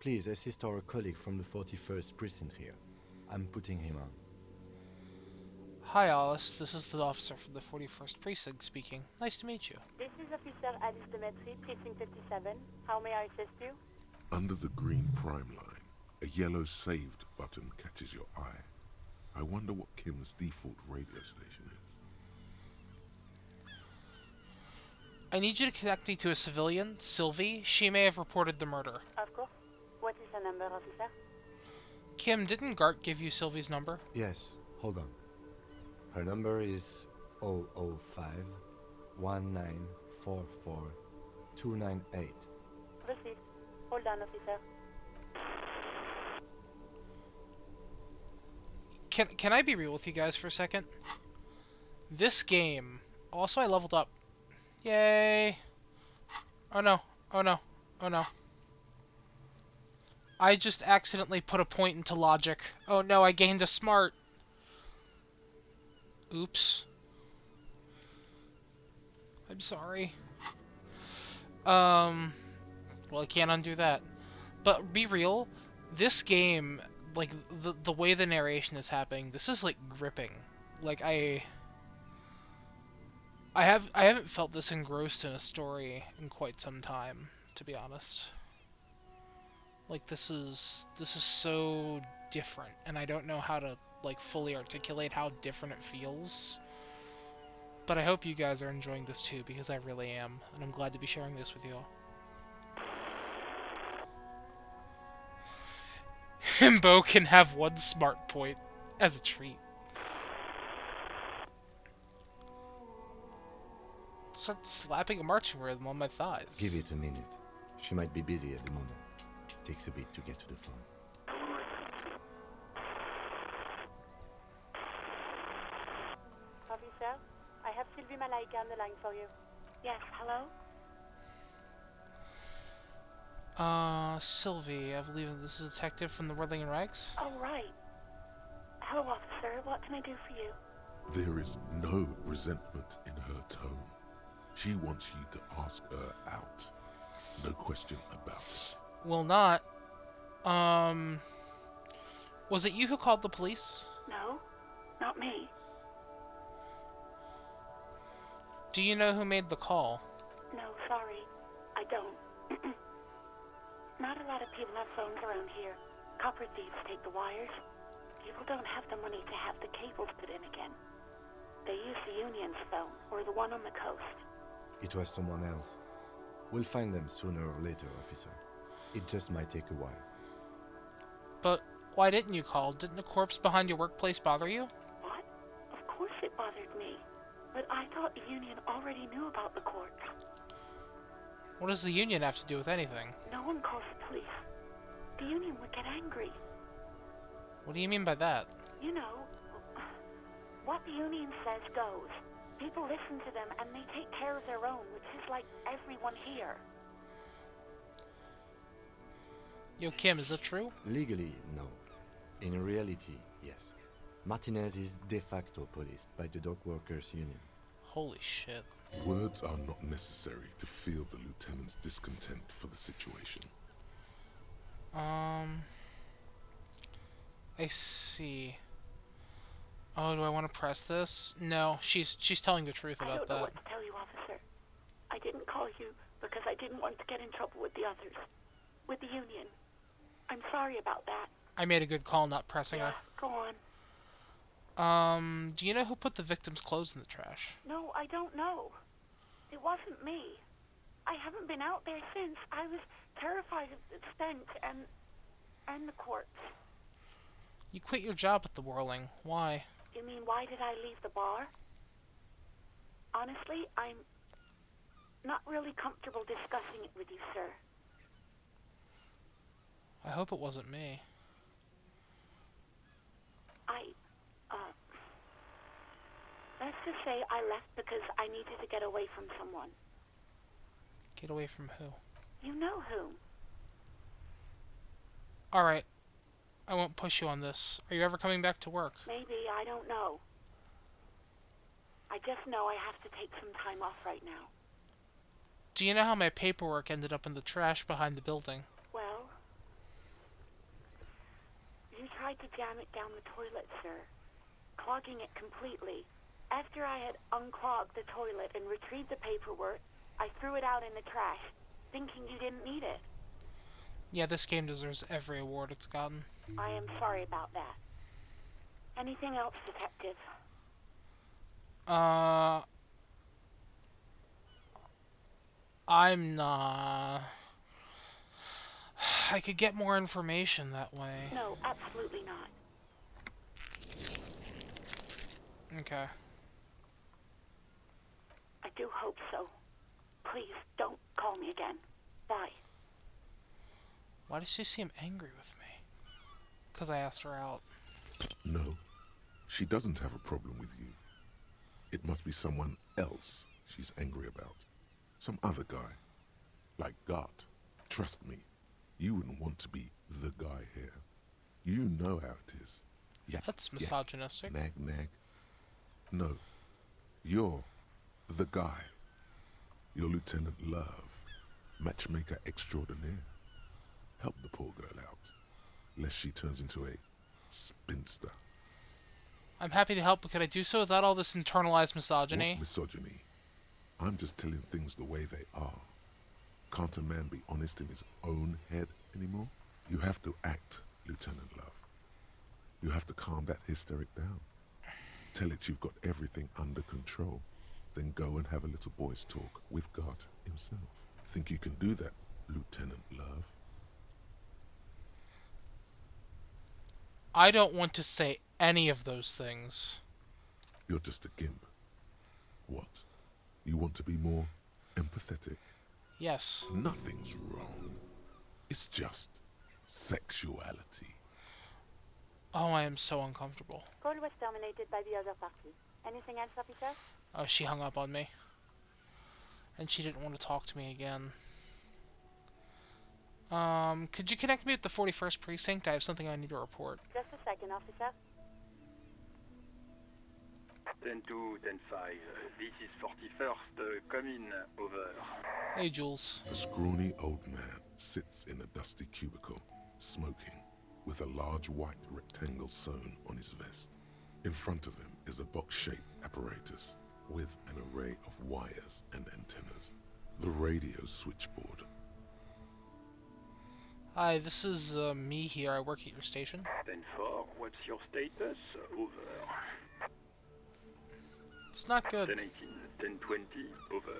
Please assist our colleague from the 41st precinct here. I'm putting him on. Hi, Alice. This is the officer from the 41st Precinct speaking. Nice to meet you. This is Officer Alice Demetri, Precinct 57. How may I assist you? Under the green prime line, a yellow saved button catches your eye. I wonder what Kim's default radio station is. I need you to connect me to a civilian, Sylvie. She may have reported the murder. Of course. What is the number, officer? Kim, didn't Gart give you Sylvie's number? Yes, hold on. Her number is 005 1944 298. Proceed. Hold on, officer. Can I be real with you guys for a second? This game... Also, I leveled up. Yay! Oh no. Oh no. Oh no. I just accidentally put a point into logic. Oh no, I gained a smart. Oops. I'm sorry. Well, I can't undo that. But be real, this game, like, the way the narration is happening, this is, like, gripping. Like, I haven't felt this engrossed in a story in quite some time, to be honest. Like, this is so different, and I don't know how to, like, fully articulate how different it feels. But I hope you guys are enjoying this too, because I really am, and I'm glad to be sharing this with you all. Himbo can have one smart point as a treat. Start slapping a marching rhythm on my thighs. Give it a minute. She might be busy at the moment. Takes a bit to get to the phone. Officer, I have Sylvie Malaika on the line for you. Yes, hello? Sylvie, I believe this is a detective from the Whirling in Rags. Oh, right. Hello, officer. What can I do for you? There is no resentment in her tone. She wants you to ask her out. No question about it. Will not. Was it you who called the police? No, not me. Do you know who made the call? No, sorry. I don't. Not a lot of people have phones around here. Copper thieves take the wires. People don't have the money to have the cables put in again. They use the Union's phone, or the one on the coast. It was someone else. We'll find them sooner or later, officer. It just might take a while. But why didn't you call? Didn't the corpse behind your workplace bother you? What? Of course it bothered me. But I thought the Union already knew about the corpse. What does the Union have to do with anything? No one calls the police. The Union would get angry. What do you mean by that? You know, what the Union says goes. People listen to them and they take care of their own, which is like everyone here. Yo, Kim, is that true? Legally, no. In reality, yes. Martinez is de facto policed by the Dock Workers Union. Holy shit. Words are not necessary to feel the lieutenant's discontent for the situation. I see. Oh, do I want to press this? No, she's telling the truth about I don't know that. what to tell you, officer. I didn't call you because I didn't want to get in trouble with the others. With the Union. I'm sorry about that. I made a good call not pressing Yeah, her. go on. Do you know who put the victim's clothes in the trash? No, I don't know. It wasn't me. I haven't been out there since. I was terrified of the stench and the corpse. You quit your job at the Whirling. Why? You mean, why did I leave the bar? Honestly, I'm not really comfortable discussing it with you, sir. I hope it wasn't me. Let's just say I left because I needed to get away from someone. Get away from who? You know whom. Alright. I won't push you on this. Are you ever coming back to work? Maybe, I don't know. I just know I have to take some time off right now. Do you know how my paperwork ended up in the trash behind the building? Well, you tried to jam it down the toilet, sir. clogging it completely. After I had unclogged the toilet and retrieved the paperwork, I threw it out in the trash, thinking you didn't need it. Yeah, this game deserves every award it's gotten. I am sorry about that. Anything else, Detective? I'm not... I could get more information that way. No, absolutely not. Okay. I do hope so. Please, don't call me again. Bye. Why does she seem angry with me? Because I asked her out. No, she doesn't have a problem with you. It must be someone else she's angry about. Some other guy. Like Gart. Trust me, you wouldn't want to be the guy here. You know how it is. Yak, That's misogynistic. Yak, nag, nag. No, you're the guy. You're Lieutenant Love, matchmaker extraordinaire. Help the poor girl out, lest she turns into a spinster. I'm happy to help, but could I do so without all this internalized misogyny? What misogyny? I'm just telling things the way they are. Can't a man be honest in his own head anymore? You have to act, Lieutenant Love. You have to calm that hysteric down. Tell it you've got everything under control. Then go and have a little boy's talk with God himself. Think you can do that, Lieutenant Love? I don't want to say any of those things. You're just a gimp. What? You want to be more empathetic? Yes. Nothing's wrong. It's just sexuality. Oh, I am so uncomfortable. Call was terminated by the other party. Anything else, officer? Oh, she hung up on me. And she didn't want to talk to me again. Could you connect me with the 41st Precinct? I have something I need to report. Just a second, officer. 10-2, 10-5. This is 41st. Come in. Over. Hey, Jules. A scrawny old man sits in a dusty cubicle, smoking, with a large white rectangle sewn on his vest. In front of him is a box-shaped apparatus with an array of wires and antennas. The radio switchboard. Hi, this is me here. I work at your station. 10-4, what's your status? Over. It's not good. 10-18, 10-20, over.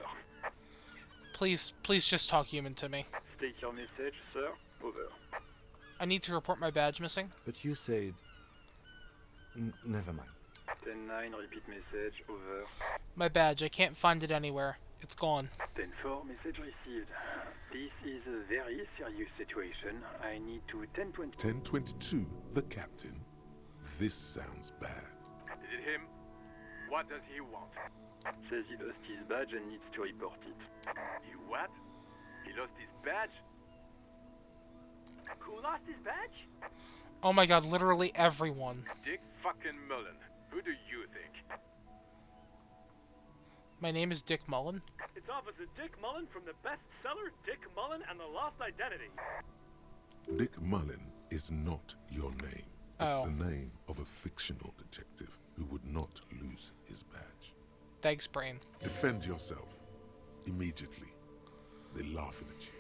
Please just talk human to me. State your message, sir. Over. I need to report my badge missing. But you said... never mind. 10-9, repeat message. Over. My badge, I can't find it anywhere. It's gone. 10-4, message received. This is a very serious situation. I need to 10-20. 1022, the captain. This sounds bad. Is it him? What does he want? Says he lost his badge and needs to report it. He what? He lost his badge? Who lost his badge? Oh my god, literally everyone. Dick fucking Mullen. Who do you think? My name is Dick Mullen. It's Officer Dick Mullen from the bestseller Dick Mullen and the Lost Identity. Dick Mullen is not your name. It's Oh. the name of a fictional detective who would not lose his badge. Thanks, Brain. Defend yourself. Immediately. They're laughing at you.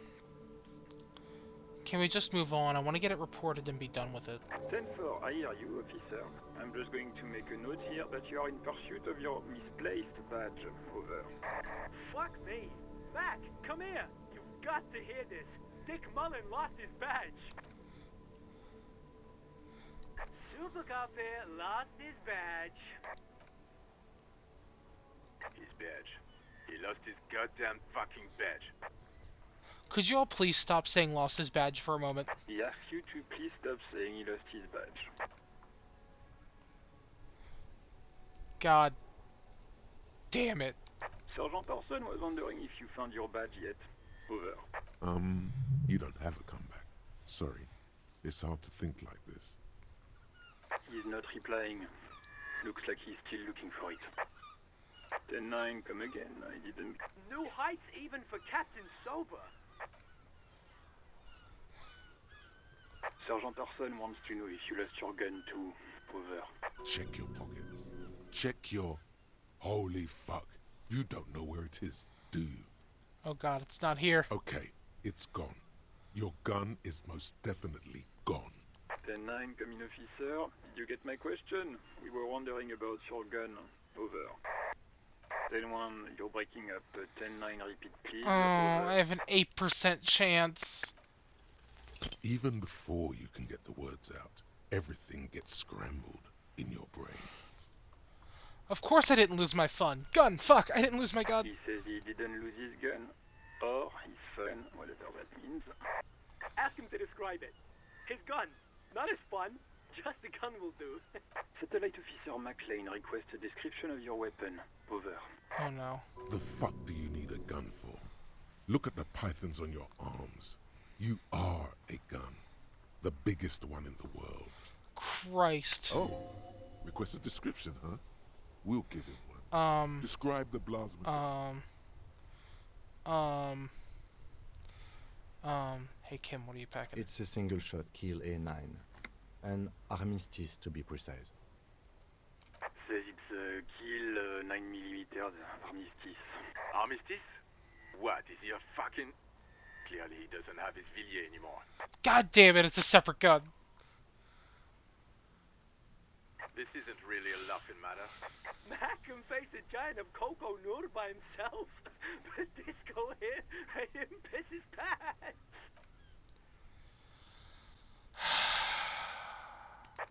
Can we just move on? I want to get it reported and be done with it. 10-4, I hear you, officer. I'm just going to make a note here that you are in pursuit of your misplaced badge. Over. Fuck me. Mac, come here. You've got to hear this. Dick Mullen lost his badge. Super Copy lost his badge. His badge. He lost his goddamn fucking badge. Could you all please stop saying lost his badge for a moment? He asks you to please stop saying he lost his badge. God damn it. Sergeant Orson was wondering if you found your badge yet. Over. You don't have a comeback. Sorry. It's hard to think like this. He's not replying. Looks like he's still looking for it. 10-9, come again. I didn't... New heights even for Captain Sober. Sergeant Orson wants to know if you lost your gun too. Over. Check your pockets. Check your... Holy fuck. You don't know where it is, do you? Oh god, it's not here. Okay, it's gone. Your gun is most definitely gone. 10-9, come in, officer. Did you get my question? We were wondering about your gun. Over. 10-1, you're breaking up. 10-9, repeat, please. Oh, I have an 8% chance. Even before you can get the words out, everything gets scrambled in your brain. Of course I didn't lose my gun. Fuck, I didn't lose my gun. He says he didn't lose his gun. Or his fun, whatever that means. Ask him to describe it. His gun. Not his fun. Just the gun will do. Satellite Officer McLean requests a description of your weapon. Over. Oh no. The fuck do you need a gun for? Look at the pythons on your arms. You are a gun. The biggest one in the world. Christ. Oh, request a description, huh? We'll give him one. Describe the plasma. Hey Kim, what are you packing? It's a single-shot kill A9. An armistice, to be precise. Says it's a kill 9mm armistice. Armistice? What, is he a fucking... Clearly he doesn't have his Villiers anymore. God damn it, it's a separate gun. This isn't really a laughing matter. Mac can face a giant of Coco Nur by himself. But Disco here made him piss his pants.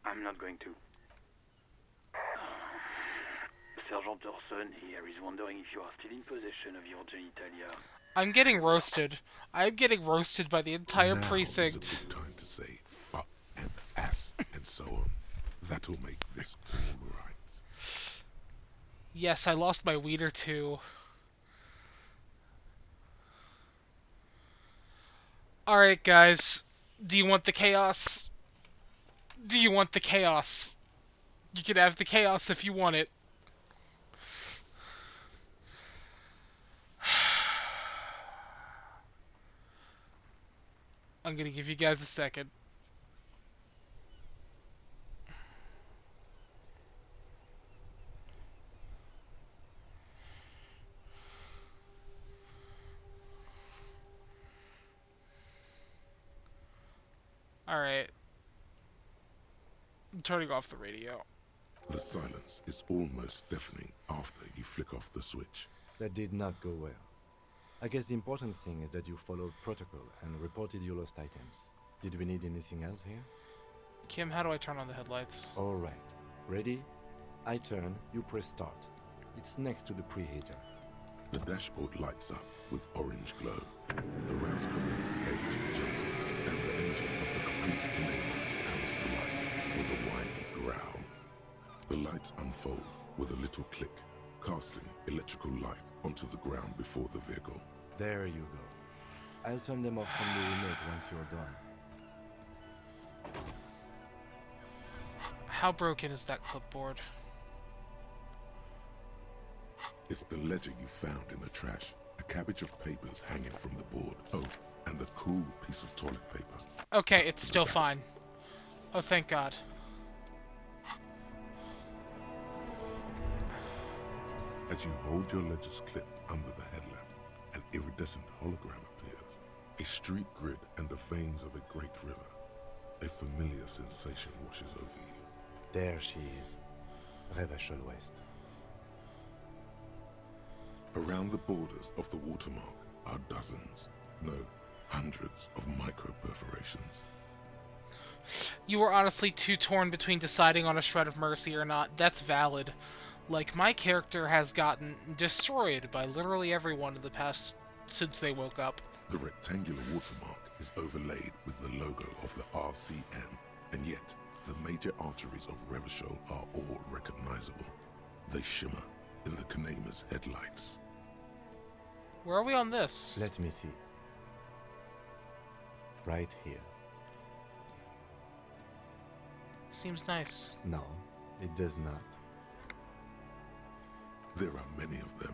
I'm not going to. Sergeant Orson here is wondering if you are still in possession of your genitalia. I'm getting roasted. I'm getting roasted by the entire Now precinct. is a good time to say fuck and ass and so on. That'll make this all right. Yes, I lost my wiener too. Alright guys, do you want the chaos? Do you want the chaos? You can have the chaos if you want it. I'm gonna give you guys a second. Alright. I'm turning off the radio. The silence is almost deafening after you flick off the switch. That did not go well. I guess the important thing is that you followed protocol and reported your lost items. Did we need anything else here? Kim, how do I turn on the headlights? Alright. Ready? I turn, you press start. It's next to the preheater. The dashboard lights up with orange glow. The rounds per minute gauge jumps, and the engine of the Caprice Canadian comes to life with a whiny growl. The lights unfold with a little click, casting electrical light onto the ground before the vehicle. There you go. I'll turn them off from the remote once you're done. How broken is that clipboard? It's the ledger you found in the trash. A cabbage of papers hanging from the board. Oh, and a cool piece of toilet paper. Okay, it's still fine. Oh, thank God. As you hold your ledger's clip under the headlamp, an iridescent hologram appears. A street grid and the veins of a great river. A familiar sensation washes over you. There she is. Revachol West. Around the borders of the watermark are dozens, no, hundreds of micro-perforations. You were honestly too torn between deciding on a shred of mercy or not. That's valid. Like, my character has gotten destroyed by literally everyone in the past since they woke up. The rectangular watermark is overlaid with the logo of the RCN, and yet the major arteries of Revachol are all recognizable. They shimmer in the Kanema's headlights. Where are we on this? Let me see. Right here. Seems nice. No, it does not. There are many of them,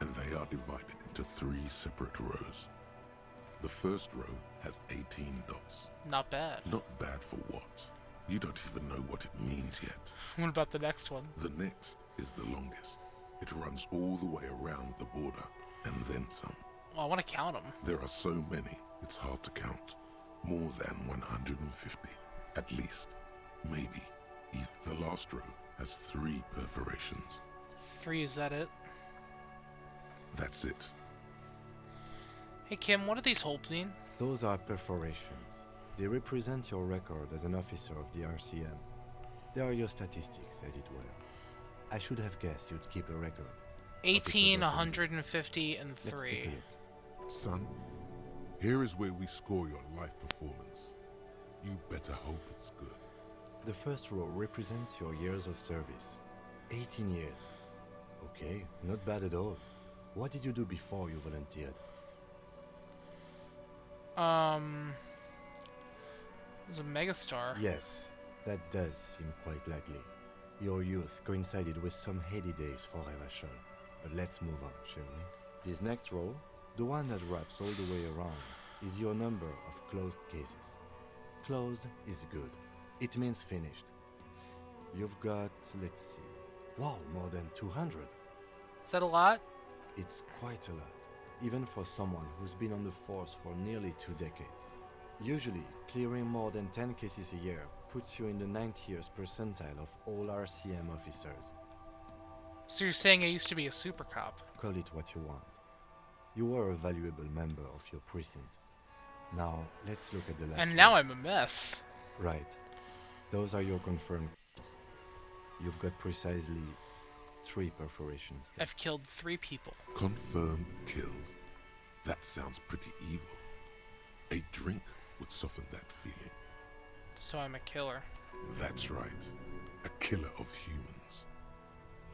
and they are divided into 3 separate rows. The first row has 18 dots. Not bad. Not bad for what? You don't even know what it means yet. What about the next one? The next is the longest. It runs all the way around the border, and then some. Well, I want to count them. There are so many, it's hard to count. More than 150, at least. Maybe. The last row has 3 perforations. 3, is that it? That's it. Hey Kim, what do these holes mean? Those are perforations. They represent your record as an officer of the RCM. They are your statistics, as it were. I should have guessed you'd keep a record. 18, 150, and 3. Let's take a look. Son, here is where we score your life performance. You better hope it's good. The first row represents your years of service. 18 years. Okay, not bad at all. What did you do before you volunteered? Was a megastar. Yes, that does seem quite likely. Your youth coincided with some heady days for Revachol. But let's move on, shall we? This next row, the one that wraps all the way around, is your number of closed cases. Closed is good. It means finished. You've got, let's see, wow, more than 200. Is that a lot? It's quite a lot, even for someone who's been on the force for nearly 2 decades. Usually, clearing more than 10 cases a year puts you in the 90th percentile of all RCM officers. So you're saying I used to be a super cop? Call it what you want. You were a valuable member of your precinct. Now, let's look at the last And now row. I'm a mess. Right. Those are your confirmed kills. You've got precisely 3 perforations there. I've killed 3 people. Confirmed kills. That sounds pretty evil. A drink would soften that feeling. So I'm a killer. That's right. A killer of humans.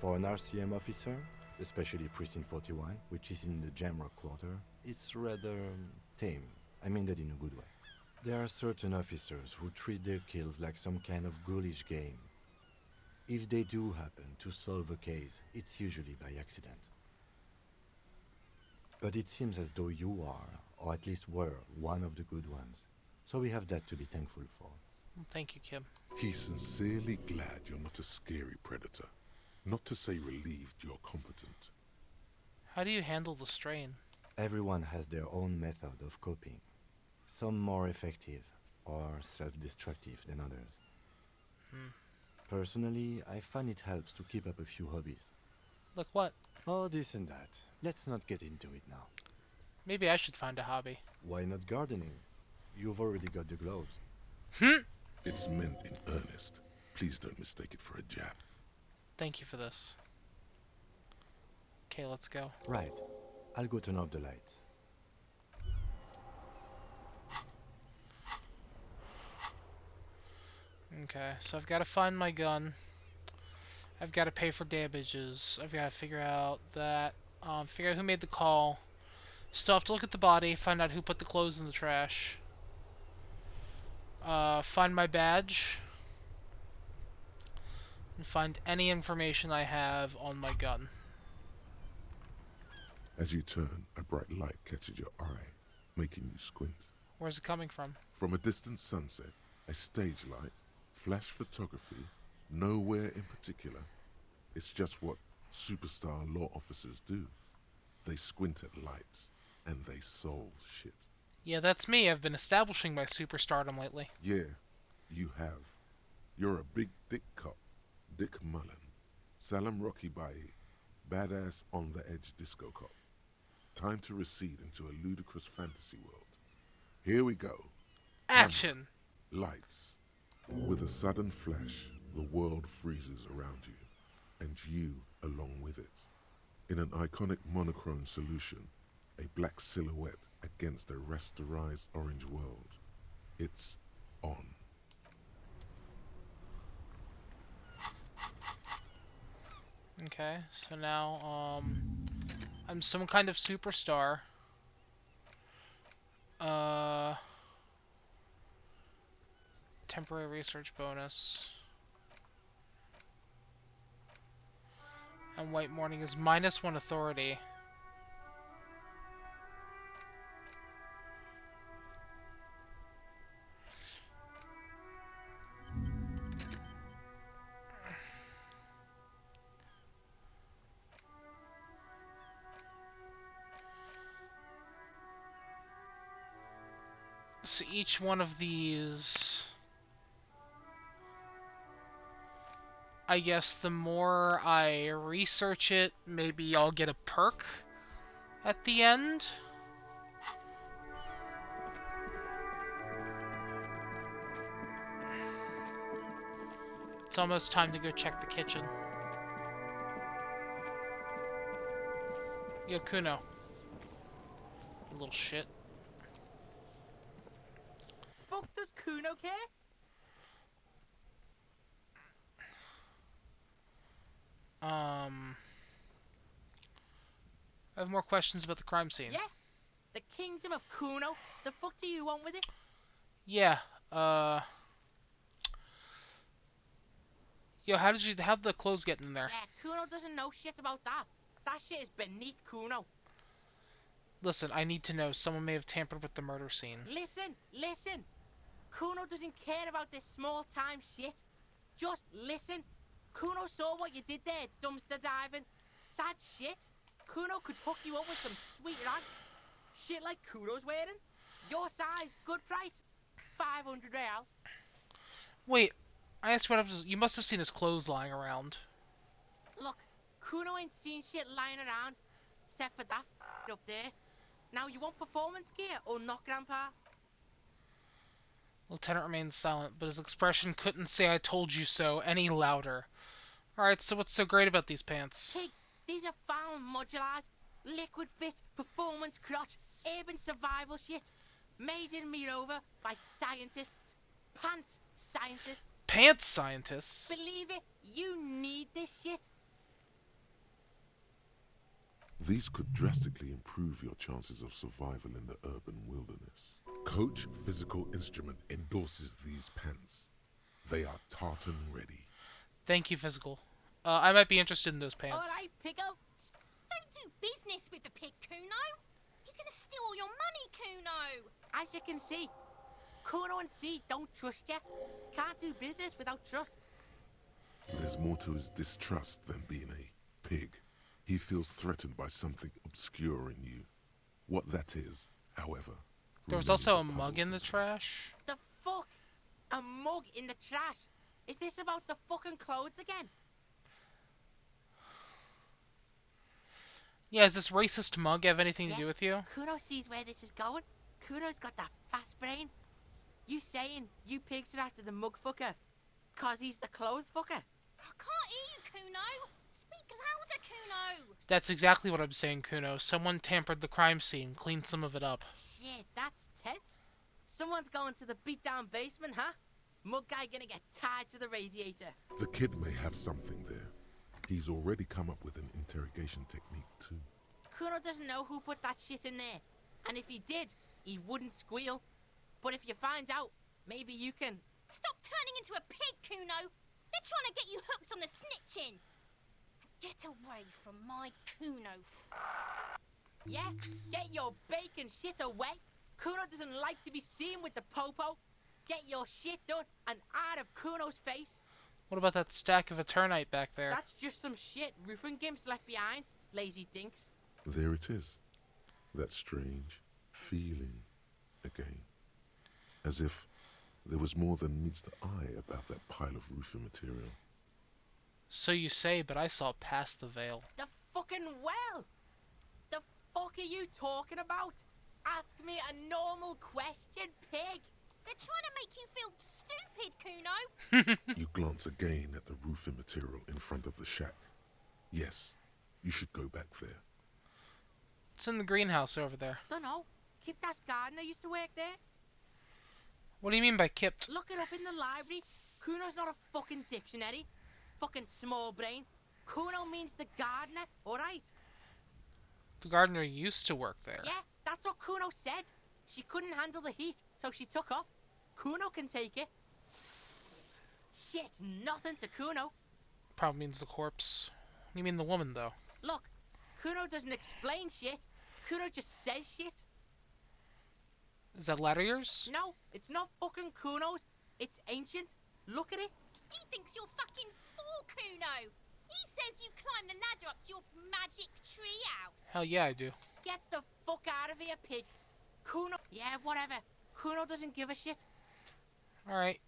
For an RCM officer, especially Precinct 41, which is in the Jamrock Quarter, it's rather tame. I mean that in a good way. There are certain officers who treat their kills like some kind of ghoulish game. If they do happen to solve a case, it's usually by accident. But it seems as though you are, or at least were, one of the good ones. So we have that to be thankful for. Thank you, Kim. He's sincerely glad you're not a scary predator. Not to say relieved you're competent. How do you handle the strain? Everyone has their own method of coping. Some more effective or self-destructive than others. Personally, I find it helps to keep up a few hobbies. Like what? Oh, this and that. Let's not get into it now. Maybe I should find a hobby. Why not gardening? You've already got the gloves. It's meant in earnest. Please don't mistake it for a jab. Thank you for this. Okay, let's go. Right. I'll go turn off the lights. Okay, so I've got to find my gun. I've got to pay for damages. I've got to figure out that, figure out who made the call. Still have to look at the body, find out who put the clothes in the trash. Find my badge. And find any information I have on my gun. As you turn, a bright light catches your eye, making you squint. Where's it coming from? From a distant sunset, a stage light, flash photography, nowhere in particular. It's just what superstar law officers do. They squint at lights, and they solve shit. Yeah, that's me. I've been establishing my superstardom lately. Yeah, you have. You're a big dick cop, Dick Mullen. Salam Rocky Bayi, badass on-the-edge disco cop. Time to recede into a ludicrous fantasy world. Here we go. Action! Lights. With a sudden flash, the world freezes around you, and you along with it. In an iconic monochrome solution, a black silhouette against a rasterized orange world. It's on. Okay, so now, I'm some kind of superstar. Temporary research bonus. And White Morning is -1 authority. So each one of these, I guess the more I research it, maybe I'll get a perk at the end. It's almost time to go check the kitchen. Yo, Kuno. You little shit. Fuck does Kuno care? I have more questions about the crime scene. Yeah? The kingdom of Kuno? The fuck do you want with it? Yeah, Yo, how'd the clothes get in there? Yeah, Kuno doesn't know shit about that. That shit is beneath Kuno. Listen, I need to know. Someone may have tampered with the murder scene. Listen. Kuno doesn't care about this small-time shit. Just listen. Kuno saw what you did there, dumpster diving. Sad shit. Kuno could hook you up with some sweet rags. Shit like Kuno's wearing. Your size, good price. 500 real. Wait, I asked what happens. You must have seen his clothes lying around. Look, Kuno ain't seen shit lying around. Except for that up there. Now, you want performance gear or not, Grandpa? Lieutenant remained silent, but his expression couldn't say "I told you so" any louder. Alright, so what's so great about these pants? Pig, these are found modulars. Liquid fit, performance crotch, urban survival shit. Made in Mirova by scientists. Pants scientists. Pants scientists? Believe it, you need this shit. These could drastically improve your chances of survival in the urban wilderness. Coach Physical Instrument endorses these pants. They are tartan ready. Thank you, Physical. I might be interested in those pants. Alright, Pico. Don't do business with the pig, Kuno. He's gonna steal all your money, Kuno. As you can see, Kuno and C don't trust you. Can't do business without trust. There's more to his distrust than being a pig. He feels threatened by something obscure in you. What that is, however. There was also a mug in the trash. The fuck? A mug in the trash? Is this about the fucking clothes again? Yeah, does this racist mug have anything to do with you? Kuno sees where this is going. Kuno's got that fast brain. You saying you pigs are after the mug fucker? Cause he's the clothes fucker? I can't hear you, Kuno. Speak louder, Kuno. That's exactly what I'm saying, Kuno. Someone tampered the crime scene, cleaned some of it up. Shit, that's tense. Someone's going to the beat-down basement, huh? Mug guy gonna get tied to the radiator. The kid may have something there. He's already come up with an interrogation technique, too. Kuno doesn't know who put that shit in there. And if he did, he wouldn't squeal. But if you find out, maybe you can... Stop turning into a pig, Kuno. They're trying to get you hooked on the snitching. Get away from my Kuno. Yeah, get your bacon shit away. Kuno doesn't like to be seen with the popo. Get your shit done and out of Kuno's face. What about that stack of Eternite back there? That's just some shit roofing gimps left behind, lazy dinks. There it is. That strange feeling again. As if there was more than meets the eye about that pile of roofing material. So you say, but I saw past the veil. The fucking well! The fuck are you talking about? Ask me a normal question, pig! They're trying to make you feel stupid, Kuno. You glance again at the roofing material in front of the shack. Yes, you should go back there. It's in the greenhouse over there. Dunno. Kiptas gardener used to work there. What do you mean by kipped? Look it up in the library. Kuno's not a fucking dictionary. Fucking small brain. Kuno means the gardener, alright? The gardener used to work there. Yeah, that's what Kuno said. She couldn't handle the heat, so she took off. Kuno can take it. Shit's nothing to Kuno. Probably means the corpse. You mean the woman, though? Look, Kuno doesn't explain shit. Kuno just says shit. Is that ladder yours? No, it's not fucking Kuno's. It's ancient. Look at it. He thinks you're fucking fool, Kuno. He says you climb the ladder up to your magic tree house. Hell yeah, I do. Get the fuck out of here, pig. Kuno. Yeah, whatever. Kuno doesn't give a shit. Alright.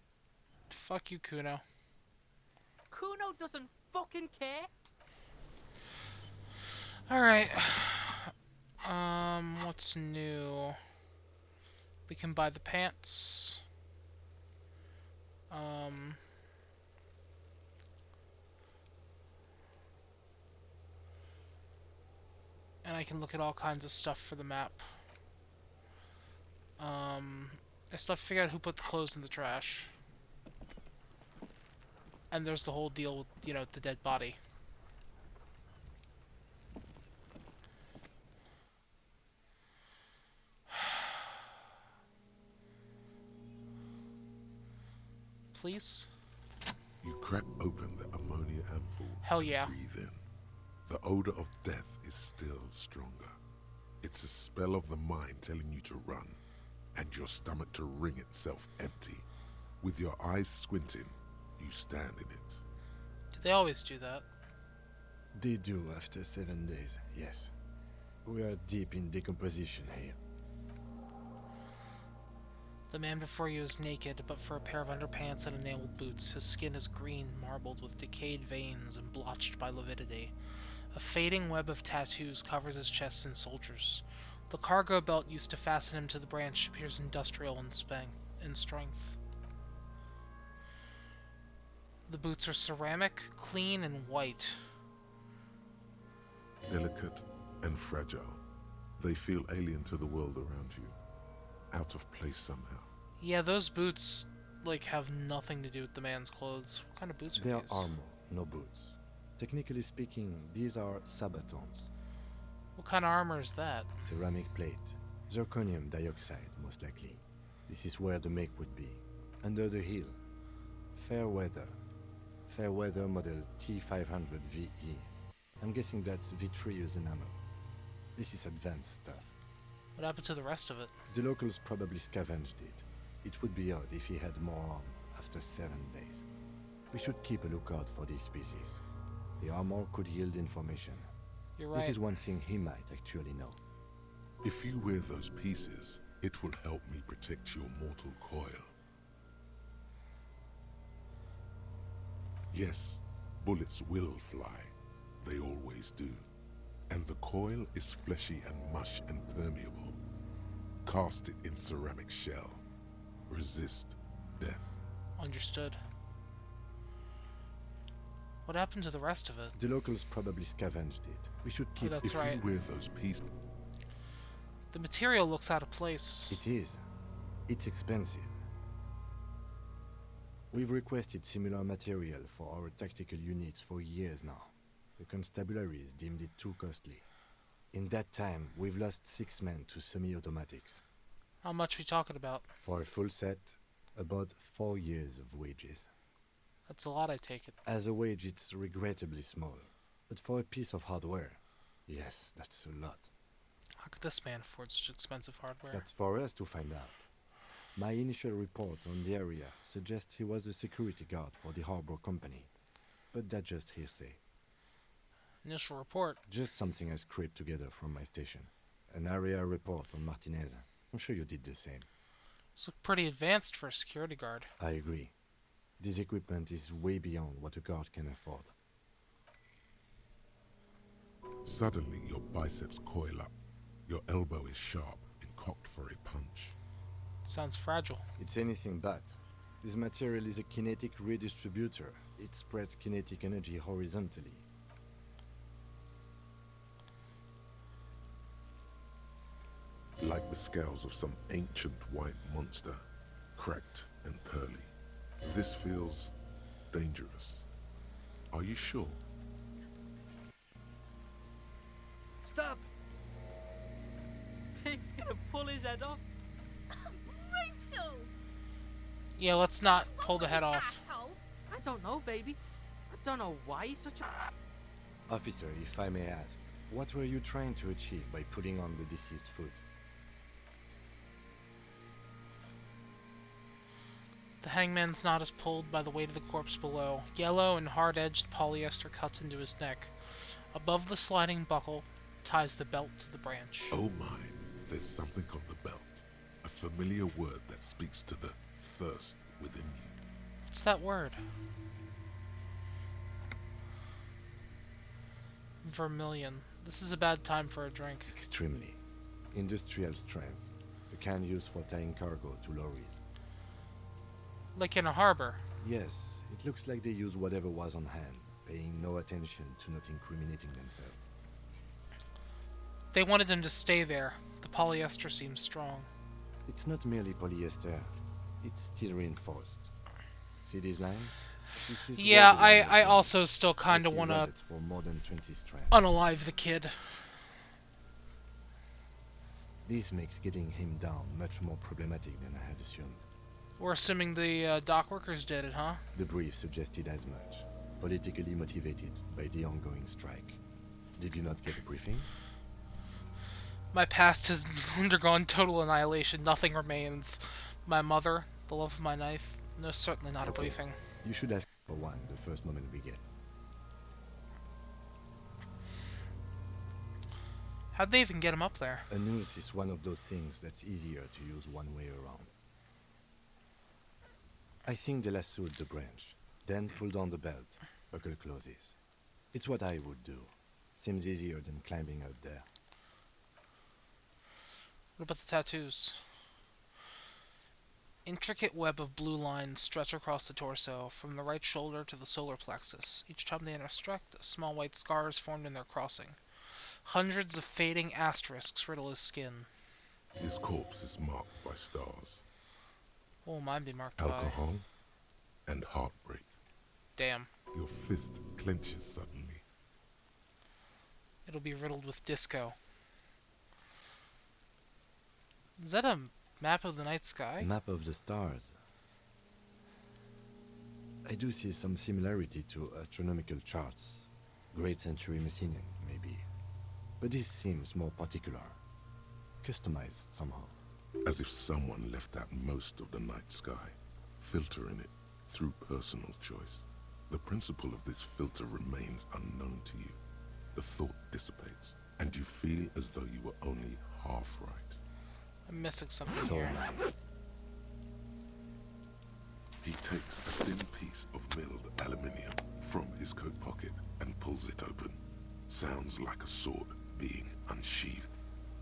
Fuck you, Kuno. Kuno doesn't fucking care. Alright. What's new? We can buy the pants. And I can look at all kinds of stuff for the map. I still have to figure out who put the clothes in the trash. And there's the whole deal with, you know, the dead body. Please? You crack open the ammonia ampoule Hell and yeah. breathe in. The odor of death is still stronger. It's a spell of the mind telling you to run, and your stomach to wring itself empty. With your eyes squinting, you stand in it. Do they always do that? They do after 7 days, yes. We are deep in decomposition here. The man before you is naked, but for a pair of underpants and enameled boots. His skin is green, marbled with decayed veins and blotched by lividity. A fading web of tattoos covers his chest and shoulders. The cargo belt used to fasten him to the branch appears industrial in strength. The boots are ceramic, clean, and white. Delicate and fragile, they feel alien to the world around you. Out of place somehow. Yeah, those boots, like, have nothing to do with the man's clothes. What kind of boots are They are these? armor, no boots. Technically speaking, these are sabatons. What kind of armor is that? Ceramic plate. Zirconium dioxide, most likely. This is where the make would be. Under the heel. Fair weather. Fair weather model T500 VE. I'm guessing that's vitreous enamel. This is advanced stuff. What happened to the rest of it? The locals probably scavenged it. It would be odd if he had more on after 7 days. We should keep a lookout for these species. The armor could yield information. You're right. This is one thing he might actually know. If you wear those pieces, it will help me protect your mortal coil. Yes, bullets will fly. They always do. And the coil is fleshy and mush and permeable. Cast it in ceramic shell. Resist death. Understood. What happened to the rest of it? The locals probably scavenged it. We should keep that's if right. you wear those pieces. The material looks out of place. It is. It's expensive. We've requested similar material for our tactical units for years now. The constabularies deemed it too costly. In that time, we've lost 6 men to semi-automatics. How much we talking about? For a full set, about 4 years of wages. That's a lot, I take it. As a wage, it's regrettably small. But for a piece of hardware, yes, that's a lot. How could this man afford such expensive hardware? That's for us to find out. My initial report on the area suggests he was a security guard for the harbor company. But that's just hearsay. Initial report? Just something I scraped together from my station. An area report on Martinez. I'm sure you did the same. This look pretty advanced for a security guard. I agree. This equipment is way beyond what a guard can afford. Suddenly, your biceps coil up. Your elbow is sharp and cocked for a punch. Sounds fragile. It's anything but. This material is a kinetic redistributor. It spreads kinetic energy horizontally. Like the scales of some ancient white monster, cracked and pearly. This feels dangerous. Are you sure? Stop! Pig's gonna pull his head off. Brutal! Yeah, let's not pull the head off. Asshole! I don't know, baby. I don't know why he's such a... Officer, if I may ask, what were you trying to achieve by putting on the deceased foot? The hangman's knot is pulled by the weight of the corpse below. Yellow and hard-edged polyester cuts into his neck. Above the sliding buckle ties the belt to the branch. Oh my, there's something on the belt. A familiar word that speaks to the thirst within you. What's that word? Vermilion. This is a bad time for a drink. Extremely. Industrial strength. A kind used for tying cargo to lorries. Like in a harbor. Yes, it looks like they use whatever was on hand, paying no attention to not incriminating themselves. They wanted him to stay there. The polyester seems strong. It's not merely polyester. It's steel reinforced. See these lines? This is Yeah, welded on the I front. also still I kind of see want to rivets for more than 20 strands. unalive the kid. This makes getting him down much more problematic than I had assumed. We're assuming the dock workers did it, huh? The brief suggested as much, politically motivated by the ongoing strike. Did you not get a briefing? My past has undergone total annihilation. Nothing remains. My mother, the love of my life. No, certainly not a briefing. You should ask for one the first moment we get. How'd they even get him up there? A noose is one of those things that's easier to use one way around. I think they lassoed the branch, then pulled on the belt. Buckle closes. It's what I would do. Seems easier than climbing out there. What about the tattoos? Intricate web of blue lines stretch across the torso, from the right shoulder to the solar plexus. Each time they intersect, small white scars formed in their crossing. Hundreds of fading asterisks riddle his skin. His corpse is marked by stars. What will mine be marked Alcohol and heartbreak. Damn. Your fist clenches suddenly. It'll be riddled with disco. Is that a map of the night sky? Map of the stars. I do see some similarity to astronomical charts. Great century Messinian, maybe. But this seems more particular. Customized somehow. As if someone left out most of the night sky, filtering it through personal choice. The principle of this filter remains unknown to you. The thought dissipates, and you feel as though you were only half right. I'm missing something here. He takes a thin piece of milled aluminium from his coat pocket and pulls it open. Sounds like a sword being unsheathed.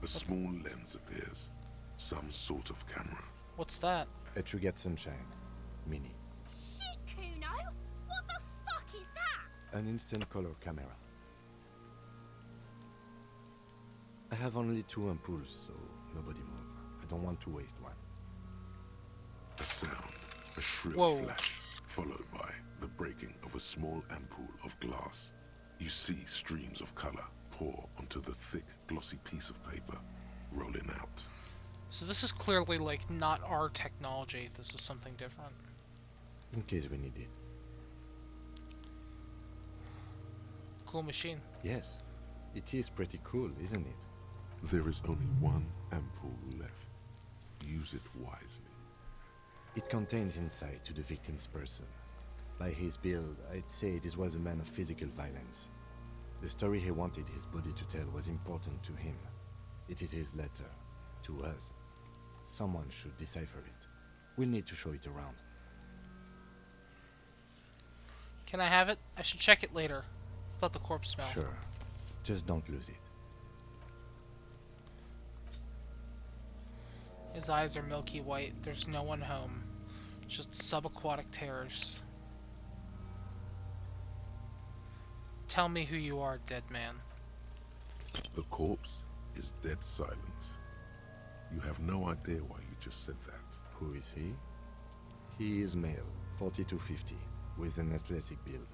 A small lens appears. Some sort of camera. What's that? A Trugat Sunshine. Mini. Shit, Kuno! What the fuck is that? An instant color camera. I have only 2 ampoules, so nobody move. I don't want to waste one. A sound, a shrill Whoa. flash, followed by the breaking of a small ampoule of glass. You see streams of color pour onto the thick, glossy piece of paper, rolling out. So this is clearly, like, not our technology. This is something different. In case we need it. Cool machine. Yes. It is pretty cool, isn't it? There is only one ampoule left. Use it wisely. It contains insight to the victim's person. By his build, I'd say this was a man of physical violence. The story he wanted his body to tell was important to him. It is his letter. To us. Someone should decipher it. We'll need to show it around. Can I have it? I should check it later. Let the corpse smell. Sure. Just don't lose it. His eyes are milky white. There's no one home. Just subaquatic terrors. Tell me who you are, dead man. The corpse is dead silent. You have no idea why you just said that. Who is he? He is male, 40 to 50, with an athletic build.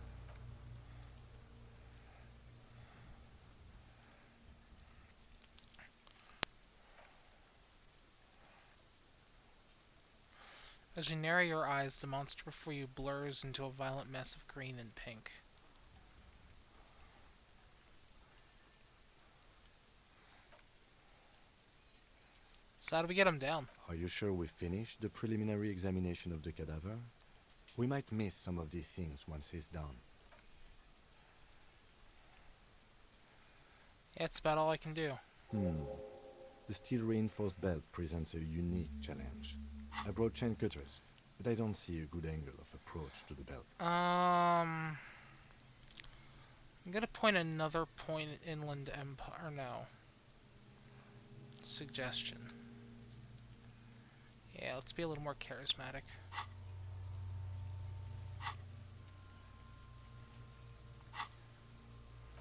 As you narrow your eyes, the monster before you blurs into a violent mess of green and pink. So how do we get him down? Are you sure we finished the preliminary examination of the cadaver? We might miss some of these things once he's down. Yeah, it's about all I can do. The steel-reinforced belt presents a unique challenge. I brought chain cutters, but I don't see a good angle of approach to the belt. I'm gonna point another point at Inland Empire. No. Suggestion. Yeah, let's be a little more charismatic.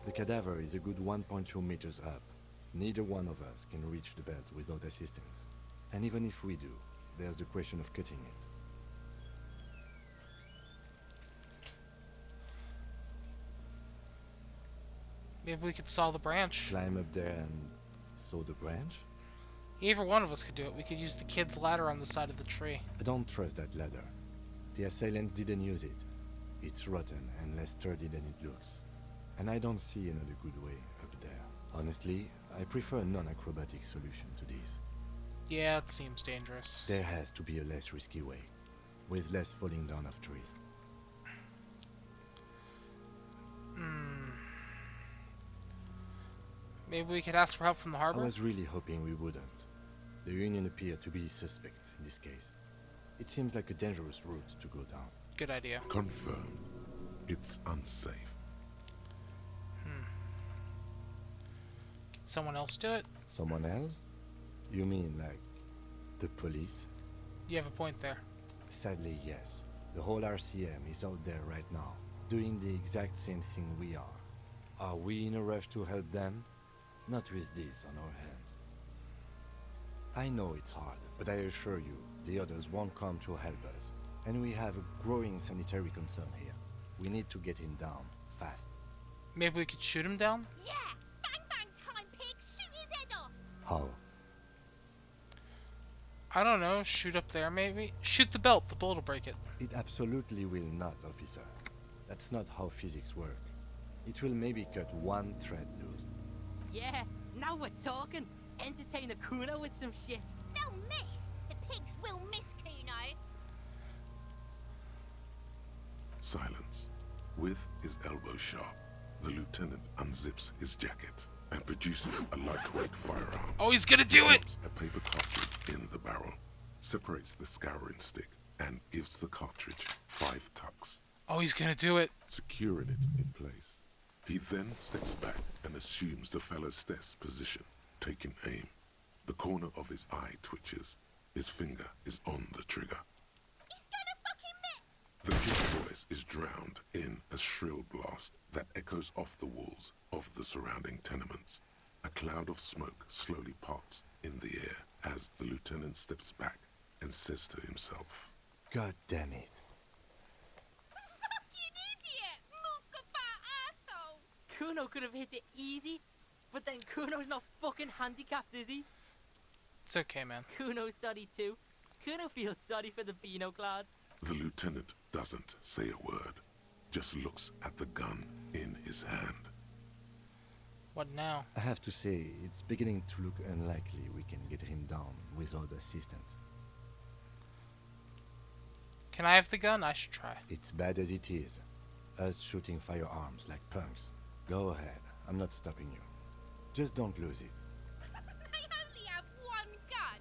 The cadaver is a good 1.2 meters up. Neither one of us can reach the belt without assistance. And even if we do, there's the question of cutting it. Maybe we could saw the branch. Climb up there and saw the branch? Either one of us could do it. We could use the kid's ladder on the side of the tree. I don't trust that ladder. The assailants didn't use it. It's rotten and less sturdy than it looks. And I don't see another good way up there. Honestly, I prefer a non-acrobatic solution to this. Yeah, it seems dangerous. There has to be a less risky way, with less falling down of trees. Maybe we could ask for help from the harbor? I was really hoping we wouldn't. The Union appeared to be suspect in this case. It seems like a dangerous route to go down. Good idea. Confirmed. It's unsafe. Can someone else do it? Someone else? You mean like the police? You have a point there. Sadly, yes. The whole RCM is out there right now, doing the exact same thing we are. Are we in a rush to help them? Not with this on our hands. I know it's hard, but I assure you, the others won't come to help us. And we have a growing sanitary concern here. We need to get him down, fast. Maybe we could shoot him down? Yeah! Bang bang time, pig! Shoot his head off! How? I don't know. Shoot up there, maybe? Shoot the belt. The bolt will break it. It absolutely will not, officer. That's not how physics work. It will maybe cut one thread loose. Yeah, now we're talking. Entertain a Kuno with some shit. They'll miss! The pigs will miss Kuno! Silence. With his elbow sharp, the lieutenant unzips his jacket and produces a lightweight firearm. Oh, he's gonna do it! Drops a paper cartridge in the barrel, separates the scouring stick, and gives the cartridge 5 tucks. Oh, he's gonna do it. Securing it in place. He then steps back and assumes the fellow's desk position, taking aim. The corner of his eye twitches. His finger is on the trigger. He's gonna fucking miss! The kid's voice is drowned in a shrill blast that echoes off the walls of the surrounding tenements. A cloud of smoke slowly parts in the air as the lieutenant steps back and says to himself, God damn it. Fucking idiot! Mookabat asshole! Kuno could have hit it easy, but then Kuno's not fucking handicapped, is he? It's okay, man. Kuno's sorry too. Kuno feels sorry for the Beano Cloud. The lieutenant doesn't say a word, just looks at the gun in his hand. What now? I have to say, it's beginning to look unlikely we can get him down without assistance. Can I have the gun? I should try. It's bad as it is. Us shooting firearms like punks. Go ahead, I'm not stopping you. Just don't lose it. They only have one gun!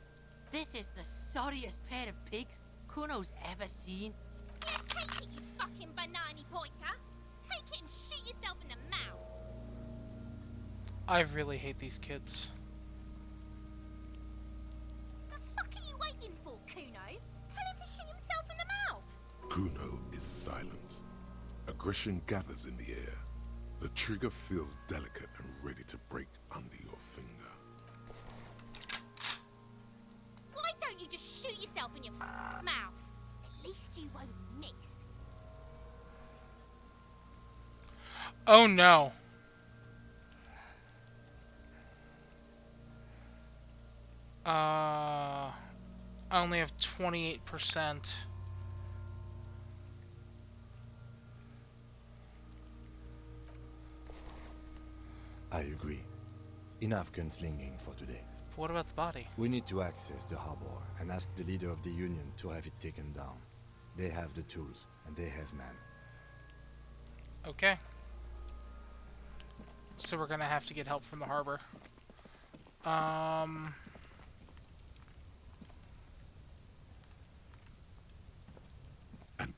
This is the sorriest pair of pigs Kuno's ever seen. Yeah, take it, you fucking banana pointer! Take it and shoot yourself in the mouth! I really hate these kids. The fuck are you waiting for, Kuno? Tell him to shoot himself in the mouth! Kuno is silent. Aggression gathers in the air. The trigger feels delicate and ready to break under your finger. Why don't you just shoot yourself in your mouth? At least you won't miss. Oh no. I only have 28%. I agree. Enough gunslinging for today. But what about the body? We need to access the harbor and ask the leader of the Union to have it taken down. They have the tools, and they have men. Okay. So we're gonna have to get help from the harbor.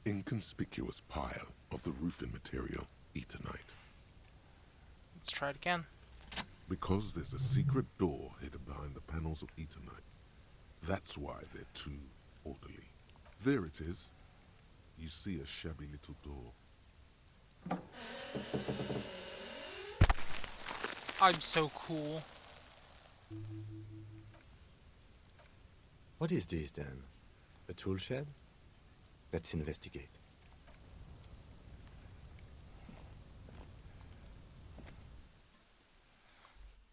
inconspicuous pile of the roofing material, Eternite. Let's try it again. Because there's a secret door hidden behind the panels of Eternite. That's why they're too orderly. There it is. You see a shabby little door. I'm so cool. What is this then? A tool shed? Let's investigate.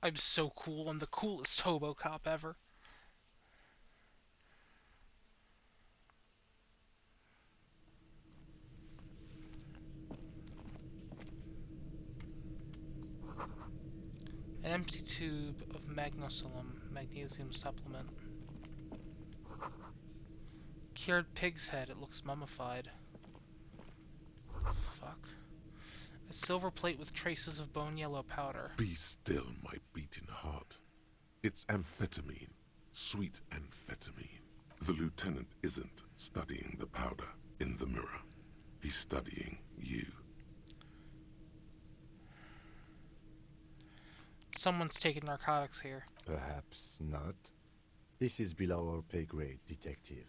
I'm so cool. I'm the coolest hobo cop ever. An empty tube of magnesium supplement. Cured pig's head. It looks mummified. Fuck. A silver plate with traces of bone yellow powder. Be still, my beating heart. It's amphetamine. Sweet amphetamine. The lieutenant isn't studying the powder in the mirror. He's studying you. Someone's taking narcotics here. Perhaps not. This is below our pay grade, detective.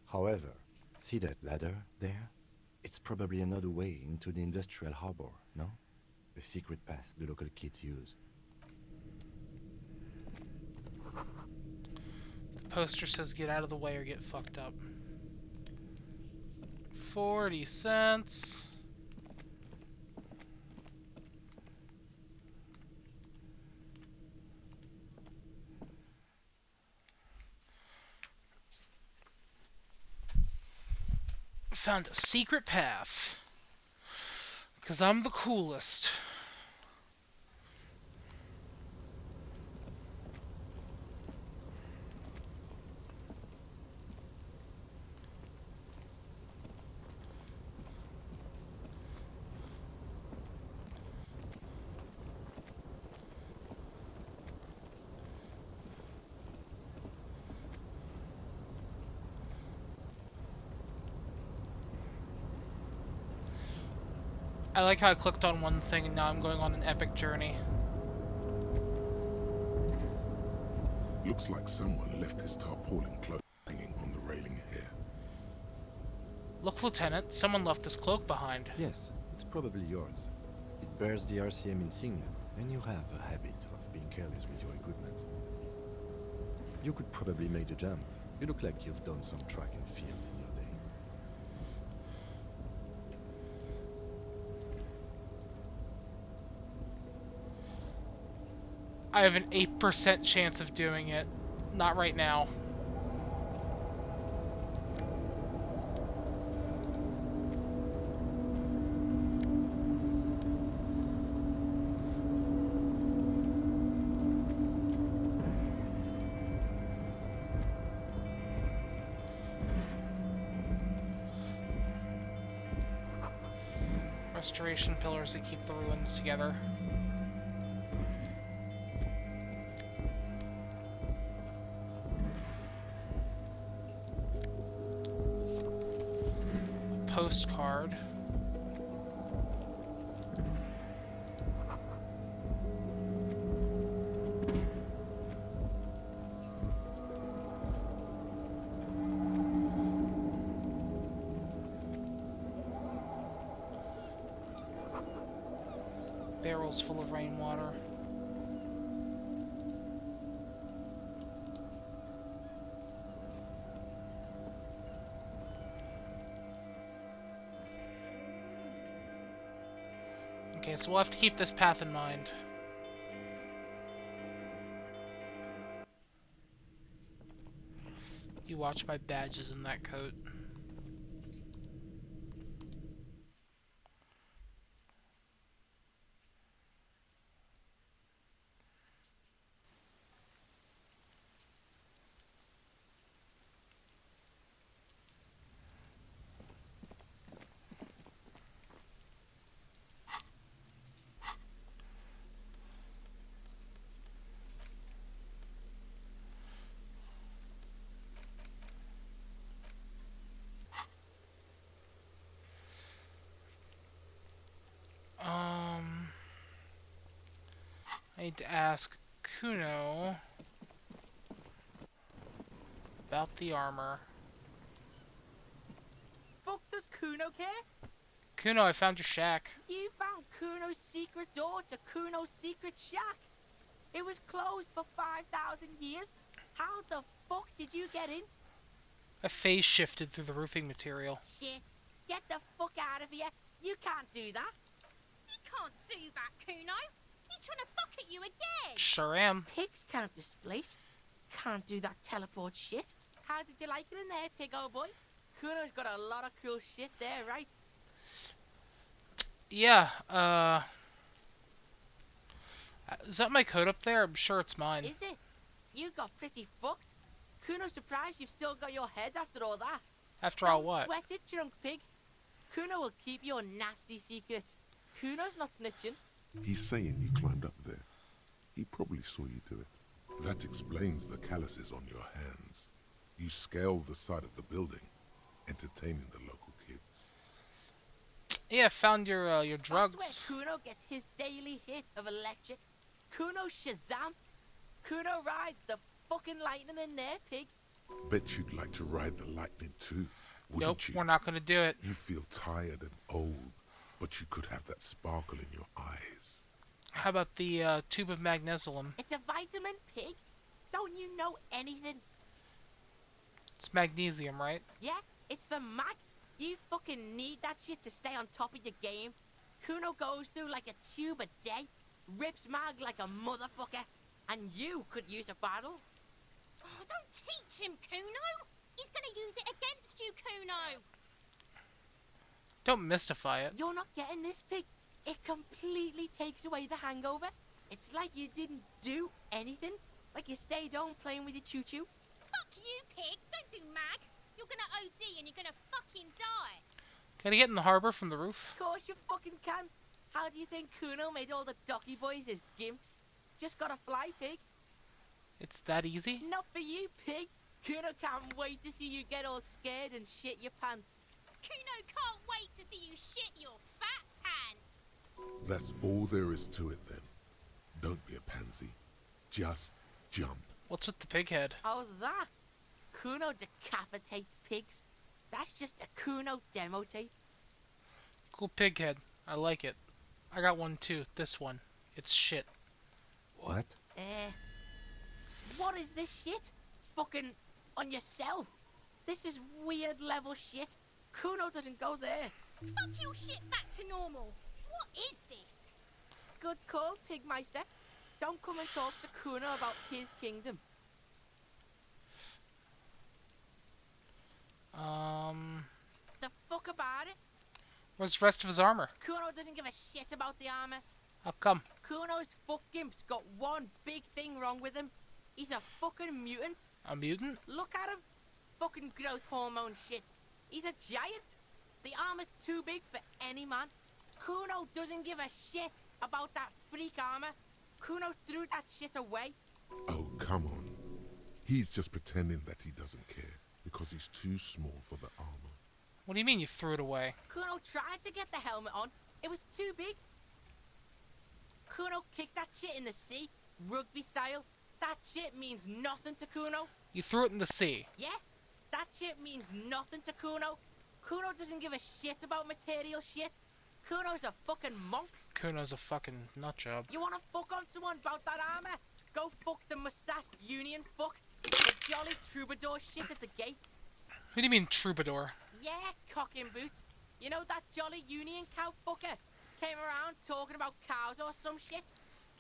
However, see that ladder there? It's probably another way into the industrial harbor, no? The secret path the local kids use. The poster says get out of the way or get fucked up. 40 cents. Found a secret path. 'Cause I'm the coolest. I like how I clicked on one thing and now I'm going on an epic journey. Looks like someone left his tarpaulin cloak hanging on the railing here. Look, Lieutenant, someone left this cloak behind. Yes, it's probably yours. It bears the RCM insignia, and you have a habit of being careless with your equipment. You could probably make the jump. You look like you've done some track and field in your day. I have an 8% chance of doing it. Not right now. Restoration pillars that keep the ruins together. Postcard. Barrels full of rainwater. Okay, so we'll have to keep this path in mind. You watch my badges in that coat. I need to ask Kuno about the armor. Fuck does Kuno care? Kuno, I found your shack. You found Kuno's secret door to Kuno's secret shack. It was closed for 5,000 years. How the fuck did you get in? I phase shifted through the roofing material. Shit. Get the fuck out of here. You can't do that. He can't do that, Kuno. He's trying to fuck at you again. Sure am. Pigs can't displace. Can't do that teleport shit. How did you like it in there, pig old boy? Kuno's got a lot of cool shit there, right? Yeah, is that my code up there? I'm sure it's mine. Is it? You got pretty fucked. Kuno's surprised you've still got your head after all that. After all Don't what? sweat it, drunk pig. Kuno will keep your nasty secrets. Kuno's not snitching. He's saying you climbed up there. He probably saw you do it. That explains the calluses on your hands. You scaled the side of the building, entertaining the local kids. Yeah, I found your drugs. That's where Kuno gets his daily hit of electric. Kuno Shazam. Kuno rides the fucking lightning in there, pig. Bet you'd like to ride the lightning too, wouldn't Nope, you? we're not gonna do it. You feel tired and old, but you could have that sparkle in your eyes. How about the tube of magnesium? It's a vitamin, pig. Don't you know anything? It's magnesium, right? Yeah, it's the mag. You fucking need that shit to stay on top of your game. Kuno goes through like a tube a day, rips mag like a motherfucker, and you could use a bottle. Oh, don't teach him, Kuno. He's gonna use it against you, Kuno. Don't mystify it. You're not getting this, pig. It completely takes away the hangover. It's like you didn't do anything. Like you stayed home playing with your choo-choo. Fuck you, pig. Don't do mag. You're gonna OD and you're gonna fucking die. Can I get in the harbor from the roof? Of course you fucking can. How do you think Kuno made all the docky boys his gimps? Just gotta fly, pig. It's that easy? Not for you, pig. Kuno can't wait to see you get all scared and shit your pants. Kuno can't wait to see you shit your fat pants. That's all there is to it then. Don't be a pansy. Just jump. What's with the pig head? Oh, that? Kuno decapitates pigs. That's just a Kuno demo tape. Cool pig head. I like it. I got one too. This one. It's shit. What? What is this shit? Fucking on yourself. This is weird level shit. Kuno doesn't go there. Fuck your shit back to normal. What is this? Good call, Pigmeister. Don't come and talk to Kuno about his kingdom. The fuck about it? Where's the rest of his armor? Kuno doesn't give a shit about the armor. How come? Kuno's fuck gimp's got one big thing wrong with him. He's a fucking mutant. A mutant? Look at him. Fucking growth hormone shit. He's a giant. The armor's too big for any man. Kuno doesn't give a shit about that freak armor. Kuno threw that shit away. Oh, come on. He's just pretending that he doesn't care because he's too small for the armor. What do you mean you threw it away? Kuno tried to get the helmet on. It was too big. Kuno kicked that shit in the sea, rugby style. That shit means nothing to Kuno. You threw it in the sea. Yeah? That shit means nothing to Kuno. Kuno doesn't give a shit about material shit. Kuno's a fucking monk. Kuno's a fucking nutjob. You wanna fuck on someone about that armor? Go fuck the mustached union fuck. The jolly troubadour shit at the gates. Who do you mean troubadour? Yeah, cock and boot. You know that jolly union cow fucker? Came around talking about cows or some shit.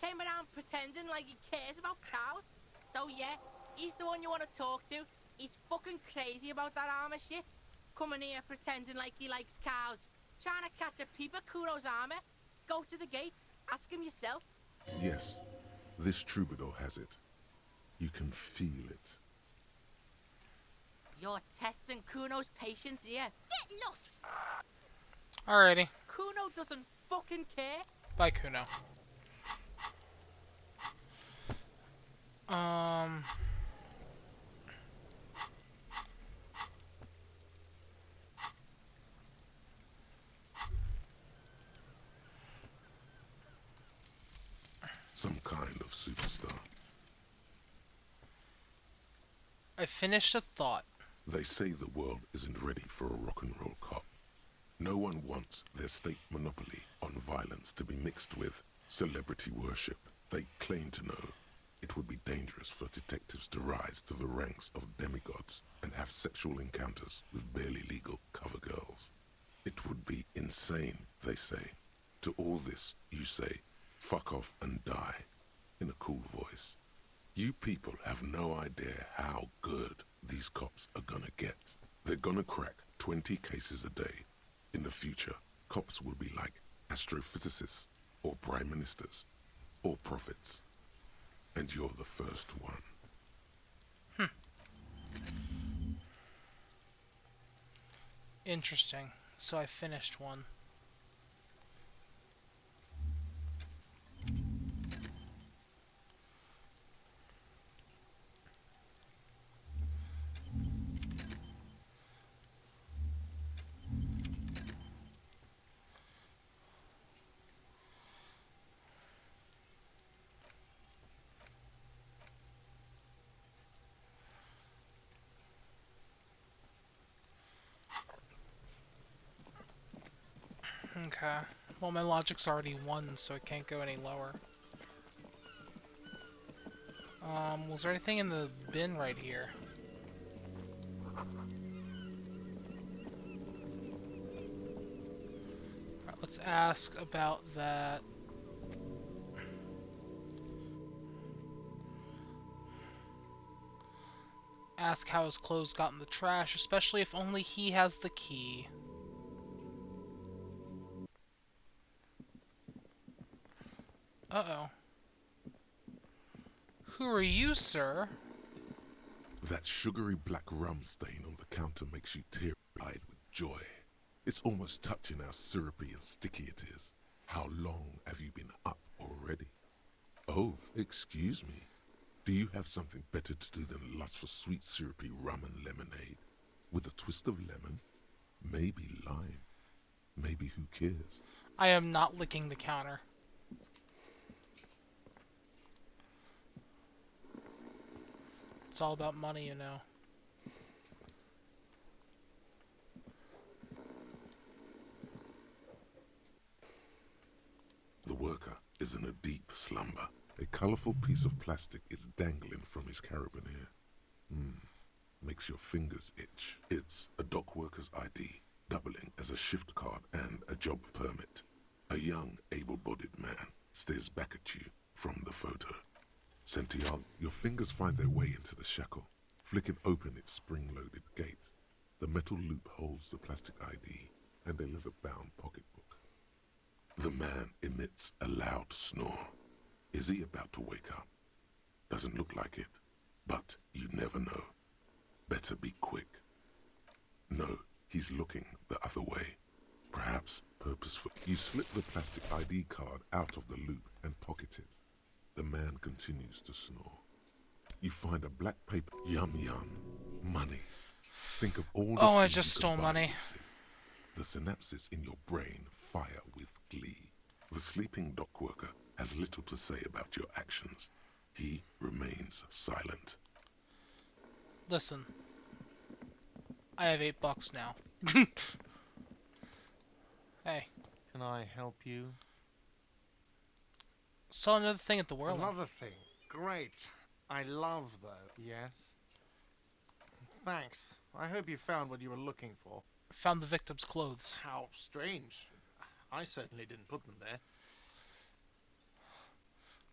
Came around pretending like he cares about cows. So yeah, he's the one you wanna talk to. He's fucking crazy about that armor shit. Coming here pretending like he likes cows. Trying to catch a peep at Kuno's armor. Go to the gate. Ask him yourself. Yes, this troubadour has it. You can feel it. You're testing Kuno's patience here. Get lost. Alrighty. Kuno doesn't fucking care. Bye, Kuno. some kind of superstar. I finished a thought. They say the world isn't ready for a rock and roll cop. No one wants their state monopoly on violence to be mixed with celebrity worship. They claim to know it would be dangerous for detectives to rise to the ranks of demigods and have sexual encounters with barely legal cover girls. It would be insane, they say. To all this, you say, fuck off and die, in a cool voice. You people have no idea how good these cops are gonna get. They're gonna crack 20 cases a day. In the future, cops will be like astrophysicists, or prime ministers, or prophets. And you're the first one. Interesting. So I finished one. Okay. Well, my logic's already 1, so it can't go any lower. Was there anything in the bin right here? Alright, let's ask about that. Ask how his clothes got in the trash, especially if only he has the key. Uh-oh. Who are you, sir? That sugary black rum stain on the counter makes you teary-eyed with joy. It's almost touching how syrupy and sticky it is. How long have you been up already? Oh, excuse me. Do you have something better to do than lust for sweet syrupy rum and lemonade? With a twist of lemon? Maybe lime. Maybe who cares? I am not licking the counter. It's all about money, you know. The worker is in a deep slumber. A colorful piece of plastic is dangling from his carabiner. Makes your fingers itch. It's a dock worker's ID, doubling as a shift card and a job permit. A young, able-bodied man stares back at you from the photo. Santiago, your fingers find their way into the shackle, flicking open its spring-loaded gate. The metal loop holds the plastic ID and a leather-bound pocketbook. The man emits a loud snore. Is he about to wake up? Doesn't look like it, but you never know. Better be quick. No, he's looking the other way. Perhaps purposeful. You slip the plastic ID card out of the loop and pocket it. The man continues to snore. You find a black paper. Yum yum. Money. Think of all the Oh, I things just you can stole buy money. with this. The synapses in your brain fire with glee. The sleeping dock worker has little to say about your actions. He remains silent. Listen. I have $8 now. Hey. Can I help you? Saw another thing at the Whirling. Another thing. Great. I love though. Yes. Thanks. I hope you found what you were looking for. Found the victim's clothes. How strange. I certainly didn't put them there.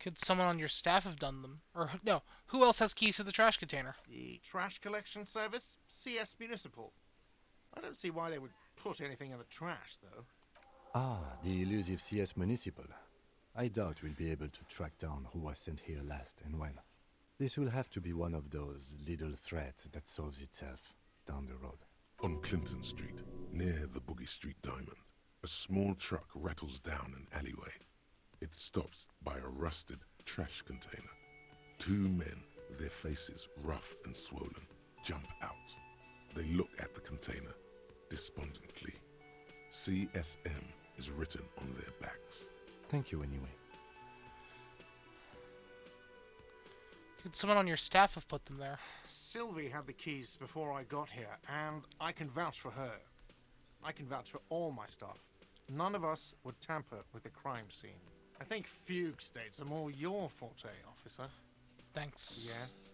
Could someone on your staff have done them? Or, no, who else has keys to the trash container? The trash collection service? CS Municipal. I don't see why they would put anything in the trash, though. Ah, the elusive CS Municipal. I doubt we'll be able to track down who was sent here last and when. This will have to be one of those little threats that solves itself down the road. On Clinton Street, near the Boogie Street Diamond, a small truck rattles down an alleyway. It stops by a rusted trash container. Two men, their faces rough and swollen, jump out. They look at the container despondently. CSM is written on their backs. Thank you anyway. Could someone on your staff have put them there? Sylvie had the keys before I got here, and I can vouch for her. I can vouch for all my staff. None of us would tamper with the crime scene. I think fugue states are more your forte, officer. Thanks. Yes?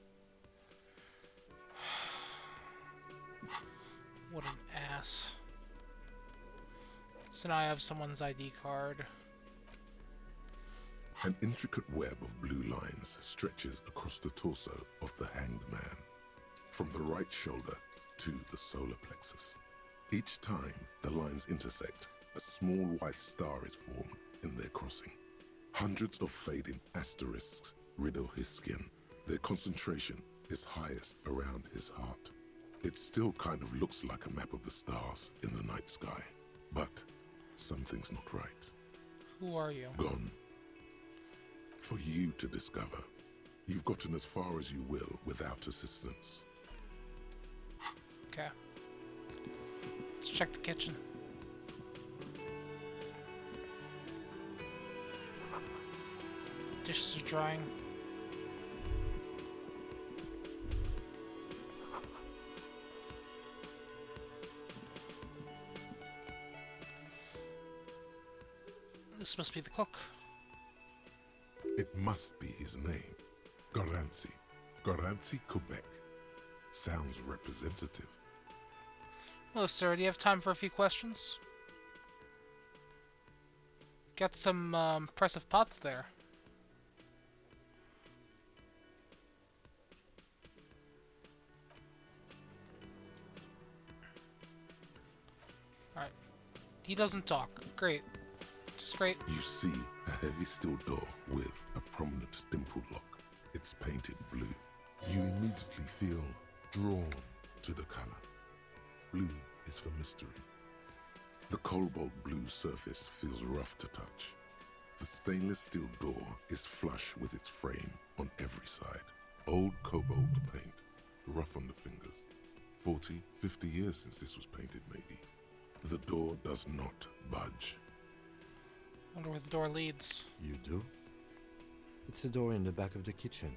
What an ass. So now I have someone's ID card. An intricate web of blue lines stretches across the torso of the hanged man, from the right shoulder to the solar plexus. Each time the lines intersect, a small white star is formed in their crossing. Hundreds of fading asterisks riddle his skin. Their concentration is highest around his heart. It still kind of looks like a map of the stars in the night sky, but something's not right. Who are you? Gone. For you to discover. You've gotten as far as you will without assistance. Okay. Let's check the kitchen. Dishes are drying. This must be the cook. It must be his name. Garanzi. Garanzi Quebec. Sounds representative. Hello, sir. Do you have time for a few questions? Got some impressive pots there. Alright. He doesn't talk. Great. Just great. You see a heavy steel door with a prominent dimple lock. It's painted blue. You immediately feel drawn to the color. Blue is for mystery. The cobalt blue surface feels rough to touch. The stainless steel door is flush with its frame on every side. Old cobalt paint, rough on the fingers. 40, 50 years since this was painted, maybe. The door does not budge. Wonder where the door leads. You do? It's a door in the back of the kitchen.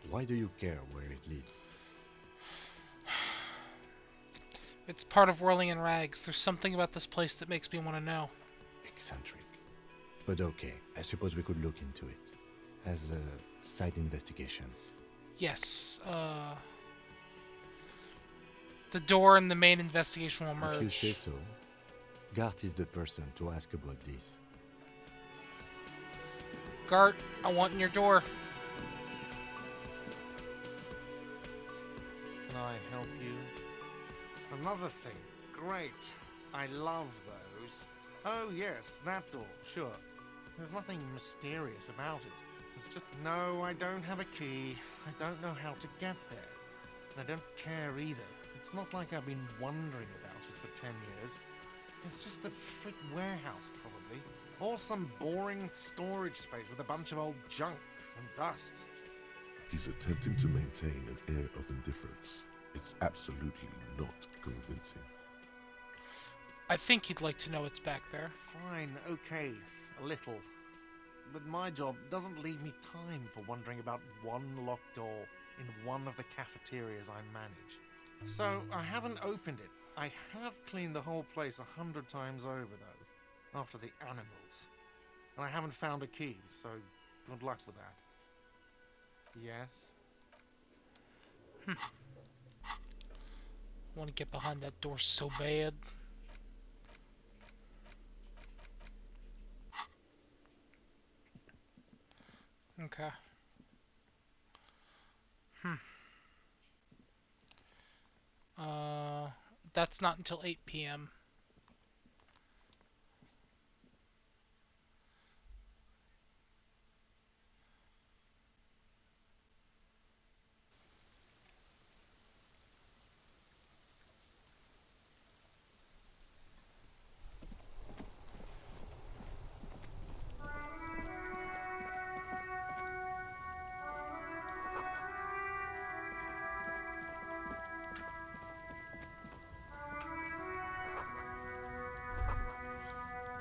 Why do you care where it leads? It's part of Whirling in Rags. There's something about this place that makes me want to know. Eccentric. But okay, I suppose we could look into it. As a side investigation. Yes, the door and the main investigation will merge. If you say so, Gart is the person to ask about this. Gart, I want in your door. Can I help you? Another thing. Great. I love those. Oh, yes, that door. Sure. There's nothing mysterious about it. It's just, no, I don't have a key. I don't know how to get there. And I don't care either. It's not like I've been wondering about it for 10 years. It's just a frick warehouse, probably. Or some boring storage space with a bunch of old junk and dust. He's attempting to maintain an air of indifference. It's absolutely not convincing. I think you'd like to know what's back there. Fine, okay, a little. But my job doesn't leave me time for wondering about one locked door in one of the cafeterias I manage. So I haven't opened it. I have cleaned the whole place 100 times over, though, after the animals. And I haven't found a key, so good luck with that. Yes? I want to get behind that door so bad. Okay. That's not until 8 p.m.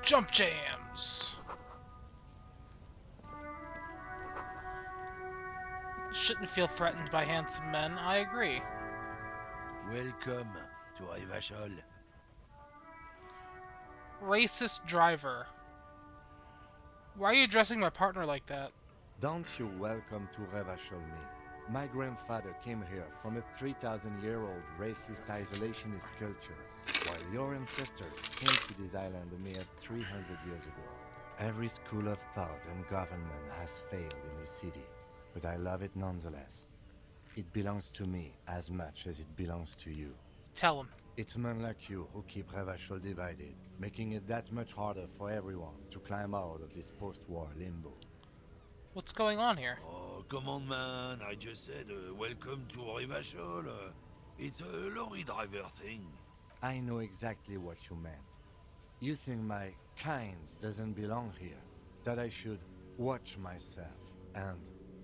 Jump jams! shouldn't feel threatened by handsome men. I agree. Welcome to Revachol. Racist driver. Why are you addressing my partner like that? Don't you welcome to Revachol me. My grandfather came here from a 3,000-year-old racist isolationist culture, while your ancestors came to this island a mere 300 years ago. Every school of thought and government has failed in this city, but I love it nonetheless. It belongs to me as much as it belongs to you. Tell him. It's men like you who keep Revachol divided, making it that much harder for everyone to climb out of this post-war limbo. What's going on here? Oh, come on, man. I just said welcome to Revachol. It's a lorry driver thing. I know exactly what you meant. You think my kind doesn't belong here, that I should watch myself and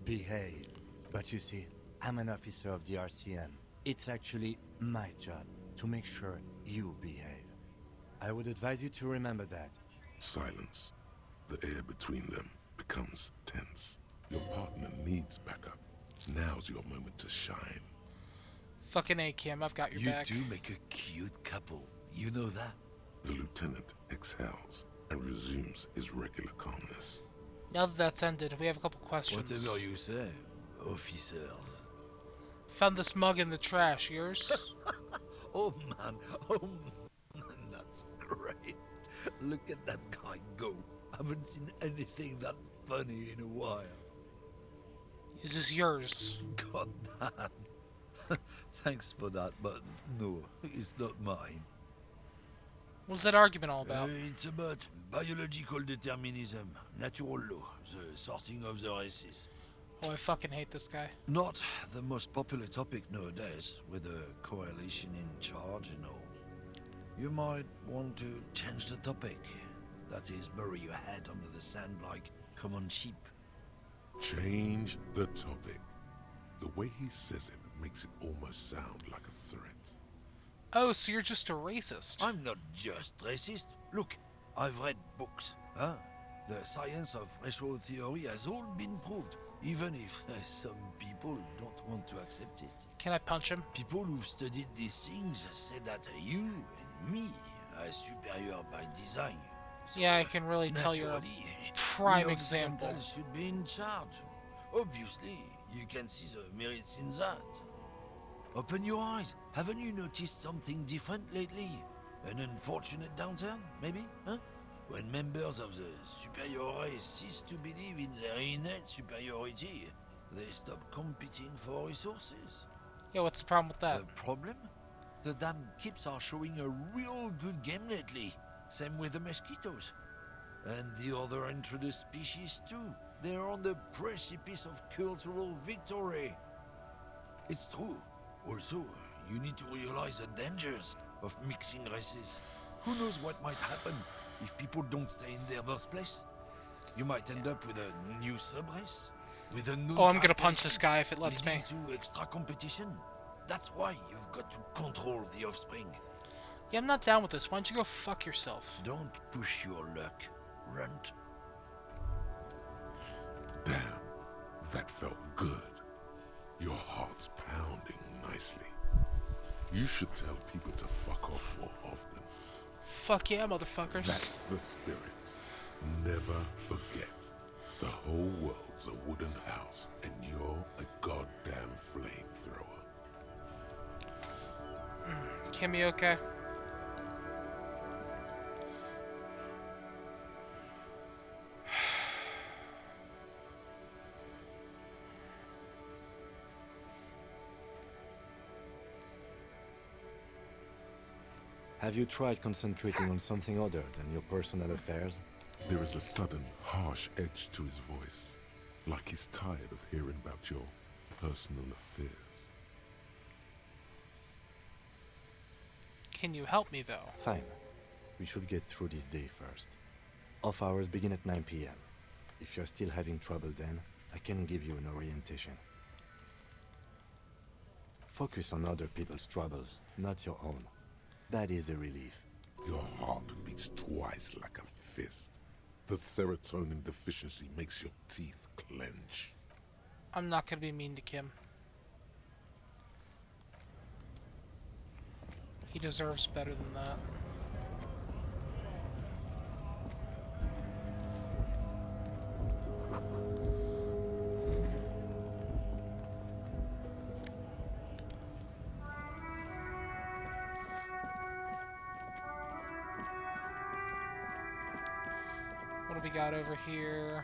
behave. But you see, I'm an officer of the RCM. It's actually my job to make sure you behave. I would advise you to remember that. Silence. The air between them becomes tense. Your partner needs backup. Now's your moment to shine. Fucking A, Kim, I've got your back. You two make a cute couple. You know that? The lieutenant exhales and resumes his regular calmness. Now that that's ended, we have a couple questions. Whatever you say, officers. Found this mug in the trash. Yours? Oh man, that's great. Look at that guy go. Haven't seen anything that funny in a while. Is this yours? God damn. Thanks for that, but no, it's not mine. What's that argument all about? It's about biological determinism, natural law, the sorting of the races. Oh, I fucking hate this guy. Not the most popular topic nowadays, with a coalition in charge and all. You might want to change the topic. That is, bury your head under the sand like common sheep. Change the topic. The way he says it makes it almost sound like a threat. Oh, so you're just a racist. I'm not just racist. Look, I've read books. Huh? The science of racial theory has all been proved, even if some people don't want to accept it. Can I punch him? People who've studied these things say that you and me are superior by design. So yeah, I can really tell you're a prime example. Should be in charge. Obviously, you can see the merits in that. Open your eyes. Haven't you noticed something different lately? An unfortunate downturn, maybe? Huh? When members of the superior race cease to believe in their innate superiority, they stop competing for resources. Yeah, what's the problem with that? The problem? The damn kips are showing a real good game lately. Same with the mosquitoes. And the other introduced species too. They're on the precipice of cultural victory. It's true. Also, you need to realize the dangers of mixing races. Who knows what might happen if people don't stay in their birthplace? You might end up with a new sub-race, with a new. Oh, I'm gonna punch this guy if it lets me. To extra competition. That's why you've got to control the offspring. Yeah, I'm not down with this. Why don't you go fuck yourself? Don't push your luck, runt. Damn, that felt good. Your heart's pounding nicely. You should tell people to fuck off more often. Fuck yeah, motherfuckers. That's the spirit. Never forget. The whole world's a wooden house, and you're a goddamn flamethrower. Kimmy, okay? Have you tried concentrating on something other than your personal affairs? There is a sudden, harsh edge to his voice, like he's tired of hearing about your personal affairs. Can you help me, though? Fine. We should get through this day first. Off hours begin at 9 p.m. If you're still having trouble then, I can give you an orientation. Focus on other people's troubles, not your own. That is a relief. Your heart beats twice like a fist. The serotonin deficiency makes your teeth clench. I'm not gonna be mean to Kim. He deserves better than that. What do we got over here?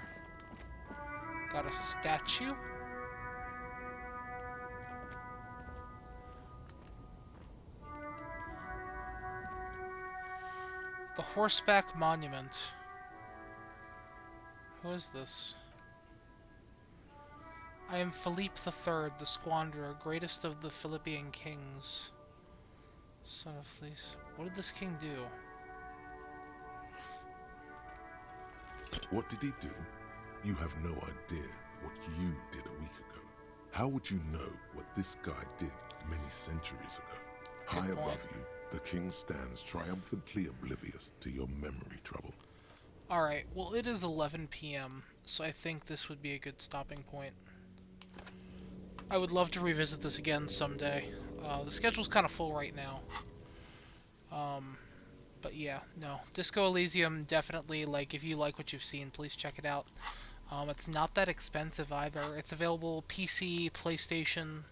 Got a statue. The Horseback Monument. Who is this? I am Philippe III, the Squanderer, greatest of the Philippian kings. Son of Fleece. What did this king do? What did he do? You have no idea what you did a week ago. How would you know what this guy did many centuries ago? High above you, the king stands triumphantly oblivious to your memory trouble. Alright, well it is 11 p.m., so I think this would be a good stopping point. I would love to revisit this again someday. The schedule's kind of full right now. But yeah, no. Disco Elysium, definitely, like, if you like what you've seen, please check it out. It's not that expensive either. It's available PC, PlayStation.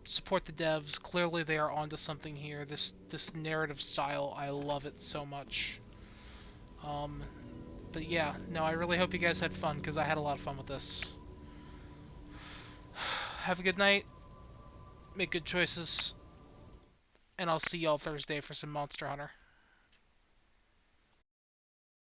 Support the devs. Clearly they are onto something here. This narrative style, I love it so much. But yeah, no, I really hope you guys had fun, because I had a lot of fun with this. Have a good night. Make good choices. And I'll see y'all Thursday for some Monster Hunter.